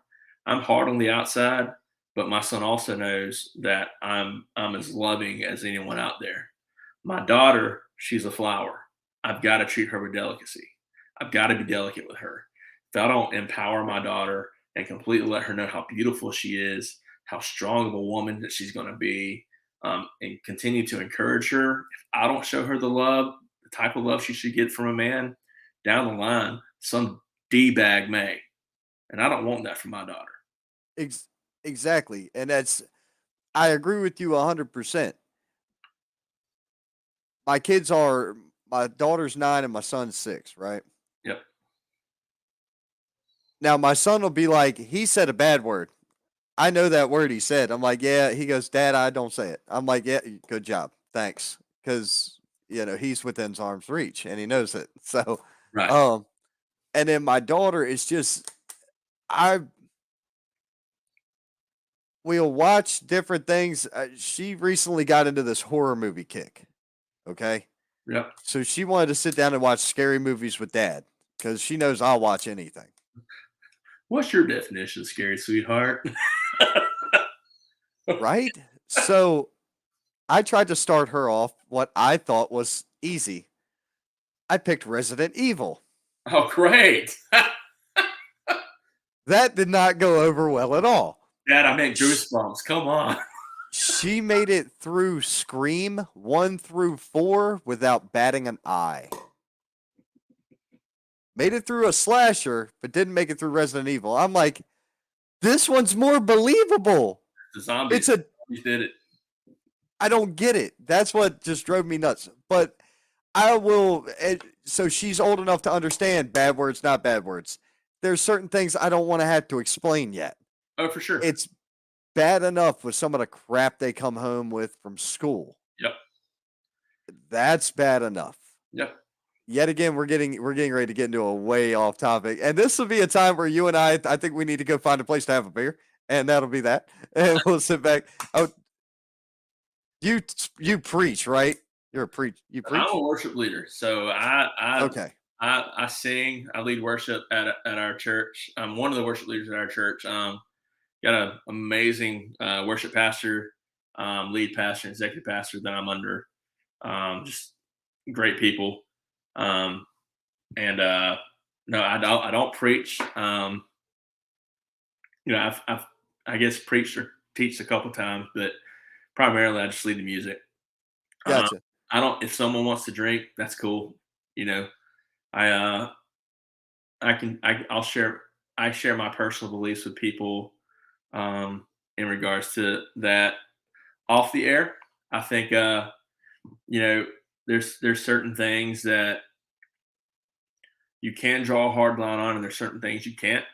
I'm hard on the outside, but my son also knows that I'm as loving as anyone out there. My daughter, she's a flower. I've got to treat her with delicacy. I've got to be delicate with her. If I don't empower my daughter and completely let her know how beautiful she is, how strong of a woman that she's going to be, and continue to encourage her, if I don't show her the love, the type of love she should get from a man, down the line, some D bag may. And I don't want that for my daughter. Ex- exactly. And I agree with you 100%. My kids are, my daughter's 9 and my son's 6, right? Yep. Now, my son will be like, he said a bad word. I know that word he said. I'm like, yeah. He goes, Dad, I don't say it. I'm like, yeah, good job. Thanks. Because, he's within arm's reach and he knows it. So, Right. um, and then my daughter is just, I we'll watch different things. She recently got into this horror movie kick. Okay. Yep. So she wanted to sit down and watch scary movies with dad because she knows I'll watch anything. What's your definition of scary, sweetheart? Right. So I tried to start her off what I thought was easy. I picked Resident Evil. Oh, great. That did not go over well at all. Dad, I meant goosebumps. Come on. She made it through Scream 1 through 4 without batting an eye. Made it through a slasher, but didn't make it through Resident Evil. I'm like, this one's more believable. The zombies. Zombies did it. I don't get it. That's what just drove me nuts. But I will. So she's old enough to understand bad words, not bad words. There's certain things I don't want to have to explain yet. Oh, for sure. It's bad enough with some of the crap they come home with from school. Yep. That's bad enough. Yep. Yet again, we're getting ready to get into a way off topic, and this will be a time where you and I think we need to go find a place to have a beer, and that'll be that, and we'll sit back. Oh, you preach, right? You're a preach. You preach. I'm a worship leader, so Okay. I sing. I lead worship at our church. I'm one of the worship leaders at our church. Got an amazing worship pastor, lead pastor, executive pastor that I'm under. Just great people. And no, I don't preach. I've I guess preached or teached a couple times, but primarily I just lead the music. Um, Gotcha. I don't. If someone wants to drink, that's cool. You know, I I'll share my personal beliefs with people. in regards to that off the air. I think there's certain things that you can draw a hard line on, and there's certain things you can't.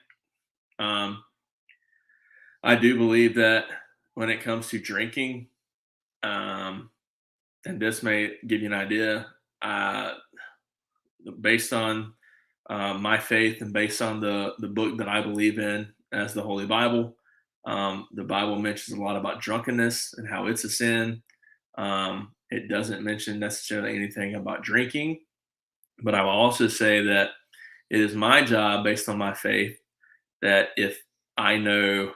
Um, I do believe that when it comes to drinking, um, and this may give you an idea, uh, based on my faith and based on the book that I believe in as the Holy Bible. The Bible mentions a lot about drunkenness and how it's a sin. It doesn't mention necessarily anything about drinking, but I will also say that it is my job, based on my faith, that if I know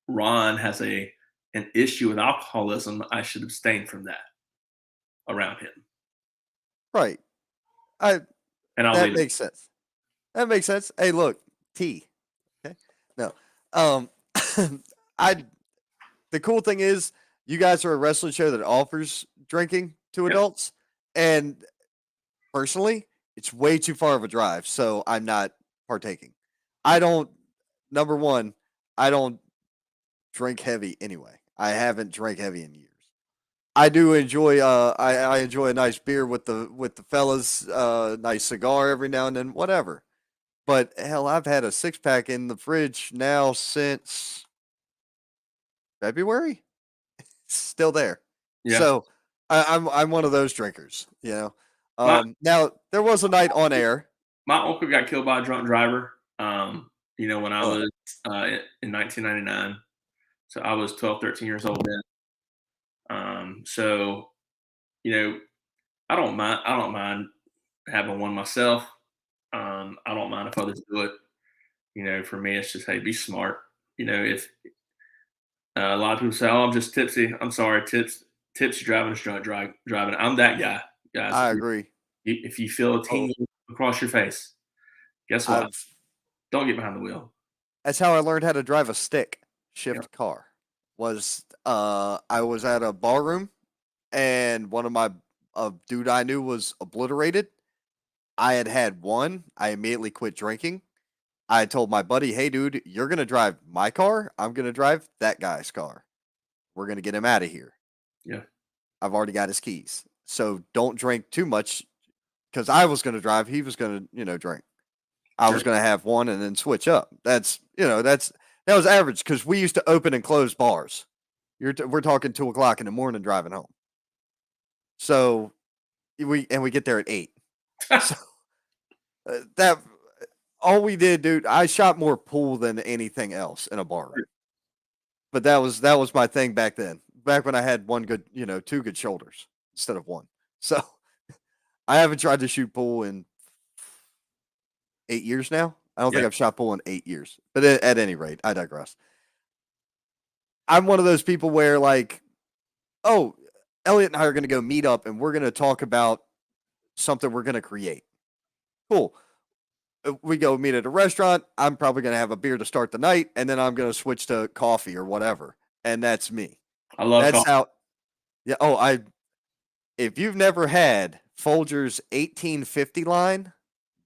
Ron has an issue with alcoholism, I should abstain from that around him. Right. I And I'll That leave it. makes sense. That makes sense. Hey, look, tea. Okay. No. Um I the cool thing is you guys are a wrestling show that offers drinking to Yep. adults. And personally, it's way too far of a drive, so I'm not partaking. I don't Number one, I don't drink heavy anyway. I haven't drank heavy in years. I do enjoy I enjoy a nice beer with the fellas, nice cigar every now and then, whatever. But hell, I've had a six pack in the fridge now since February. It's still there. Yeah. So I'm one of those drinkers, you know. My Now there was a night on air. my uncle got killed by a drunk driver. When I Ugh, was in 1999. So I was 12, 13 years old then. So you know, I don't mind. I don't mind having one myself. I don't mind if others do it. For me, it's just, hey, be smart. If a lot of people say, "Oh, I'm just tipsy," I'm sorry, tipsy driving is driving. I'm that guy, guys. I agree. If you feel a Oh, tingle across your face, guess what? I've Don't get behind the wheel. That's how I learned how to drive a stick Yeah. shift car. Was I was at a bar room and one of my dude I knew was obliterated. I had had one. I immediately quit drinking. I told my buddy, "Hey, dude, you're gonna drive my car. I'm gonna drive that guy's car. We're gonna get him out of here. Yeah. I've already got his keys. So don't drink too much because I was gonna drive. He was gonna, drink. I Sure. was gonna have one and then switch up. That was average because we used to open and close bars. We're talking 2 o'clock in the morning driving home. So we get there at 8. So that all we did, dude. I shot more pool than anything else in a bar room. But that was my thing back then. Back when I had one good, two good shoulders instead of one. So I haven't tried to shoot pool in 8 years now. I don't Yeah. think I've shot pool in 8 years. But at any rate, I digress. I'm one of those people where like, oh, Elliot and I are going to go meet up and we're going to talk about something we're going to create. Cool. We go meet at a restaurant. I'm probably going to have a beer to start the night, and then I'm going to switch to coffee or whatever. And that's me. I love That's coffee. how. Yeah. If you've never had Folger's 1850 line,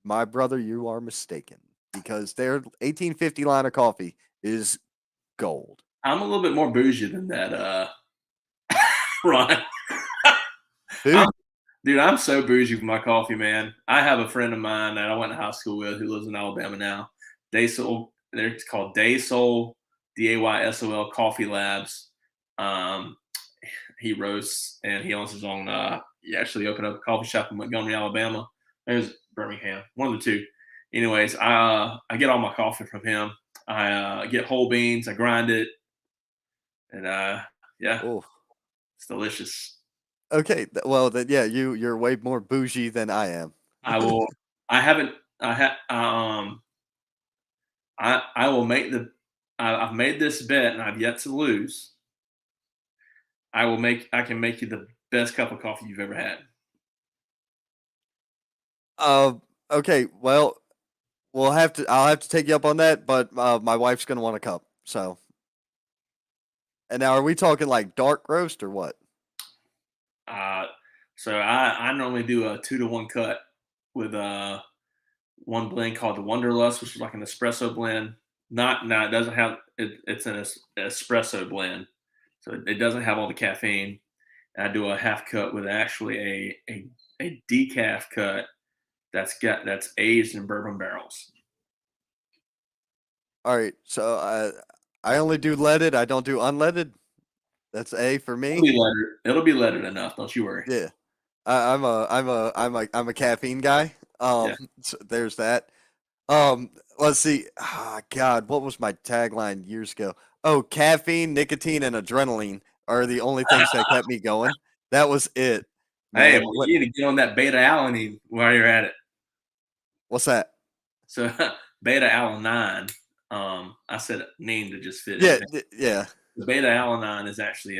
my brother, you are mistaken because their 1850 line of coffee is gold. I'm a little bit more bougie than that, Ron. Dude, Dude, I'm so bougie with my coffee, man. I have a friend of mine that I went to high school with who lives in Alabama now. They're called Daysol, Daysol Coffee Labs. Um, he roasts and he owns his own. He actually opened up a coffee shop in Montgomery, Alabama. There's Birmingham, one of the two. Anyways, I get all my coffee from him. I get whole beans, I grind it, and yeah, oh, it's delicious. okay. Well, then, yeah, you're way more bougie than I am. I will. I haven't. I will make the. I've made this bet and I've yet to lose. I will make. I can make you the best cup of coffee you've ever had. Uh, okay. Well, I'll have to take you up on that, but my wife's gonna want a cup. So, and now are we talking like dark roast or what? Uh, so I normally do a 2-to-1 cut with one blend called the Wonderlust, which is like an espresso blend. Not it doesn't have it's an espresso blend, so it doesn't have all the caffeine. I do a half cut with actually a decaf cut that's aged in bourbon barrels. All right, so I only do leaded. I don't do unleaded. That's A for It'll me. be lettered. It'll be lettered enough. Don't you worry. Yeah, I'm a caffeine guy. Yeah. So there's that. Let's see. Ah, God, what was my tagline years ago? Oh, caffeine, nicotine, and adrenaline are the only things that kept me going. That was it, Hey, man. well, you need to get on that beta alanine while you're at it. What's that? So beta alanine. I said name to just fit Yeah, everything. yeah. The beta alanine is actually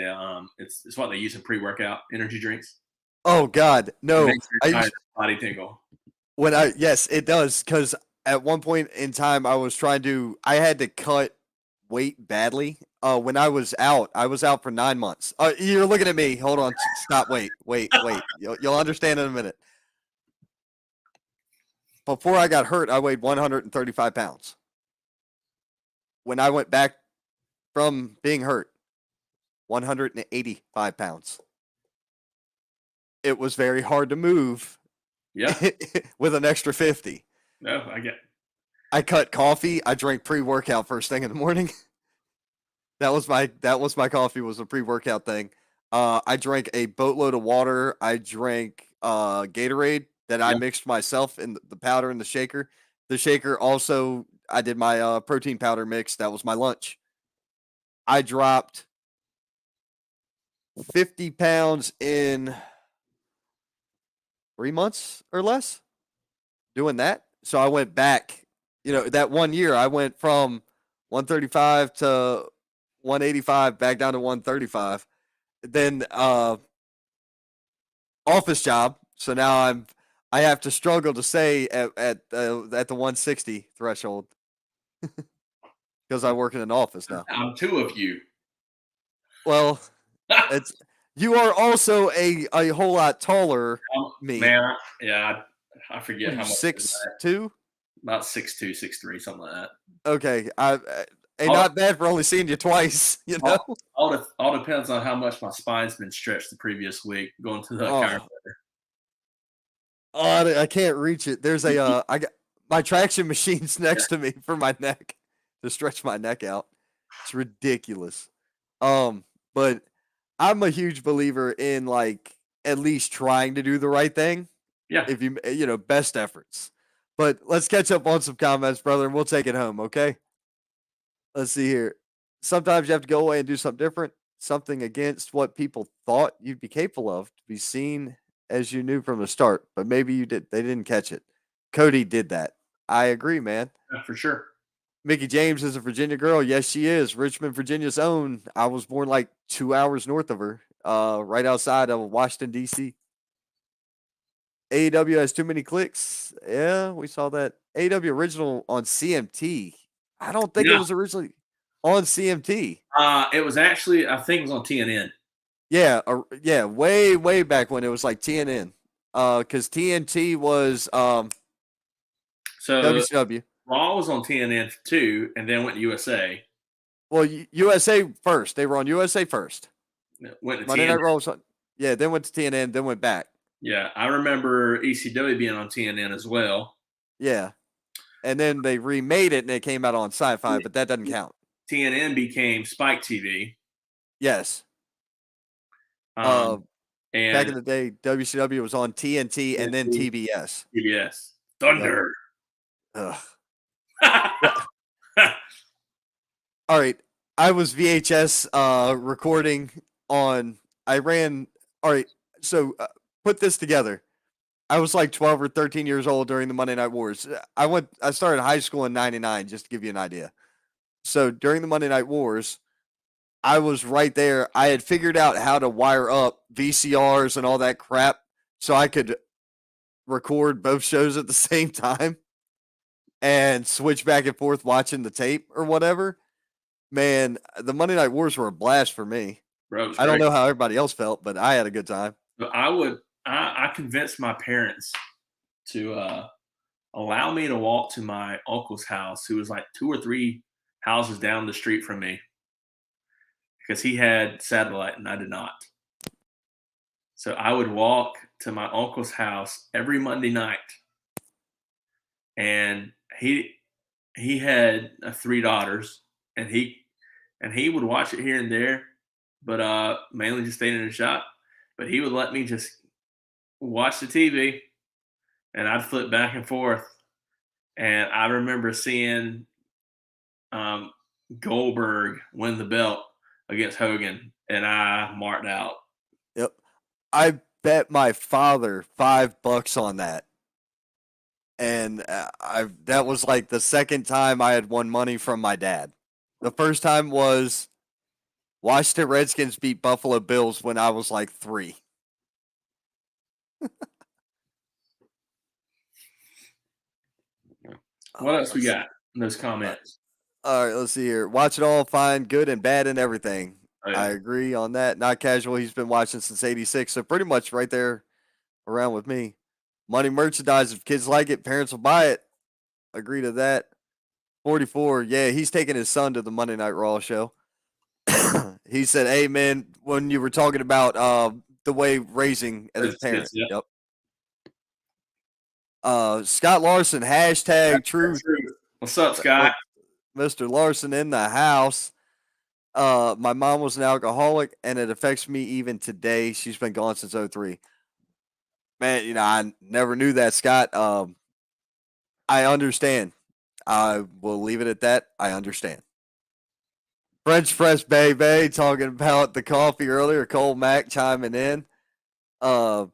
it's what they use in pre-workout energy drinks. Oh God, It no. makes your I entire used body tingle. when I yes, it does because at one point in time I had to cut weight badly. When I was out for 9 months. You're looking at me. Hold on, stop. Wait. You'll understand in a minute. Before I got hurt, I weighed 135 pounds. When I went back from being hurt, 185 pounds. It was very hard to move Yeah. with an extra 50. No, I get. I cut coffee. I drank pre-workout first thing in the morning. That was my coffee was a pre-workout thing. I drank a boatload of water. I drank Gatorade that I Yeah. mixed myself in the powder in the shaker. The shaker also I did my protein powder mix. That was my lunch. I dropped 50 pounds in 3 months or less doing that. So I went back, that 1 year I went from 135 to 185 back down to 135. Then office job. So now I have to struggle to stay at the 160 threshold because I work in an office now. I'm two of you. Well, it's you are also a whole lot taller me. Man, yeah, I What forget are how you much it is. 6'2"? About 6'2", 6'3", something like that. Okay, All, not bad for only seeing you twice. all depends on how much my spine's been stretched the previous week going to the chiropractor. Oh, I can't reach it. There's I got my traction machine's next to me for my neck to stretch my neck out. It's ridiculous. But I'm a huge believer in like at least trying to do the right thing. Yeah, If best efforts. But let's catch up on some comments, brother, and we'll take it home, okay? Let's see here. Sometimes you have to go away and do something different, something against what people thought you'd be capable of to be seen as you knew from the start, but maybe they didn't catch it. Cody did that. I agree, man. for sure. Mickey James is a Virginia girl. Yes, she is. Richmond, Virginia's own. I was born like 2 hours north of her, right outside of Washington, D.C. AEW has too many clicks. Yeah, we saw that. AEW original on CMT. I don't think it Yeah, was originally on CMT. it was actually I think it was on TNN. Yeah, yeah, way back when it was like TNN. Because TNT was So WCW. Raw was on TNN too, and then went to USA. Well, USA first. They were on USA first. Went to Monday TNN. Night Raw was on. Yeah, then went to TNN, then went back. Yeah, I remember ECW being on TNN as well. Yeah, and then they remade it and it came out on Sci-Fi, but that doesn't count. TNN became Spike TV. Yes. And Back in the day, WCW was on TNT and then TBS. TBS. Yep. Thunder. Ugh. All right. I was VHS recording on. I ran. All right. So put this together. I was like 12 or 13 years old during the Monday Night Wars. I started high school in '99, just to give you an idea. So during the Monday Night Wars, I was right there. I had figured out how to wire up VCRs and all that crap so I could record both shows at the same time and switch back and forth watching the tape or whatever. Man, the Monday Night Wars were a blast for me. Bro, I don't know how everybody else felt, but I had a good time. But I convinced my parents to allow me to walk to my uncle's house, who was like 2 or 3 houses down the street from me because he had satellite and I did not. So I would walk to my uncle's house every Monday night, and he had 3 daughters, and he would watch it here and there, but mainly just staying in the shop. But he would let me just watch the TV, and I'd flip back and forth. And I remember seeing um, Goldberg win the belt against Hogan, and I marked out. Yep. I bet my father $5 on that. And that was like the second time I had won money from my dad. The first time was Washington Redskins beat Buffalo Bills when I was like 3. What else we got in those comments? All right, let's see here. Watch it all, fine, good and bad and everything. Oh, yeah. I agree on that. Not casual. He's been watching since '86, so pretty much right there around with me. Money merchandise. If kids like it, parents will buy it. Agree to that. 44. Yeah, he's taking his son to the Monday Night Raw show. He said, "Hey, man, when you were talking about the way raising as a parent." Yeah. Yep. Scott Larson, hashtag truth. What's up, Scott? Mr. Larson in the house. My mom was an alcoholic, and it affects me even today. She's been gone since '03. Man, I never knew that, Scott. I understand. I will leave it at that. I understand. French press baby talking about the coffee earlier. Cole Mack chiming in. Love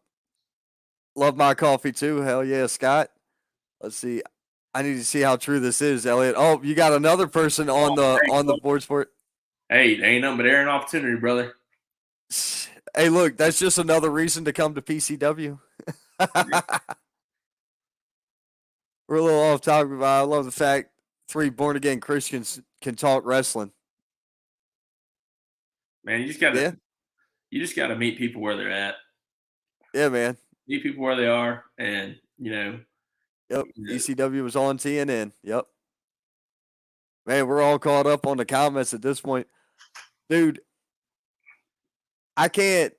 my coffee too. Hell yeah, Scott. Let's see. I need to see how true this is, Elliot. Oh, you got another person on the board for it. Hey, ain't nothing but air and opportunity, brother. Hey, look, that's just another reason to come to PCW. We're a little off topic, but I love the fact 3 born again Christians can talk wrestling. Man, you just gotta meet people where they're at. Yeah, man. Meet people where they are, and Yep. ECW was on TNN. Yep. Man, we're all caught up on the comments at this point. Dude, I can't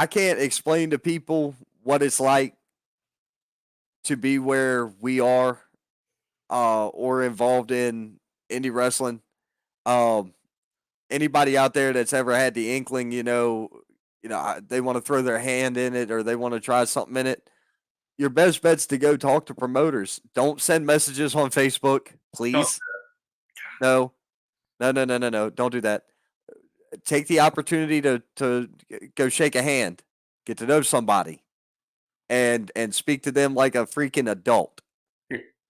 explain to people what it's like to be where we are or involved in indie wrestling. Anybody out there that's ever had the inkling, they want to throw their hand in it or they want to try something in it. Your best bet's to go talk to promoters. Don't send messages on Facebook, please. No. Don't do that. Take the opportunity to go shake a hand, get to know somebody, and speak to them like a freaking adult.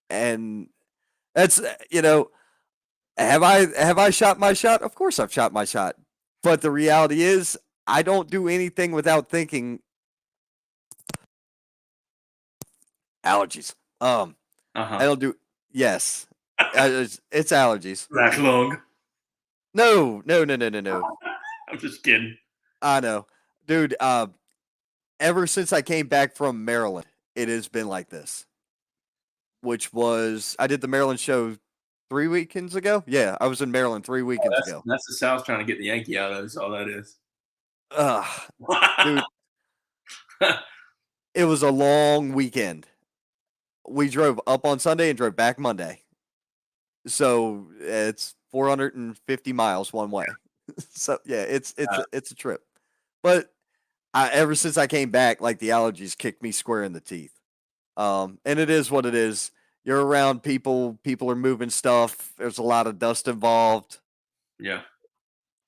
And that's have I shot my shot? Of course I've shot my shot. But the reality is I don't do anything without thinking. Allergies. I don't do. Yes, it's allergies. That long. No. I'm just kidding. I know, dude. Ever since I came back from Maryland, it has been like this. Which was I did the Maryland show 3 weekends ago. Yeah, I was in Maryland 3 weekends ago. That's the South trying to get the Yankee out of us. All that is. Dude, it was a long weekend. We drove up on Sunday and drove back Monday. So it's 450 miles one way. So yeah, it's a trip. But ever since I came back, like the allergies kicked me square in the teeth. And it is what it is. You're around people are moving stuff. There's a lot of dust involved. Yeah.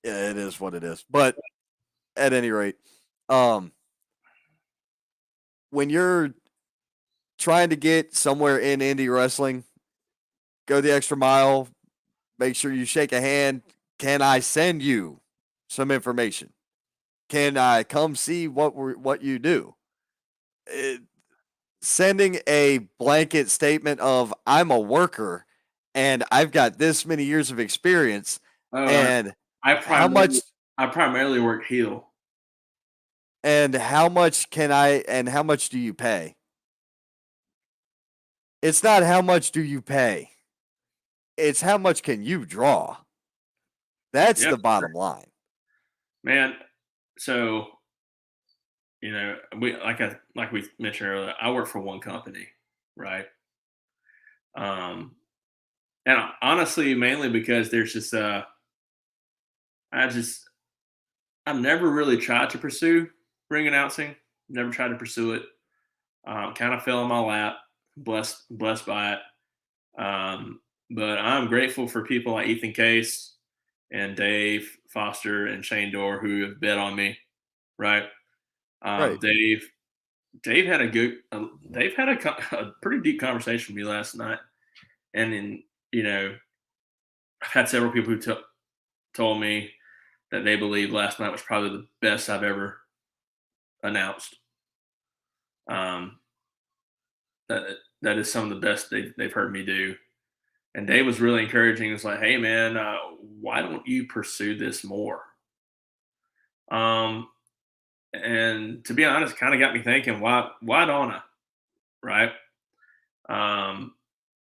Yeah, it is what it is. But at any rate, when you're trying to get somewhere in indie wrestling, go the extra mile, make sure you shake a hand. Can I send you some information? Can I come see what you do? Sending a blanket statement of I'm a worker and I've got this many years of experience and I primarily work heel. And how much do you pay? It's not how much do you pay. It's how much can you draw? That's Yeah, the bottom line. man. So we like we mentioned earlier. I work for one company, right? Um, and honestly, mainly because there's just I just I've never really tried to pursue ring announcing. Never tried to pursue it. Kind of fell in my lap. Blessed by it. But I'm grateful for people like Ethan Case and Dave Foster and Shane Dorr who have bet on me. Right. Right. Dave had a good. Dave had a pretty deep conversation with me last night, and then I've had several people who told me that they believe last night was probably the best I've ever announced. Um, that is some of the best they've heard me do. And Dave was really encouraging. He was like, "Hey, man, why don't you pursue this more?" Um, and to be honest, kind of got me thinking, why don't I? Right? Um,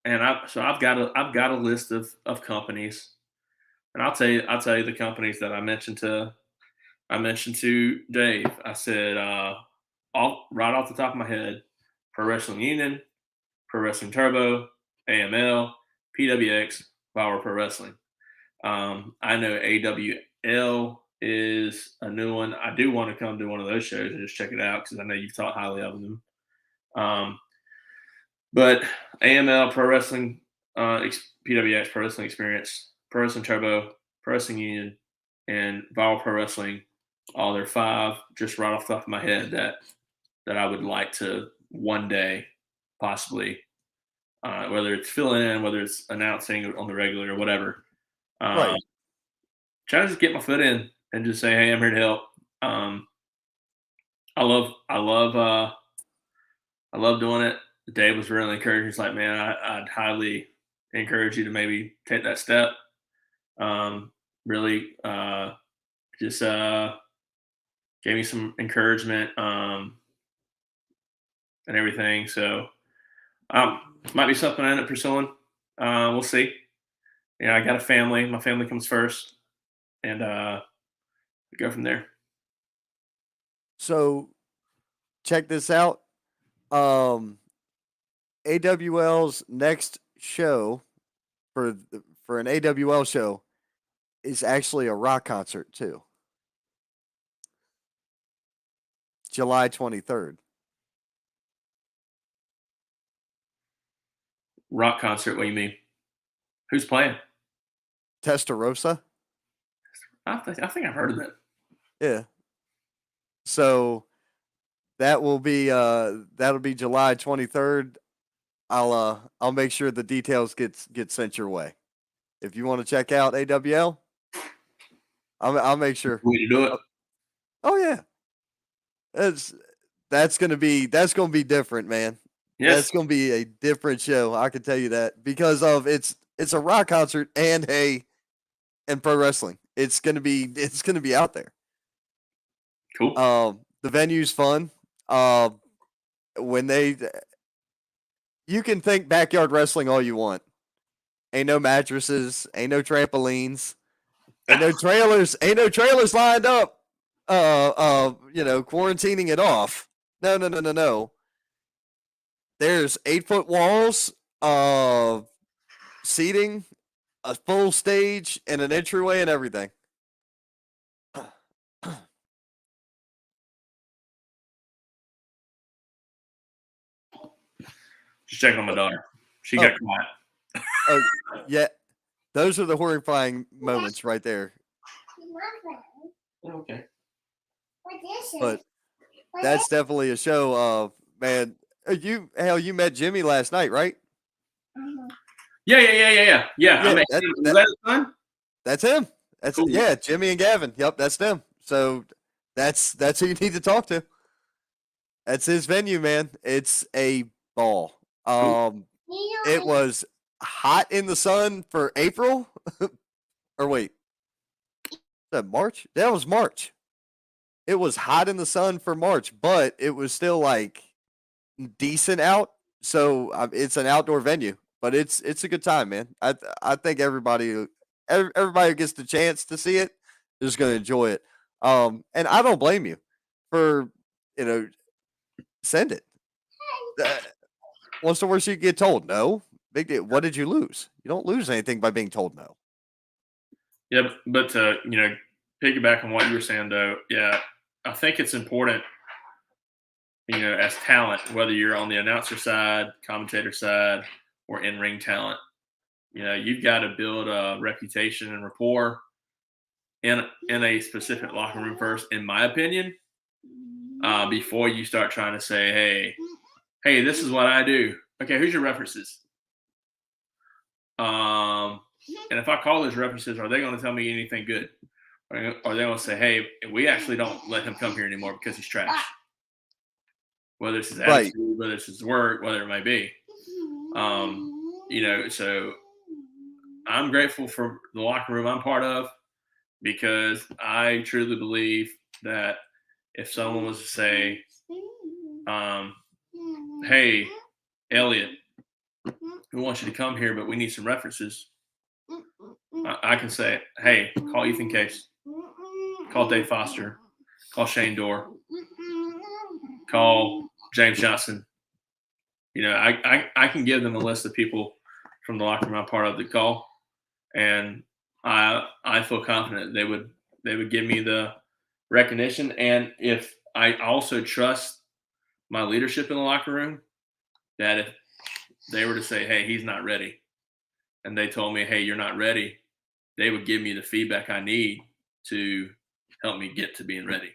and I've got a list of companies, and I'll tell you the companies that I mentioned to Dave. I said, right off the top of my head, Pro Wrestling Union, Pro Wrestling Turbo, AML, PWX, Power Pro Wrestling. I know AWL is a new one. I do want to come to one of those shows and just check it out because I know you've talked highly of them. Um, but AML Pro Wrestling, PWX Pro Wrestling Experience, Pro Wrestling Turbo, Pro Wrestling Union, and Viral Pro Wrestling. All their five, just right off the top of my head, that I would like to one day possibly, whether it's filling in, whether it's announcing on the regular or whatever. Right. Try to just get my foot in and just say, "Hey, I'm here to help." Um, I love doing it. Dave was really encouraging. He's like, "Man, I'd highly encourage you to maybe take that step." Really, just gave me some encouragement and everything. So, might be something I end up pursuing. We'll see. I got a family. My family comes first, and we go from there. So check this out. AWL's next show for an AWL show is actually a rock concert too. July 23rd. Rock concert? What do you mean? Who's playing? Testarossa. I think I've heard of that. Yeah. So that'll be July 23rd. I'll make sure the details get sent your way. If you want to check out AWL, I'll make sure. Way to do it. Oh yeah. That's gonna be different, man. Yes. That's gonna be a different show. I can tell you that because of it's a rock concert and pro wrestling. It's gonna be out there. Cool. The venue's fun. When you can think backyard wrestling all you want. Ain't no mattresses, ain't no trampolines, ain't no trailers lined up. Quarantining it off. No. There's 8-foot walls, seating, a full stage, and an entryway and everything. Just checking on my daughter. She got quiet. Oh, yeah. Those are the horrifying moments right there. Okay. But that's definitely a show. Man, you met Jimmy last night, right? Yeah. I mean, is that his son? That's him. That's cool. Yeah, Jimmy and Gavin. Yep, that's them. So that's who you need to talk to. That's his venue, man. It's a ball. It was hot in the sun for April. Or wait. Is that March? That was March. It was hot in the sun for March, but it was still like decent out. So it's an outdoor venue, but it's a good time, man. I think everybody who gets the chance to see it is going to enjoy it. And I don't blame you for you know send it. Uh, what's the worst you get told? No, big deal. What did you lose? You don't lose anything by being told no. Yeah, but to piggyback on what you were saying though, yeah, I think it's important, as talent, whether you're on the announcer side, commentator side, or in ring talent, you've got to build a reputation and rapport in a specific locker room first, in my opinion, before you start trying to say, hey, this is what I do. Okay, who's your references? And if I call those references, are they going to tell me anything good? Or are they going to say, hey, we actually don't let him come here anymore because he's trash? Whether it's his Right. attitude, whether it's his work, whatever it may be. So I'm grateful for the locker room I'm part of, because I truly believe that if someone was to say, hey, Elliot, we want you to come here, but we need some references, I can say, hey, call Ethan Case, call Dave Foster, call Shane Dorr, call James Johnson. I can give them a list of people from the locker room I'm part of that call, and I feel confident they would give me the recognition. And if I also trust my leadership in the locker room, that if they were to say, hey, he's not ready, and they told me, hey, you're not ready, they would give me the feedback I need to help me get to being ready.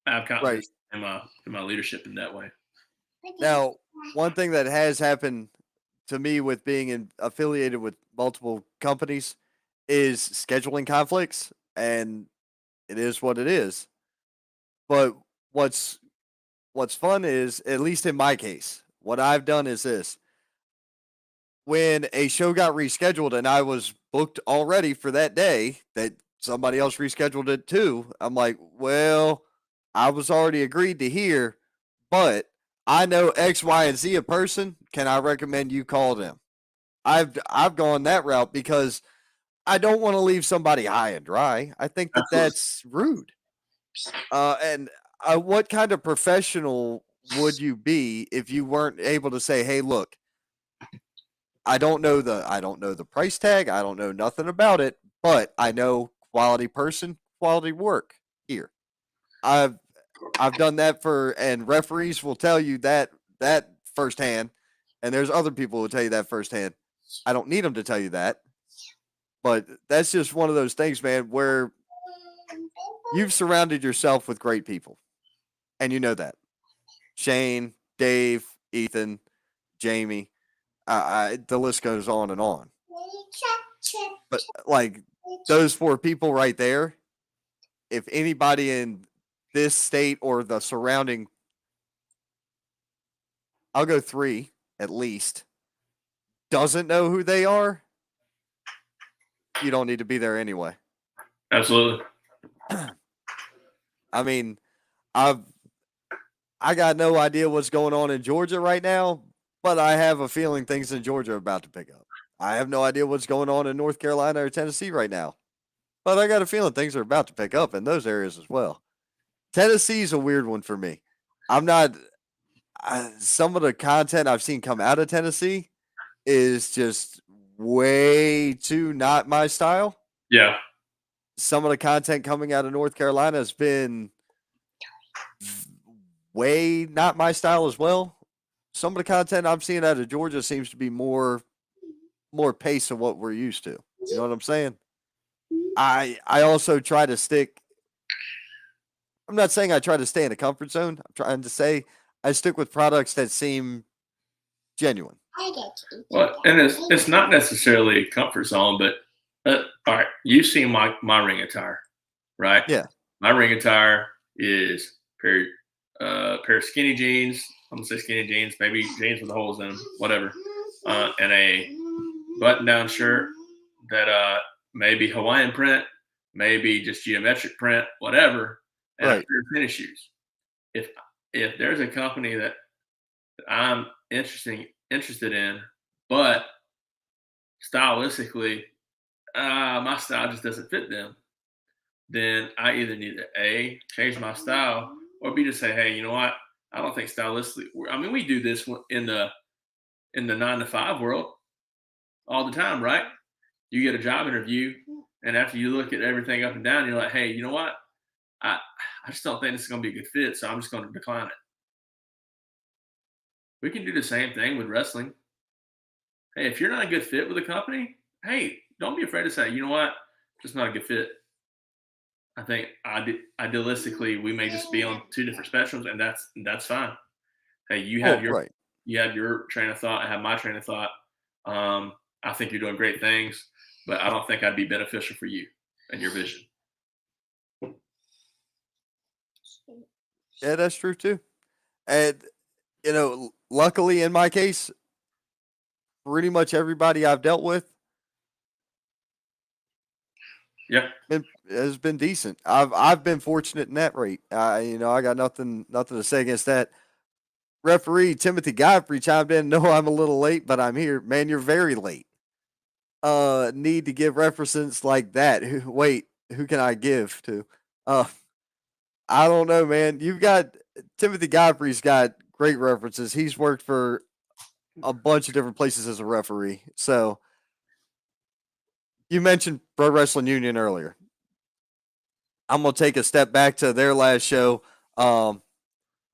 I have confidence in my leadership in that way. Now, one thing that has happened to me with being affiliated with multiple companies is scheduling conflicts, and it is what it is. But what's fun is, at least in my case, what I've done is this: when a show got rescheduled and I was booked already for that day, that somebody else rescheduled it too, I'm like, well, I was already agreed to here, but I know X, Y, and Z a person. Can I recommend you call them? I've gone that route because I don't want to leave somebody high and dry. I think that Absolutely. that's rude. And what kind of professional would you be if you weren't able to say, "Hey, look, I don't know the price tag. I don't know nothing about it, but I know quality person, quality work here." I've I've done that and referees will tell you that firsthand, and there's other people who will tell you that firsthand. I don't need them to tell you that, but that's just one of those things, man, where you've surrounded yourself with great people, and you know that. Shane, Dave, Ethan, Jamie, the list goes on and on. But like those four people right there, if anybody in this state or the surrounding, I'll go three at least, doesn't know who they are, you don't need to be there anyway. Absolutely. I mean, I've I got no idea what's going on in Georgia right now, but I have a feeling things in Georgia are about to pick up. I have no idea what's going on in North Carolina or Tennessee right now, but I got a feeling things are about to pick up in those areas as well. Tennessee's a weird one for me. I'm not. Some of the content I've seen come out of Tennessee is just way too not my style. Yeah. Some of the content coming out of North Carolina has been way not my style as well. Some of the content I'm seeing out of Georgia seems to be more pace of what we're used to. You know what I'm saying? I also try to stick. I'm not saying I try to stay in a comfort zone. I'm trying to say I stick with products that seem genuine. Well, and it's not necessarily a comfort zone, but all right, you've seen my ring attire, right? Yeah. My ring attire is pair of skinny jeans. I'm gonna say skinny jeans, maybe jeans with the holes in them, whatever, and a button-down shirt that maybe Hawaiian print, maybe just geometric print, whatever, and a Right. pair of tennis shoes. If there's a company that I'm interested in, but stylistically, my style just doesn't fit them. Then I either need to A, change my style, or B, to say, hey, you know what? I don't think stylistically. I mean, we do this in the 9 to 5 world all the time, right? You get a job interview, and after you look at everything up and down, you're like, hey, you know what? I I just don't think this is going to be a good fit, so I'm just going to decline it. We can do the same thing with wrestling. Hey, if you're not a good fit with a company, hey, don't be afraid to say, you know what? Just not a good fit. I think idealistically we may just be on two different spectrums, and that's fine. Hey, Well, right. you have your train of thought. I have my train of thought. I think you're doing great things, but I don't think I'd be beneficial for you and your vision. Yeah, that's true too. And luckily in my case, pretty much everybody I've dealt with Yeah, has been decent. I've been fortunate in that rate. I got nothing to say against that. Referee Timothy Godfrey chimed in. No, I'm a little late, but I'm here. Man, you're very late. Need to give references like that. Wait, who can I give to? Uh, I don't know, man. You've got Timothy Godfrey's got great references. He's worked for a bunch of different places as a referee. So you mentioned Pro Wrestling Union earlier. I'm gonna take a step back to their last show.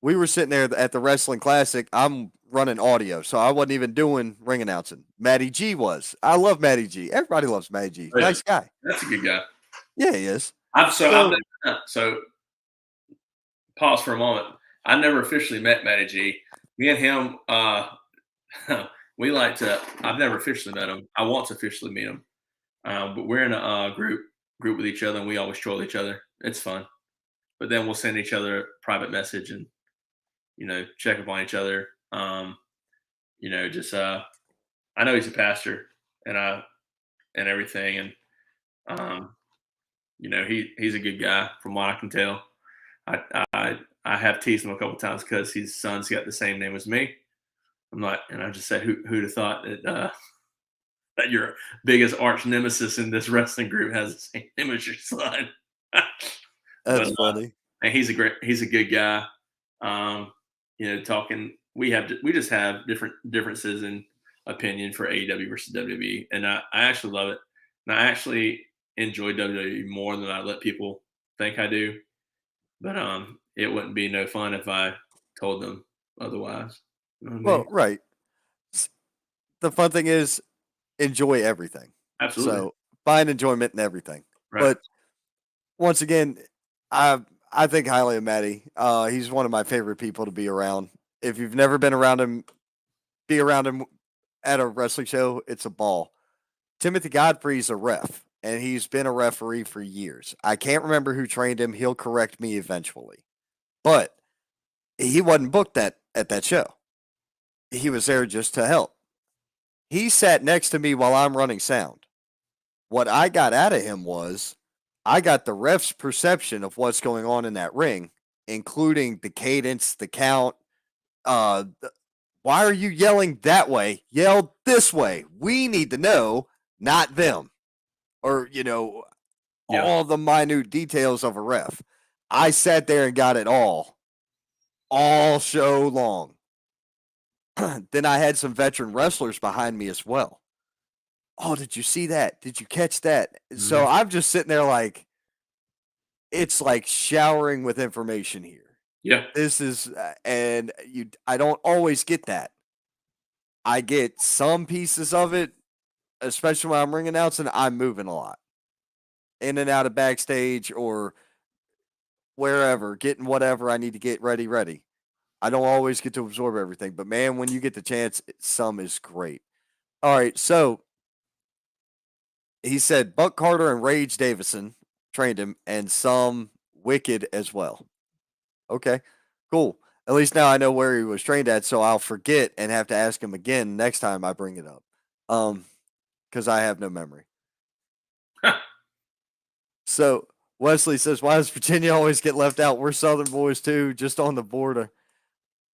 We were sitting there at the Wrestling Classic. I'm running audio, so I wasn't even doing ring announcing. Matty G was. I love Matty G. Everybody loves Matty G. oh, yeah. Nice guy. That's a good guy. Yeah, he is. So pause for a moment. I never officially met Matty G. Me and him, we like to. I've never officially met him. I want to officially meet him, but we're in a group with each other, and we always troll each other. It's fun, but then we'll send each other a private message and check up on each other. Just I know he's a pastor and everything, and he's a good guy from what I can tell. I have teased him a couple times because his son's got the same name as me. And I just said, who'd have thought that your biggest arch nemesis in this wrestling group has the same name as your son? That's funny. And he's a good guy. Talking, we just have differences in opinion for AEW versus WWE, and I actually love it. And I actually enjoy WWE more than I let people think I do. But it wouldn't be no fun if I told them otherwise. You know what I mean? Well, right. The fun thing is enjoy everything. Absolutely. So find enjoyment in everything. Right. But once again, I think highly of Matty. He's one of my favorite people to be around. If you've never been around him, be around him at a wrestling show. It's a ball. Timothy Godfrey's a ref, and he's been a referee for years. I can't remember who trained him. He'll correct me eventually. But he wasn't booked at that show. He was there just to help. He sat next to me while I'm running sound. What I got out of him was I got the ref's perception of what's going on in that ring, including the cadence, the count. Why are you yelling that way? Yell this way. We need to know, not them. Or, all the minute details of a ref. I sat there and got it all show long. Then I had some veteran wrestlers behind me as well. Oh, did you see that? Did you catch that? Mm-hmm. So I'm just sitting there like, it's like showering with information here. Yeah. This is, I don't always get that. I get some pieces of it, especially when I'm ring announcing. I'm moving a lot in and out of backstage or wherever, getting whatever I need to get ready. I don't always get to absorb everything, but man, when you get the chance, some is great. All right, so he said Buck Carter and Rage Davison trained him, and some Wicked as well. Okay, cool. At least now I know where he was trained at, so I'll forget and have to ask him again next time I bring it up. Because I have no memory. So Wesley says, why does Virginia always get left out? We're Southern boys too, just on the border.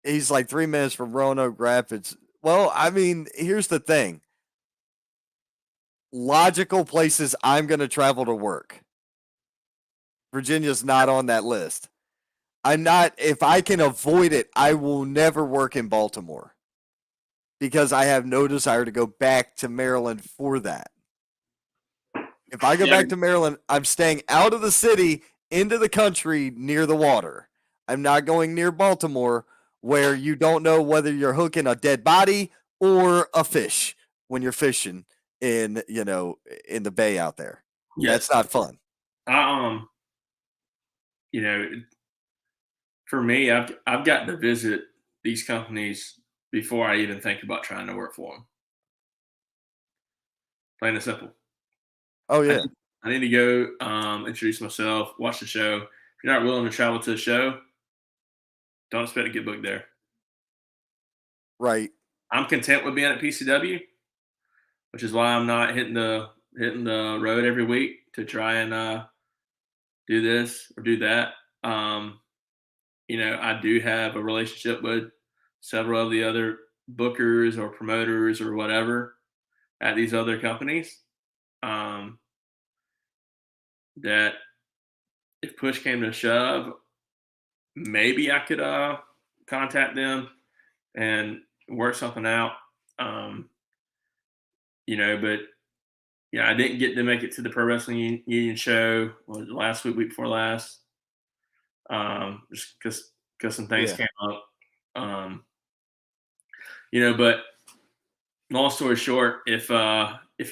He's like 3 minutes from Roanoke Rapids. Well, I mean, here's the thing. Logical places I'm going to travel to work. Virginia's not on that list. I'm not, if I can avoid it, I will never work in Baltimore because I have no desire to go back to Maryland for that. If I go Yeah, back to Maryland, I'm staying out of the city into the country near the water. I'm not going near Baltimore where you don't know whether you're hooking a dead body or a fish when you're fishing in, in the bay out there. yes. That's not fun. I you know, for me, I've gotten to visit these companies before I even think about trying to work for them. Plain and simple. Oh I yeah. need, I need to go introduce myself, watch the show. If you're not willing to travel to the show, don't expect to get booked there. Right. I'm content with being at PCW, which is why I'm not hitting the road every week to try and do this or do that. Um, I do have a relationship with several of the other bookers or promoters or whatever at these other companies. Um, that if push came to shove, maybe I could contact them and work something out. Um, but yeah, I didn't get to make it to the Pro Wrestling Union show last week before last, just because some things Yeah. came up. But long story short, if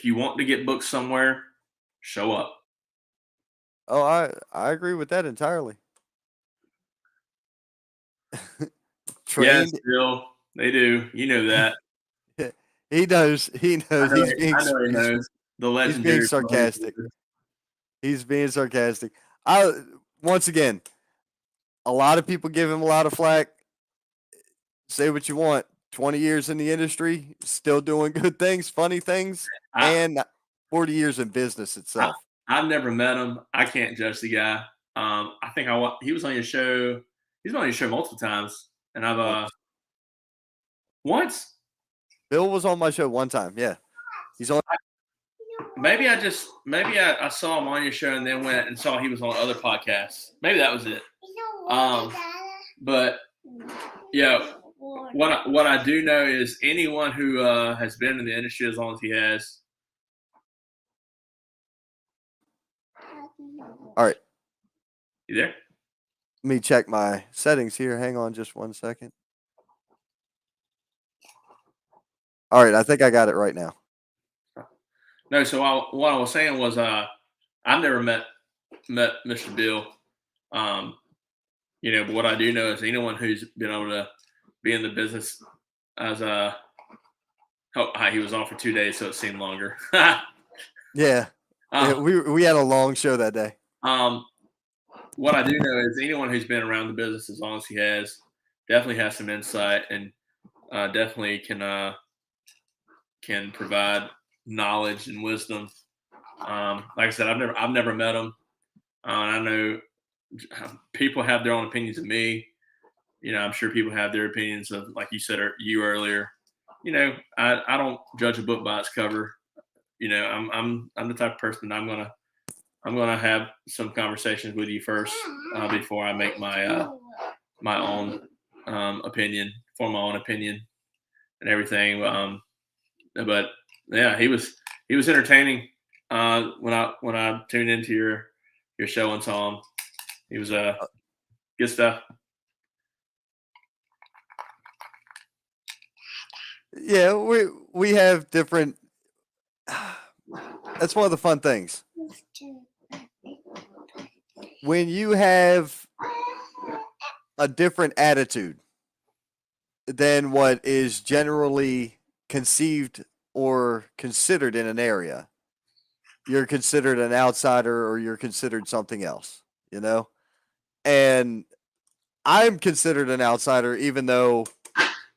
you want to get booked somewhere, show up. Oh, I agree with that entirely. Yes, Trained. Bill, they do. You know that. He knows. He knows. I know he knows. The He's being legendary. sarcastic. He's being sarcastic. I once again, a lot of people give him a lot of flack. Say what you want. 20 years in the industry, still doing good things, funny things, I, and 40 years in business itself. I've never met him. I can't judge the guy. I think he was on your show. He's been on your show multiple times, and I've Once. once. Bill was on my show one time. Yeah. He's on. Maybe I saw him on your show and then went and saw he was on other podcasts. Maybe that was it. But yeah, what I do know is anyone who has been in the industry as long as he has. All right. You there? Let me check my settings here. Hang on just 1 second. All right. I think I got it right now. No, so what I was saying was I've never met Mr. Bill. But what I do know is anyone who's been able to be in the business as he was on for 2 days, so it seemed longer. Yeah. We had a long show that day. What I do know is anyone who's been around the business as long as he has definitely has some insight and definitely can provide knowledge and wisdom. Like I said, I've never met him. And I know people have their own opinions of me. I'm sure people have their opinions of, like you said, you earlier. I don't judge a book by its cover. I'm the type of person I'm gonna have some conversations with you first before I make my own opinion, form my own opinion, and everything. But yeah, he was entertaining when I tuned into your show and saw him. He was good stuff. Yeah, we have different. That's one of the fun things. When you have a different attitude than what is generally conceived or considered in an area, you're considered an outsider or you're considered something else, And I'm considered an outsider, even though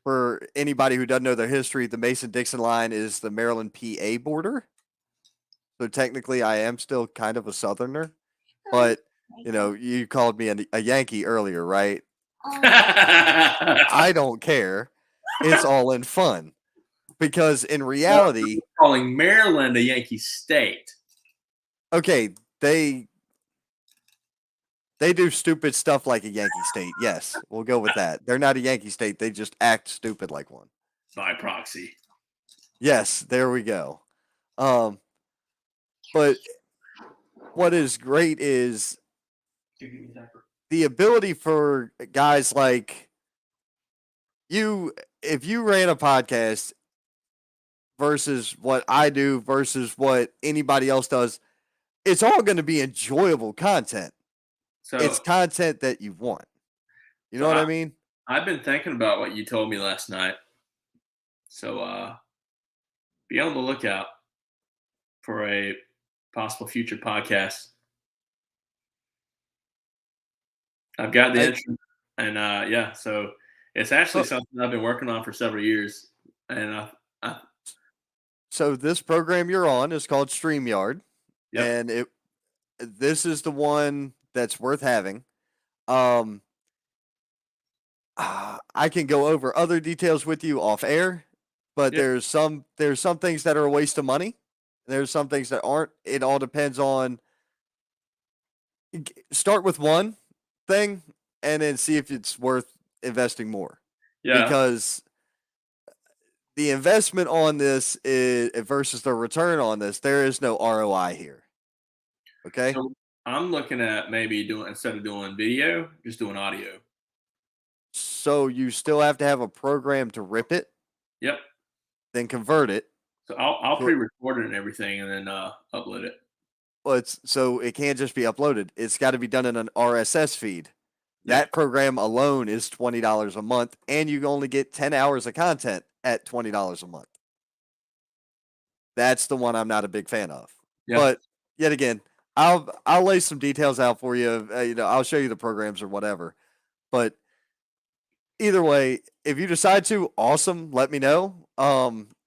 for anybody who doesn't know their history, the Mason-Dixon line is the Maryland PA border. So technically I am still kind of a Southerner, but you called me a Yankee earlier, right? I don't care. It's all in fun. because in reality, calling Maryland a Yankee state. Okay, they do stupid stuff like a Yankee state. Yes, we'll go with that. They're not a Yankee state. They just act stupid like one. By proxy. Yes, there we go. But what is great is the ability for guys like you, if you ran a podcast versus what I do versus what anybody else does, it's all going to be enjoyable content. So it's content that you want. You know what I mean? I've been thinking about what you told me last night. So be on the lookout for a possible future podcast. I've got the intro, and yeah, so it's actually something I've been working on for several years. And so this program you're on is called StreamYard, and this is the one that's worth having. I can go over other details with you off air, but there's some things that are a waste of money. There's some things that aren't. It all depends on. Start with one thing and then see if it's worth investing more. Yeah. Because the investment on this is versus the return on this, there is no ROI here. Okay. So I'm looking at maybe doing, instead of doing video, just doing audio. So you still have to have a program to rip it. Yep. Then convert it. So I'll pre-record it and everything, and then upload it. Well, so it can't just be uploaded. It's got to be done in an RSS feed. That program alone is $20 a month, and you only get 10 hours of content at $20 a month. That's the one I'm not a big fan of. Yeah. But yet again, I'll lay some details out for you. I'll show you the programs or whatever. But either way, if you decide to, awesome. Let me know.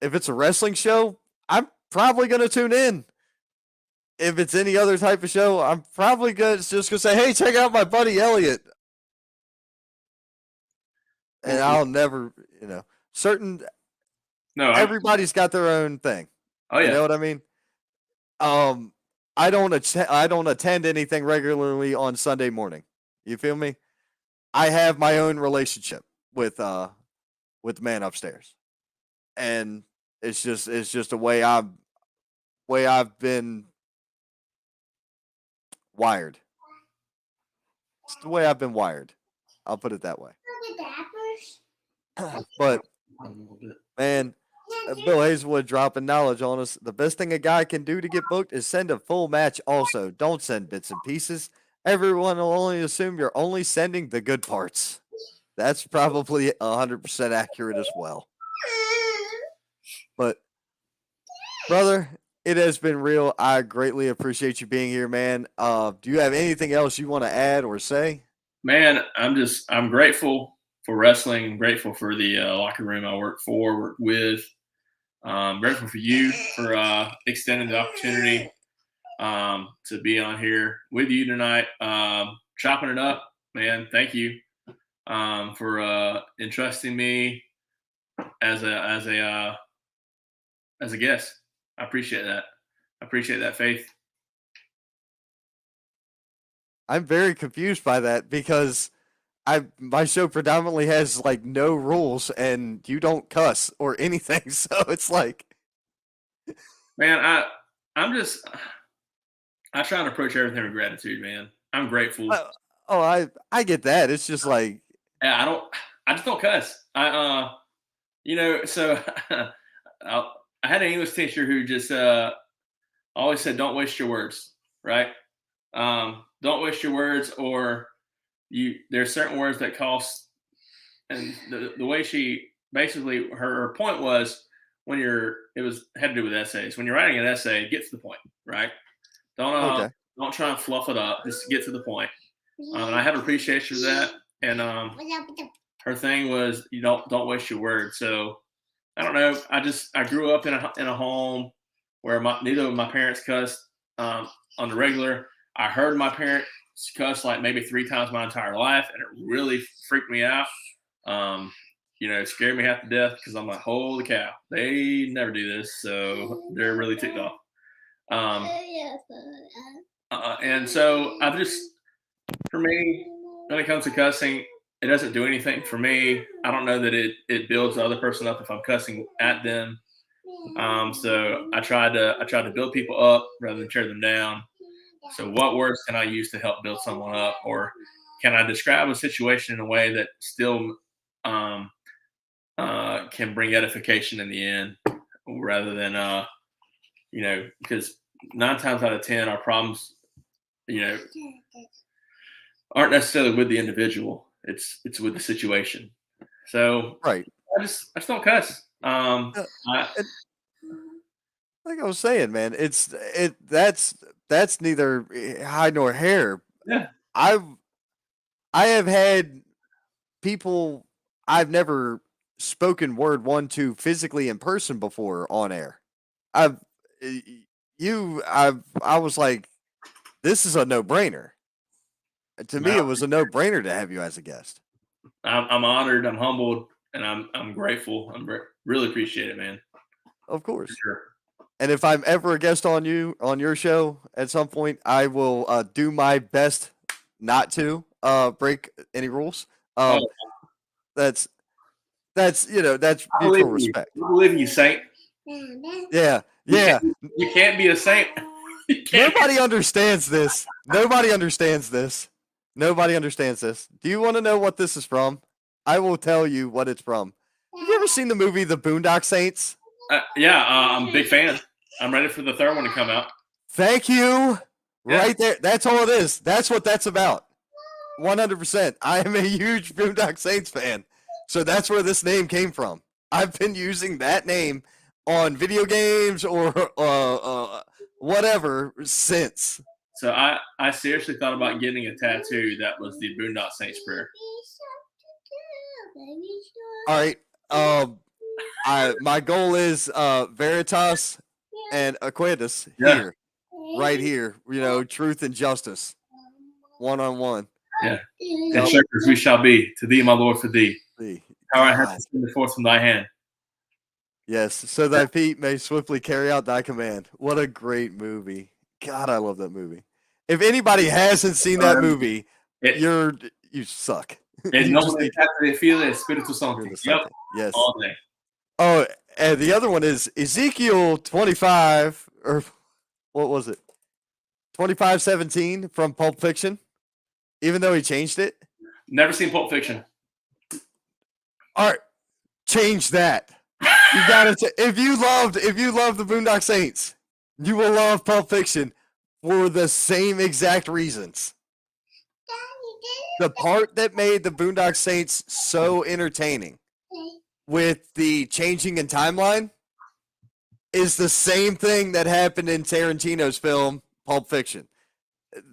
If it's a wrestling show, I'm probably gonna tune in. If it's any other type of show, I'm probably just gonna say, "Hey, check out my buddy Elliot." And I'll never, everybody's got their own thing. Oh yeah. You know what I mean? I don't attend anything regularly on Sunday morning. You feel me? I have my own relationship with the man upstairs. And it's just a way I've been wired. It's the way I've been wired. I'll put it that way. But man, Bill Hazelwood dropping knowledge on us. The best thing a guy can do to get booked is send a full match also. Don't send bits and pieces. Everyone will only assume you're only sending the good parts. That's probably 100% accurate as well. But, brother, it has been real. I greatly appreciate you being here, man. Do you have anything else you want to add or say? Man, I'm grateful for wrestling. I'm grateful for the locker room I work with. I'm grateful for you for extending the opportunity to be on here with you tonight. Chopping it up, man. Thank you for entrusting me as a guest. I appreciate that. I appreciate that faith. I'm very confused by that because my show predominantly has like no rules and you don't cuss or anything. So it's like, man, I try and approach everything with gratitude, man. I'm grateful. I get that. It's just like, yeah, I just don't cuss. So I had an English teacher who just always said, "Don't waste your words." Right? Don't waste your words, or there's certain words that cost. And the way she basically her point was had to do with essays. When you're writing an essay, get to the point, right? Don't try and fluff it up. Just get to the point. And I have appreciation for that. And her thing was, you don't waste your words. So I don't know. I grew up in a home where neither of my parents cussed on the regular. I heard my parents cuss like maybe 3 times my entire life, and it really freaked me out. scared me half to death because I'm like, holy cow, they never do this, so they're really ticked off. Um, and so I've just, for me, when it comes to cussing, it doesn't do anything for me. I don't know that it builds the other person up if I'm cussing at them. So I try to build people up rather than tear them down. So what words can I use to help build someone up, or can I describe a situation in a way that still um, can bring edification in the end, rather than because 9 times out of 10 our problems you know aren't necessarily with the individual. It's with the situation. So Right. I just don't cuss. Uh, I, and like I was saying, man, that's neither hide nor hair. yeah. I've I have had people I've never spoken word one to physically in person before on air. I've y- I was like, this is a no brainer. To me, No, it was a no brainer to have you as a guest. I'm honored. I'm humbled, and I'm grateful. Really appreciate it, man. Of For course. sure. And if I'm ever a guest on your show at some point, I will do my best not to break any rules. Oh, Um, that's that's I believe mutual in you. respect. I believe in you, Saint. Yeah, You yeah. can't. You can't be a saint. You can't. Nobody understands this. Nobody understands this. Nobody understands this. Do you want to know what this is from? I will tell you what it's from. Have you ever seen the movie The Boondock Saints? Yeah, I'm a big fan. I'm ready for the third one to come out. Thank you. Yeah. Right there. That's all it is. That's what that's about. 100%. I am a huge Boondock Saints fan. So that's where this name came from. I've been using that name on video games or whatever since. So I seriously thought about getting a tattoo that was the Boondock Saints prayer. All right. My goal is Veritas and Aquatus Yeah. here, right here. Truth and justice, 1-on-1. Yeah. And Yep. shepherds we shall be to thee, my Lord, for thee. See, How I have God. to send forth from thy hand. Yes, so thy feet may swiftly carry out thy command. What a great movie. God, I love that movie. If anybody hasn't seen that movie, It, you suck. it You just nomine need Patri Filii Spiritus you're Sancti. the Yep. something. Yes. All day. Oh, and the other one is Ezekiel 25, or what was it? 25:17 from Pulp Fiction, even though he changed it. Never seen Pulp Fiction. All right, change that. You got to if you loved the Boondock Saints, you will love Pulp Fiction for the same exact reasons. The part that made the Boondock Saints so entertaining with the changing in timeline is the same thing that happened in Tarantino's film Pulp Fiction.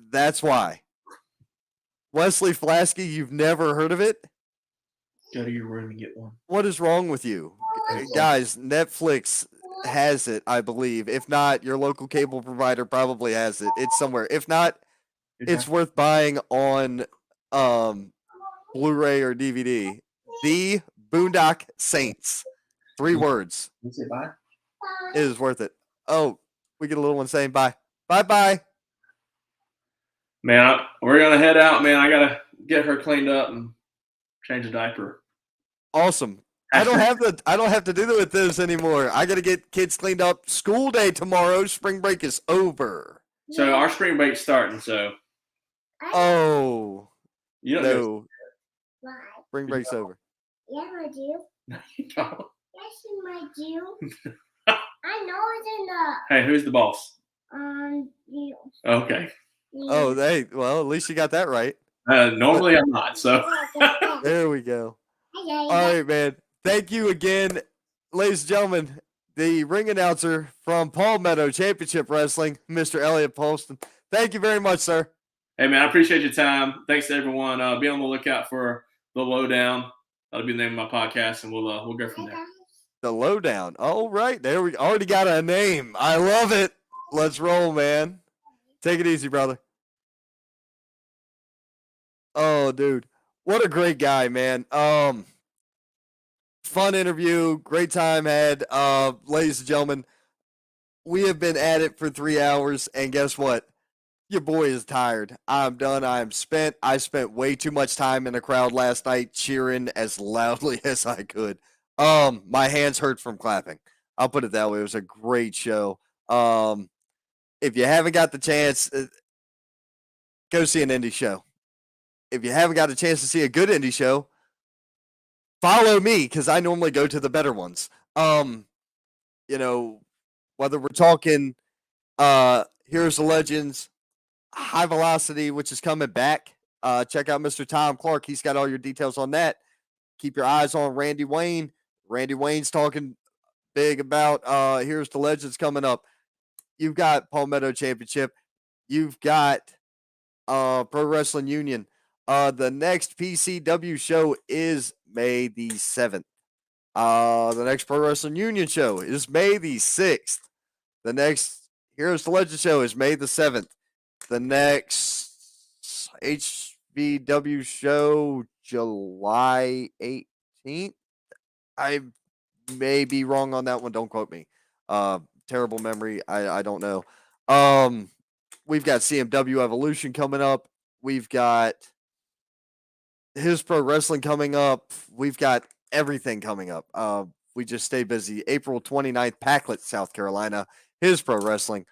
That's why. Wesley Flasky, you've never heard of it? Go to your room and get one. What is wrong with you? Guys, Netflix has it, I believe. If not, your local cable provider probably has it. It's somewhere. If not, it's worth buying on Blu-ray or DVD. The Boondock Saints. 3 words. Can you say bye? It is worth it. Oh, we get a little one saying bye. Bye-bye. Man, we're gonna head out, man. I gotta get her cleaned up and change a diaper. Awesome. I don't have to do with this anymore. I got to get kids cleaned up. School day tomorrow. Spring break is over. So our spring break's starting. So Oh, you don't no. Why? Spring break's over. Yes, I do. know. You don't. Yes, I do. I know it's in the Hey, who's the boss? you. Okay. Oh, well, at least you got that right. Normally I'm not. So There we go. All right, man. Thank you again, ladies and gentlemen. The ring announcer from Palmetto Championship Wrestling, Mr. Elliot Polston. Thank you very much, sir. hey, man, I appreciate your time. Thanks to everyone. Be on the lookout for the lowdown. That'll be the name of my podcast, and we'll go from there. The lowdown. All right, there we already got a name. I love it. Let's roll, man. Take it easy, brother. Oh, dude, what a great guy, man. fun interview. Great time had. Ladies and gentlemen, we have been at it for 3 hours, and guess what? Your boy is tired. I'm done. I'm spent. I spent way too much time in the crowd last night cheering as loudly as I could. My hands hurt from clapping. I'll put it that way. It was a great show. If you haven't got the chance, go see an indie show. If you haven't got a chance to see a good indie show, follow me because I normally go to the better ones. You know, whether we're talking Heroes of Legends, High Velocity, which is coming back. Check out Mr. Tom Clark. He's got all your details on that. Keep your eyes on Randy Wayne. Randy Wayne's talking big about Here's the Legends coming up. You've got Palmetto Championship. You've got Pro Wrestling Union. The next PCW show is May the 7th. The next Pro Wrestling Union show is May the 6th. The next Heroes the Legend show is May the 7th. The next HVW show, July 18th. I may be wrong on that one. Don't quote me. Terrible memory. I don't know. We've got CMW Evolution coming up. We've got His Pro Wrestling coming up. We've got everything coming up. We just stay busy. April 29th, Packlet, South Carolina. His Pro Wrestling.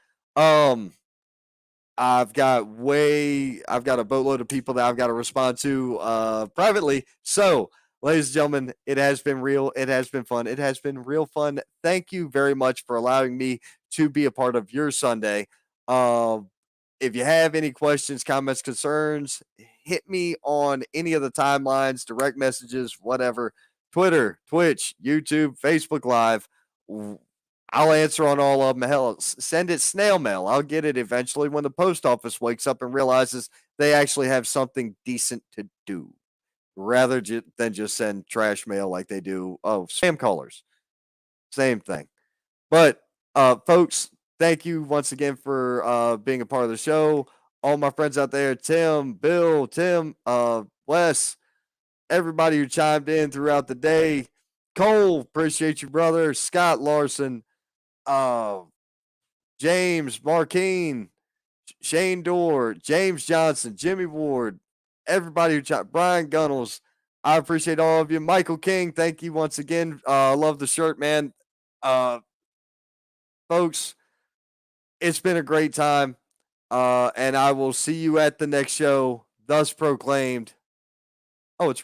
I've got a boatload of people that I've got to respond to privately. So, ladies and gentlemen, it has been real. It has been fun. It has been real fun. Thank you very much for allowing me to be a part of your Sunday. If you have any questions, comments, concerns, hit me on any of the timelines, direct messages, whatever. Twitter, Twitch, YouTube, Facebook Live. I'll answer on all of them. Hell, send it snail mail. I'll get it eventually when the post office wakes up and realizes they actually have something decent to do rather than just send trash mail like they do. Oh, spam callers. Same thing. But, folks, thank you once again for being a part of the show. All my friends out there, Tim, Bill, Wes, everybody who chimed in throughout the day. Cole, appreciate you, brother. Scott Larson, James Markeen, Shane Dorr, James Johnson, Jimmy Ward, everybody who chimed, Brian Gunnels. I appreciate all of you. Michael King, thank you once again. Love the shirt, man. Folks, it's been a great time. And I will see you at the next show. Thus proclaimed. Oh, it's